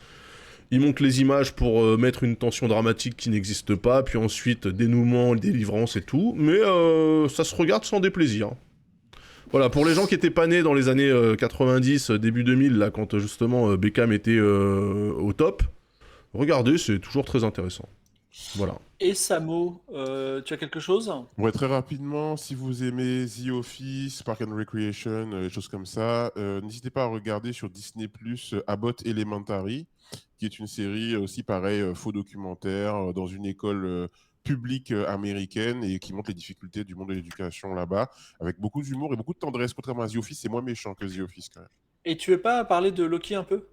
Ils montrent les images pour mettre une tension dramatique qui n'existe pas, puis ensuite dénouement, délivrance et tout. Mais ça se regarde sans déplaisir. Voilà, pour les gens qui étaient pas nés dans les années 90, début 2000, là, quand justement Beckham était au top, regardez, c'est toujours très intéressant. Voilà. Et Samo, tu as quelque chose? Ouais, très rapidement, si vous aimez The Office, Park and Recreation, des choses comme ça, n'hésitez pas à regarder sur Disney+, Abbott Elementary, qui est une série aussi pareil, faux documentaire, dans une école publique américaine et qui montre les difficultés du monde de l'éducation là-bas, avec beaucoup d'humour et beaucoup de tendresse. Contrairement à The Office, c'est moins méchant que The Office quand même. Et tu veux pas parler de Loki un peu?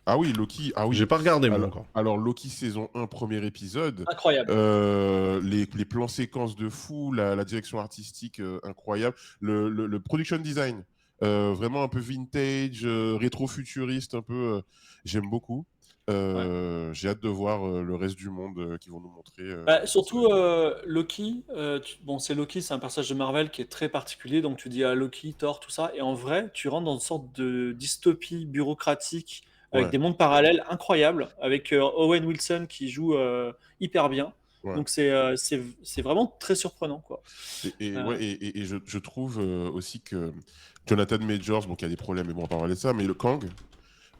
Ah oui, Loki, ah J'ai oui. pas regardé, moi, Alors, encore. alors, Loki saison 1, premier épisode, Incroyable. les plans séquences de fou, la direction artistique incroyable, le production design, vraiment un peu vintage, rétro-futuriste, un peu, j'aime beaucoup. J'ai hâte de voir le reste du monde qu'ils vont nous montrer. Bah, Dans cette surtout série. Loki, bon c'est Loki, c'est un personnage de Marvel qui est très particulier, donc tu dis à Loki, Thor, tout ça, et en vrai tu rentres dans une sorte de dystopie bureaucratique avec Ouais, des mondes parallèles incroyables, avec Owen Wilson qui joue hyper bien, ouais. donc c'est vraiment très surprenant quoi. Euh, Ouais, et je trouve aussi que Jonathan Majors, bon, qui a des problèmes, mais bon, on va pas parler de ça, mais le Kang,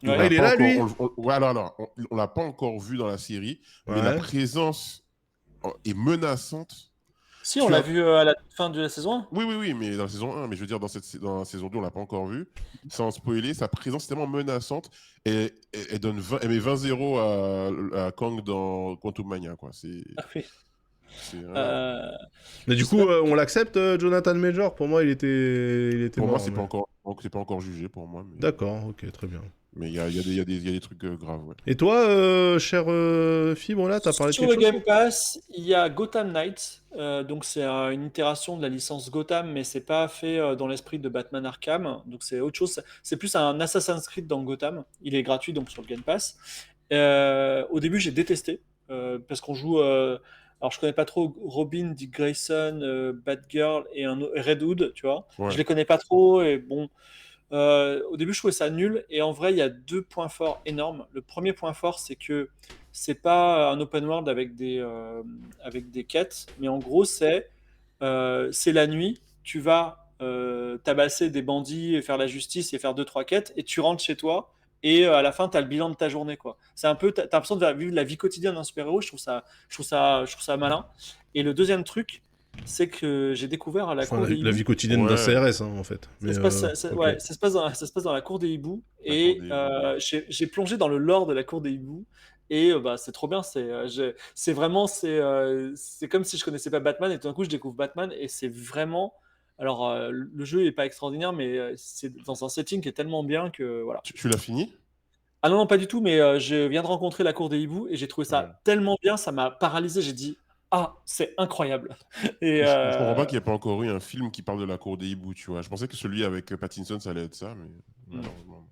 on Ah, ouais. l'a il est pas là, encore, lui ouais, alors, on l'a pas encore vu dans la série, mais la Ouais. présence est menaçante. Si on Tu l'a as... vu à la fin de la saison 1. Oui, mais dans la saison 1, mais je veux dire, dans la saison 2, on l'a pas encore vu. Sans spoiler, sa présence est tellement menaçante et elle donne 20, elle met 20-0 à Kang dans Quantum Mania, quoi. Ah oui. Voilà. Euh, Mais je du sais coup, pas. on l'accepte, Jonathan Major. Pour moi, il était Pour moi, mort. c'est Mais... pas encore jugé pour moi, D'accord, ok, très bien. mais il y a des trucs graves, ouais. Et toi, cher Fibre, là, t'as parlé de Sur quelque le chose, Game toi Pass, il y a Gotham Knights. Donc c'est une itération de la licence Gotham, mais c'est pas fait dans l'esprit de Batman Arkham. Donc c'est autre chose. C'est plus un Assassin's Creed dans Gotham. Il est gratuit donc sur le Game Pass. Au début, j'ai détesté parce qu'on joue. Alors je connais pas trop Robin, Dick Grayson, Batgirl et Red Hood, tu vois. Je Ouais. les connais pas trop et bon. Au début, je trouvais ça nul, et en vrai, il y a deux points forts énormes. Le premier point fort, c'est que c'est pas un open world avec des quêtes, mais en gros, c'est la nuit, tu vas tabasser des bandits et faire la justice et faire deux, trois quêtes, et tu rentres chez toi, et à la fin, tu as le bilan de ta journée, quoi. C'est un peu, t'as l'impression de vivre la vie quotidienne d'un super-héros, je trouve ça malin. Et le deuxième truc, c'est que j'ai découvert à la Enfin, cour des la hiboux. vie quotidienne d'un Ouais, CRS, hein, en fait. Mais, ok. Ouais, ça se passe dans la cour des hiboux, la cour et des hiboux. j'ai plongé dans le lore de la cour des hiboux, et bah, c'est trop bien. C'est vraiment c'est comme si je connaissais pas Batman et tout d'un coup je découvre Batman, et c'est vraiment. Alors le jeu est pas extraordinaire, mais c'est dans un setting qui est tellement bien que voilà. Tu l'as fini? Ah non, non, pas du tout, mais je viens de rencontrer la cour des hiboux et j'ai trouvé Ouais. ça tellement bien, ça m'a paralysé. J'ai dit ah, c'est incroyable. Et Je comprends pas qu'il n'y ait pas encore eu un film qui parle de la cour des hiboux, tu vois. Je pensais que celui avec Pattinson, ça allait être ça, mais hmm. malheureusement.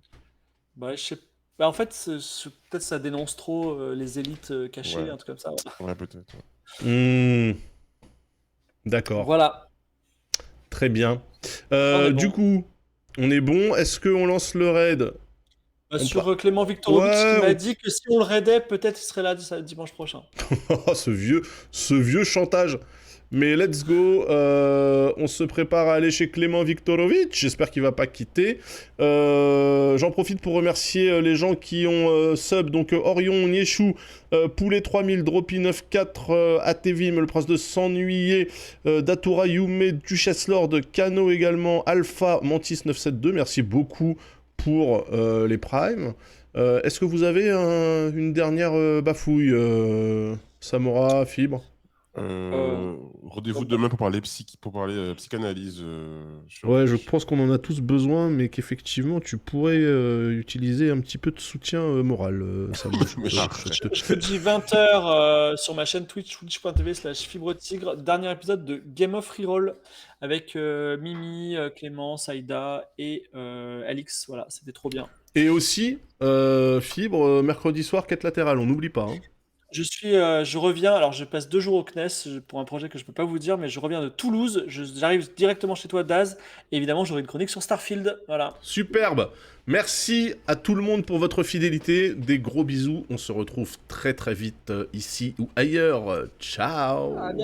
Bah, je sais... bah, en fait, peut-être ça dénonce trop les élites cachées, Ouais, un truc comme ça. ouais, peut-être. Ouais. D'accord, Voilà, très bien. on est Du bon. coup, on est bon. Est-ce qu'on lance le raid? On Sur pa- Clément Viktorovitch qui Ouais, m'a dit que si on le raidait, peut-être il serait là dimanche prochain. Oh, ce vieux chantage. Mais let's go, on se prépare à aller chez Clément Viktorovitch, j'espère qu'il va pas quitter. J'en profite pour remercier les gens qui ont sub, donc Orion, Niechou, Poulet 3000, Dropi 94, Atevim, le prince de s'ennuyer, Datura, Yume, Duchesse Lord, Kano également, Alpha, Mantis 972, merci beaucoup pour les primes. Est-ce que vous avez une dernière bafouille, Samora, Fibre? Rendez-vous demain pour parler psychanalyse. Ouais, je pense qu'on en a tous besoin, mais qu'effectivement, tu pourrais utiliser un petit peu de soutien moral, Sam. Mais Je vous dis 20h sur ma chaîne Twitch, twitch.tv/FibreTigre, dernier épisode de Game of Reroll avec Mimi, Clémence, Aïda et Alix. Voilà, c'était trop bien. Et aussi, Fibre, mercredi soir, quête latérale, on n'oublie pas. Hein. Je reviens, alors je passe 2 jours au CNES pour un projet que je peux pas vous dire, mais je reviens de Toulouse, j'arrive directement chez toi, Daz, et évidemment j'aurai une chronique sur Starfield, voilà. Superbe. Merci à tout le monde pour votre fidélité. Des gros bisous. On se retrouve très très vite ici ou ailleurs. Ciao. À bientôt.